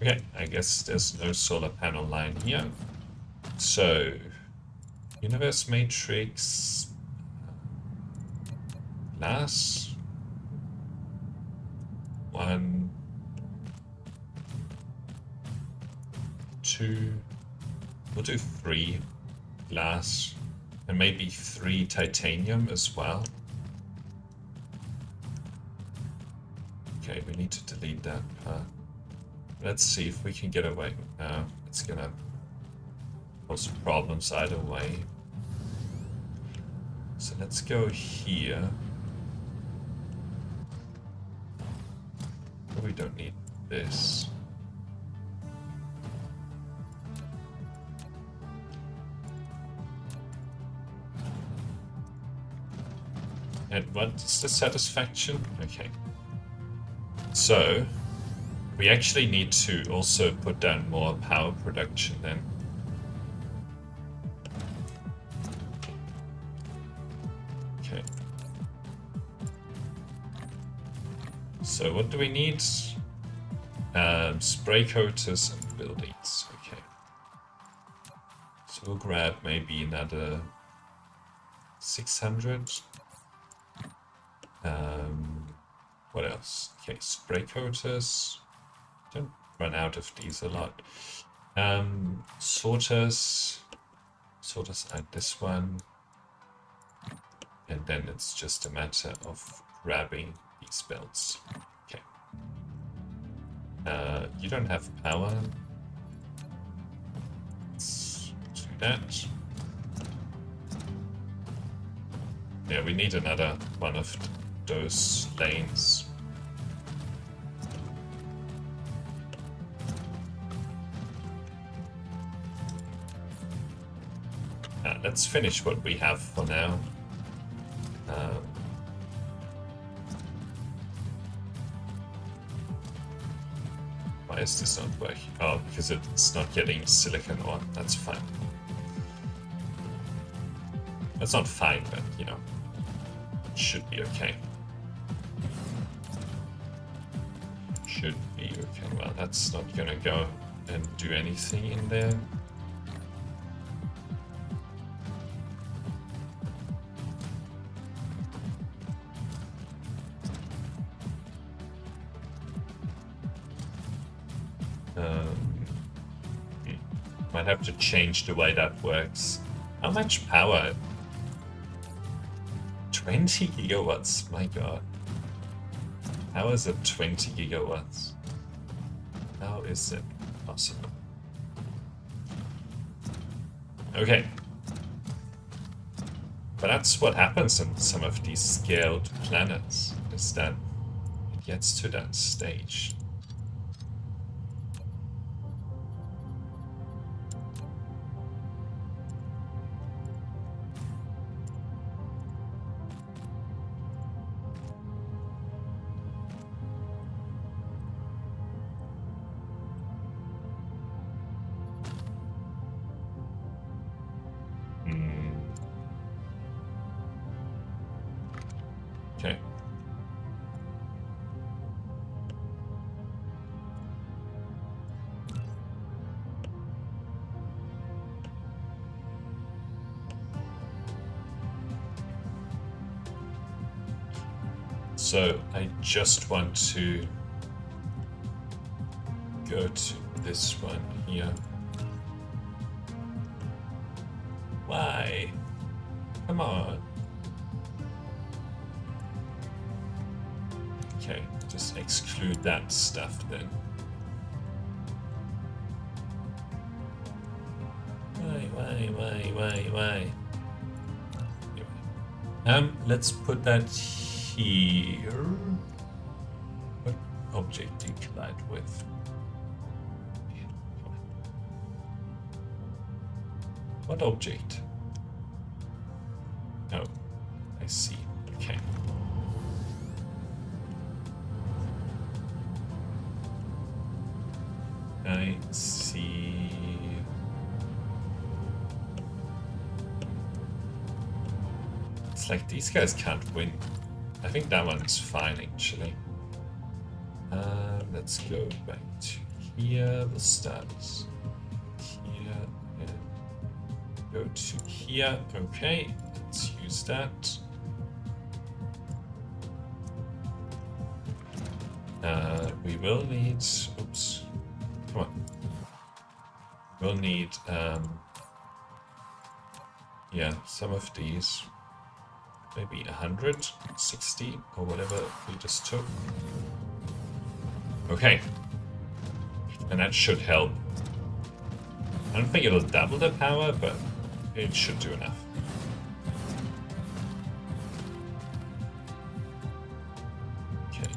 Okay, I guess there's no solar panel line here. So, universe matrix, glass, 1, 2, we'll do 3 glass, and maybe 3 titanium as well. Okay, we need to delete that part. Let's see if we can get away. It's gonna cause problems either way. So let's go here. We don't need this. And what's the satisfaction? Okay. So we actually need to also put down more power production then. Okay. So what do we need? Spray coaters and buildings. Okay. So we'll grab maybe another 600. What else? Okay, spray coaters. Don't run out of these a lot. Sorters. Sorters like this one. And then it's just a matter of grabbing these belts. Okay. You don't have power. Let's do that. Yeah, we need another one of those lanes. Let's finish what we have for now. Why is this not working? Oh, because it's not getting silicon ore. That's fine. That's not fine, but you know, it should be okay. Should be okay. Well, that's not gonna go and do anything in there. Might have to change the way that works. How much power? 20 gigawatts, my god. How is it 20 gigawatts? How is it possible? Okay. But that's what happens in some of these scaled planets, is that it gets to that stage. Okay. So I just want to go to this one here. Why? Come on. Okay, just exclude that stuff then. Why? Anyway. Let's put that here. What object do you collide with? What object? Oh, I see. Okay. I see. It's like these guys can't win. I think that one's fine actually. Let's go back to here. We'll start here and go to here. Okay, let's use that. We will need. Oops. Come on. We'll need, yeah, some of these. Maybe 160 or whatever we just took. Okay. And that should help. I don't think it'll double the power, but it should do enough. Okay.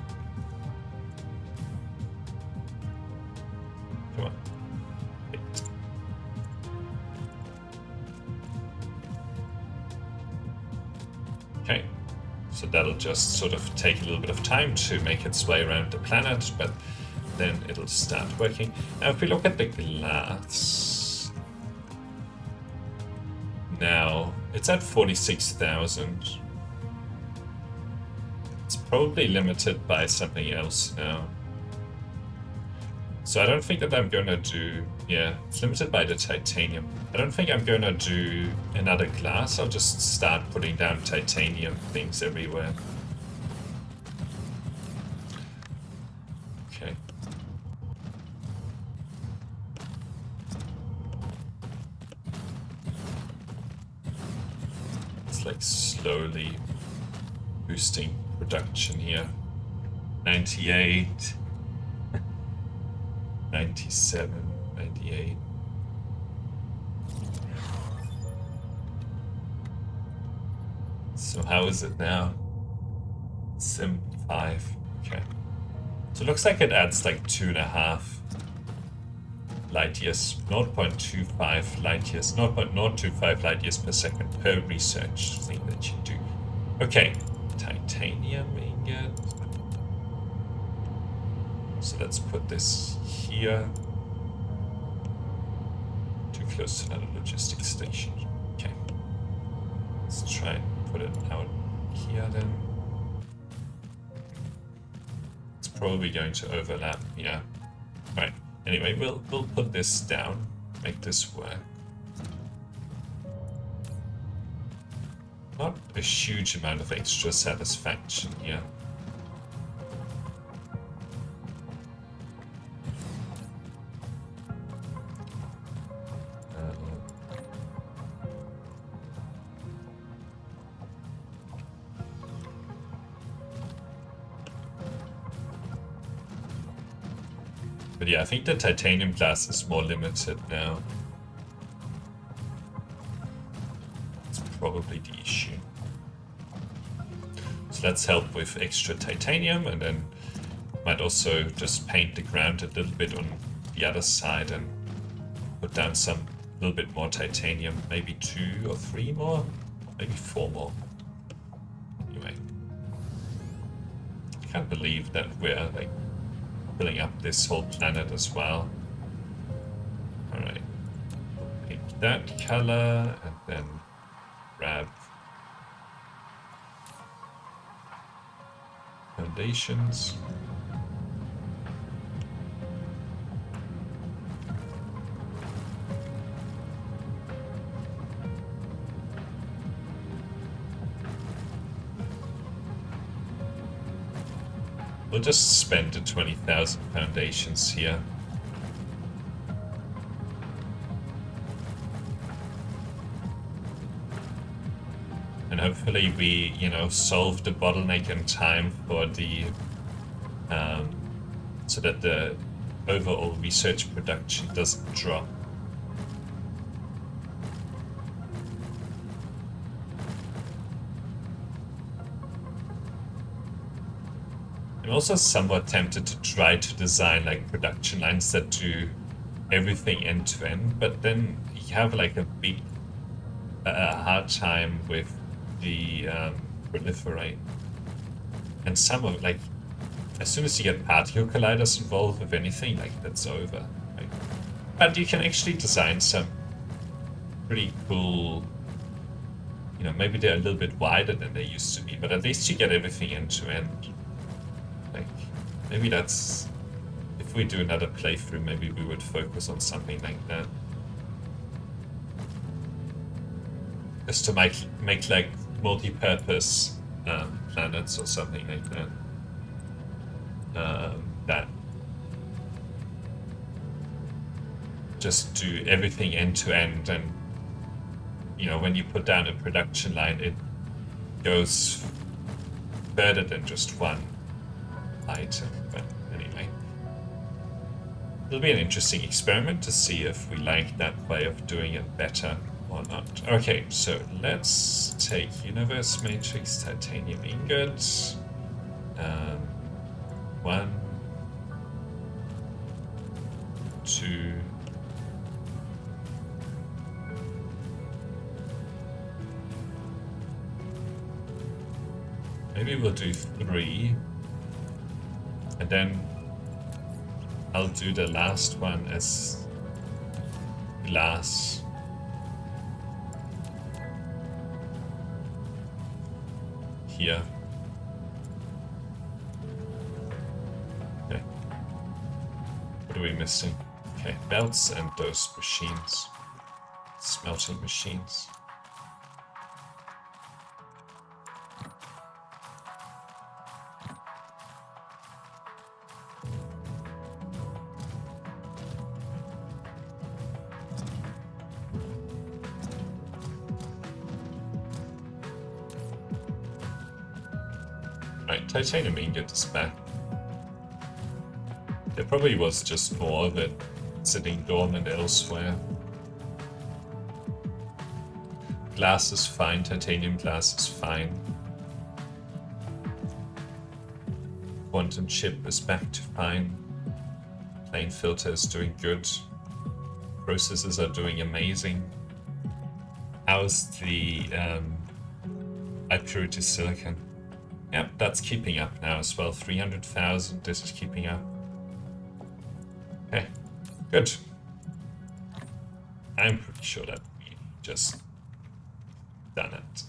Come on. Okay, so that'll just sort of take a little bit of time to make its way around the planet, but then it'll start working. Now, if we look at the glass, now it's at 46,000. It's probably limited by something else now. So I don't think that I'm gonna do, yeah, it's limited by the titanium. I don't think I'm gonna do another glass. I'll just start putting down titanium things everywhere. Okay. It's like slowly boosting production here. 98, 97, 98. So how is it now? 75. Okay. So it looks like it adds like 2.5 light years, 0.25 light years, 0.025 light years per second per research thing that you do. Okay, titanium ingot. So let's put this here. Too close to another logistics station. Okay. Let's try and put it out here then. It's probably going to overlap, yeah. Right. Anyway, we'll put this down, make this work. Not a huge amount of extra satisfaction here. But yeah, I think the titanium glass is more limited now. It's probably the issue. So let's help with extra titanium, and then might also just paint the ground a little bit on the other side and put down a little bit more titanium, maybe 2 or 3 more, maybe 4 more. Anyway, I can't believe that we're like filling up this whole planet as well. Alright, pick that color and then grab foundations. We'll just spend the 20,000 foundations here. And hopefully we, solve the bottleneck in time for the, so that the overall research production doesn't drop. I'm also somewhat tempted to try to design like production lines that do everything end to end, but then you have like a big hard time with the proliferate. And some of like, as soon as you get particle colliders involved with anything, like that's over. Like, but you can actually design some pretty cool, maybe they're a little bit wider than they used to be, but at least you get everything end to end. Like, maybe that's, if we do another playthrough, maybe we would focus on something like that. Just to make like multi-purpose planets or something like that. That just do everything end to end, and when you put down a production line, it goes further than just one item. But anyway, it'll be an interesting experiment to see if we like that way of doing it better or not. Okay, so let's take universe matrix titanium ingots. 1, 2, maybe we'll do 3. And then I'll do the last one as glass. Here. Okay. What are we missing? Okay, belts and those machines. Smelting machines. Right, titanium ingot is back. There probably was just more of it sitting dormant elsewhere. Glass is fine, titanium glass is fine. Quantum chip is back to fine. Plane filter is doing good. Processors are doing amazing. How's the high purity silicon? Yep, that's keeping up now as well. 300,000, this is keeping up. Okay, good. I'm pretty sure that we just done it.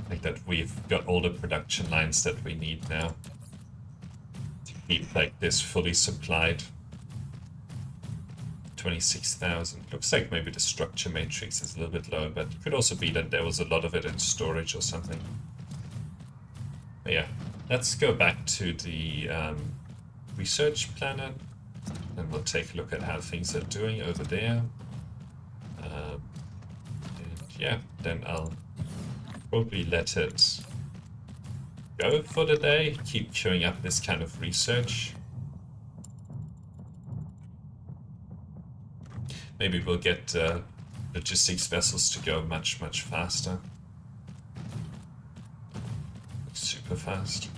Like that we've got all the production lines that we need now to keep like this fully supplied. 26,000. Looks like maybe the structure matrix is a little bit low, but it could also be that there was a lot of it in storage or something. But yeah, let's go back to the research planet, and we'll take a look at how things are doing over there. And yeah, then I'll probably let it go for the day, keep queuing up this kind of research. Maybe we'll get logistics vessels to go much faster. Super fast.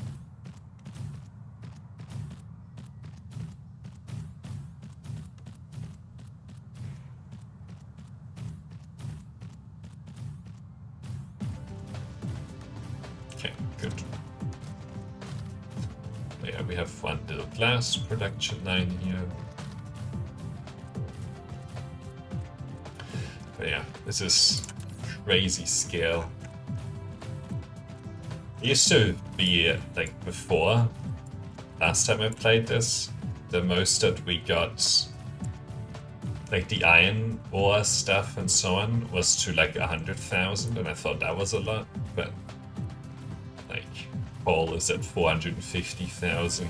Okay, good. Yeah, we have one little glass production line here. But yeah, this is crazy scale. It used to be, like, before, last time I played this, the most that we got, like, the iron ore stuff and so on, was to, like, 100,000, and I thought that was a lot, but, like, coal is at 450,000,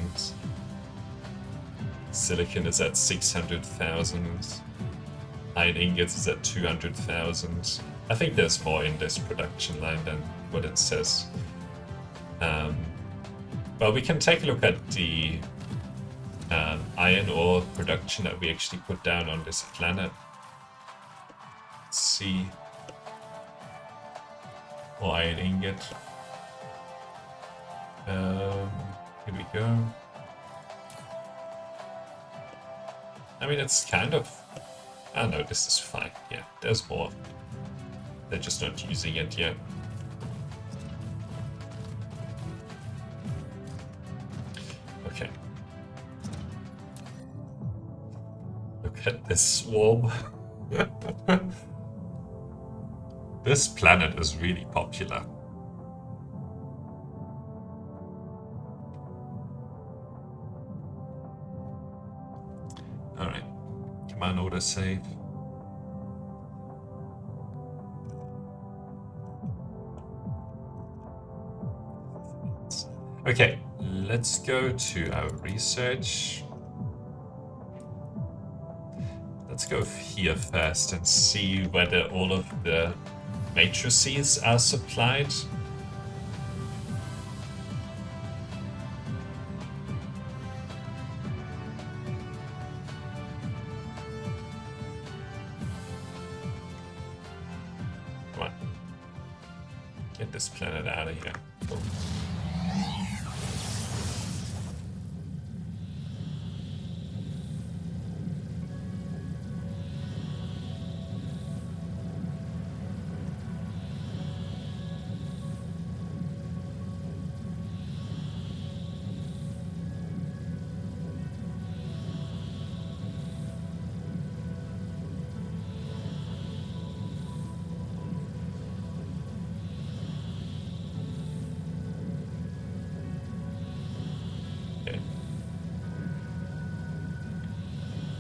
silicon is at 600,000, iron ingots is at 200,000. I think there's more in this production line than what it says. Well, we can take a look at the iron ore production that we actually put down on this planet. Let's see. Or iron ingot. Here we go. I mean, it's kind of... Oh no, this is fine. Yeah, there's more. They're just not using it yet. Okay. Look at this swarm. This planet is really popular. Alright. Come on, autosave. Okay, let's go to our research. Let's go here first and see whether all of the matrices are supplied. Come on. Get this planet out of here. Cool.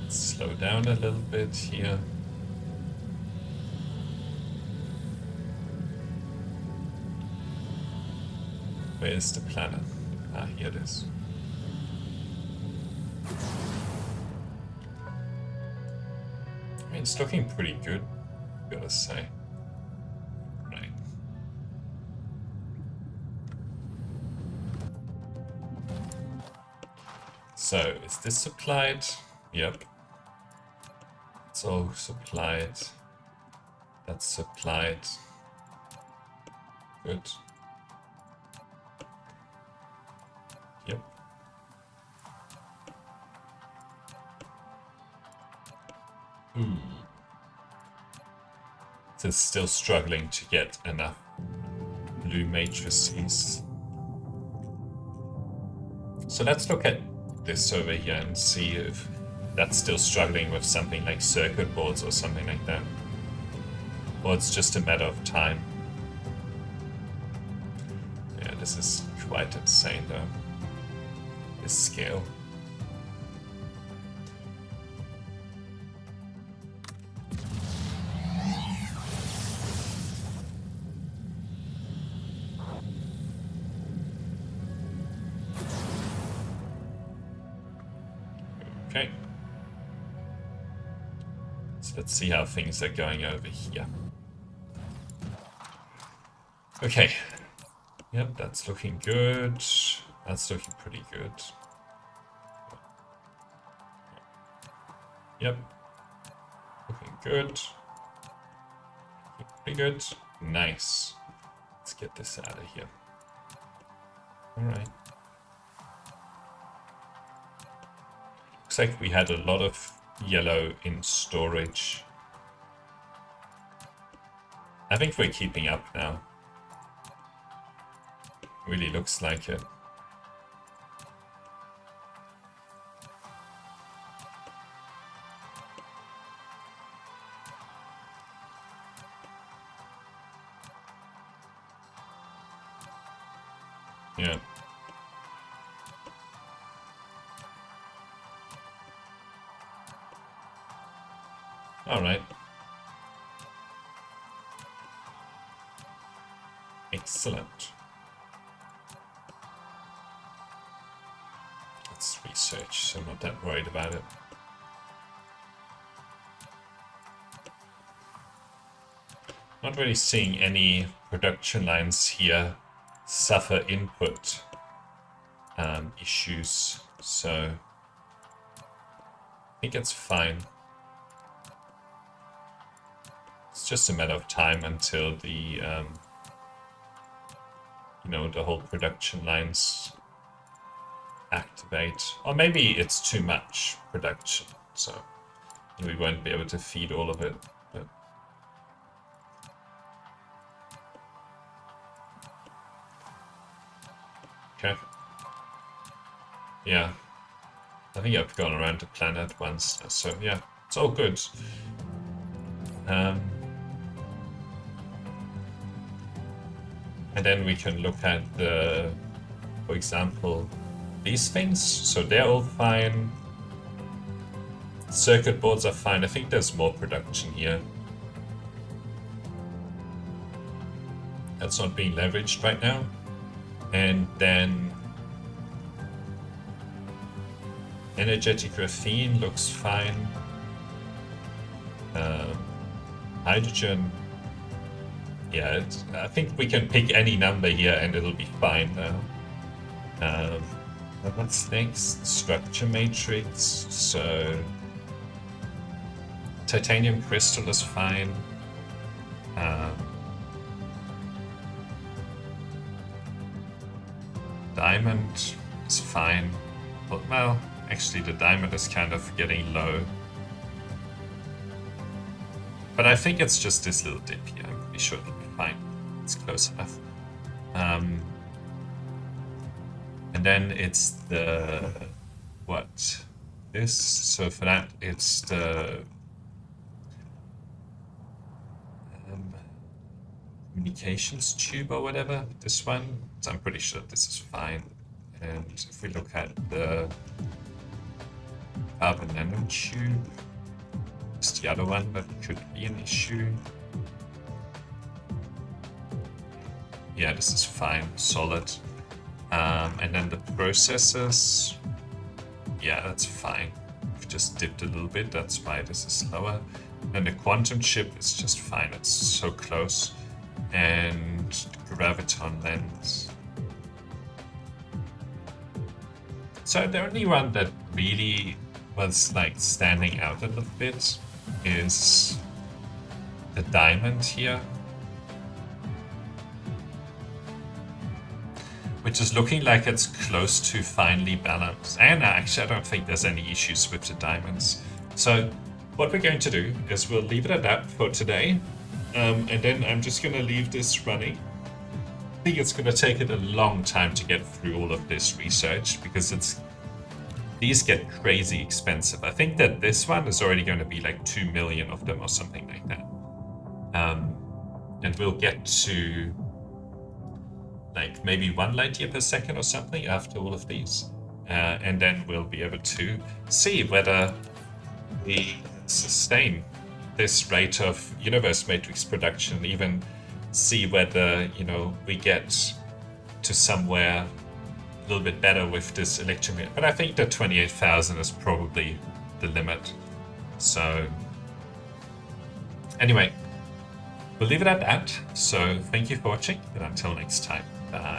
Slow down a little bit here. Where is the planet? Ah, here it is. I mean, it's looking pretty good, gotta say. Right. So, is this supplied? Yep. It's all supplied. That's supplied. Good. Yep. This is still struggling to get enough blue matrices. So let's look at this over here and see if that's still struggling with something like circuit boards or something like that. Or it's just a matter of time. Yeah, this is quite insane though. This scale. Okay. So let's see how things are going over here. Okay. Yep, that's looking good. That's looking pretty good. Yep. Looking good. Looking pretty good. Nice. Let's get this out of here. Alright. Looks like we had a lot of yellow in storage. I think we're keeping up now. Really looks like it. Yeah. All right. Excellent. Let's research, so I'm not that worried about it. Not really seeing any production lines here suffer input issues, so I think it's fine. It's just a matter of time until the, you know, the whole production lines activate. Or maybe it's too much production, so we won't be able to feed all of it. But okay. Yeah. I think I've gone around the planet once, so yeah, it's all good. And then we can look at the, for example, these things. So they're all fine. Circuit boards are fine. I think there's more production here. That's not being leveraged right now. And then energetic graphene looks fine. Hydrogen. Yeah, I think we can pick any number here and it'll be fine now. What's next? Structure matrix. So titanium crystal is fine. Diamond is fine. But, well, actually the diamond is kind of getting low. But I think it's just this little dip here. I'm pretty sure it'll be fine. It's close enough. And then it's the... what? This. So for that, it's the... communications tube or whatever. This one. So I'm pretty sure this is fine. And if we look at the carbon nanotube, it's the other one that could be an issue. Yeah, this is fine, solid. And then the processors, yeah, that's fine. We've just dipped a little bit, that's why this is slower. And the quantum chip is just fine, it's so close. And the graviton lens, So the only one that really was like standing out a little bit is the diamond here, which is looking like it's close to finely balanced. And actually, I don't think there's any issues with the diamonds. So what we're going to do is we'll leave it at that for today. And then I'm just going to leave this running. I think it's going to take it a long time to get through all of this research because these get crazy expensive. I think that this one is already going to be like 2 million of them or something like that. And we'll get to like maybe 1 light year per second or something after all of these. And then we'll be able to see whether we sustain this rate of universe matrix production, even see whether, you know, we get to somewhere a little bit better with this electrometer. But I think that 28,000 is probably the limit. So anyway, we'll leave it at that. So thank you for watching, and until next time, bye.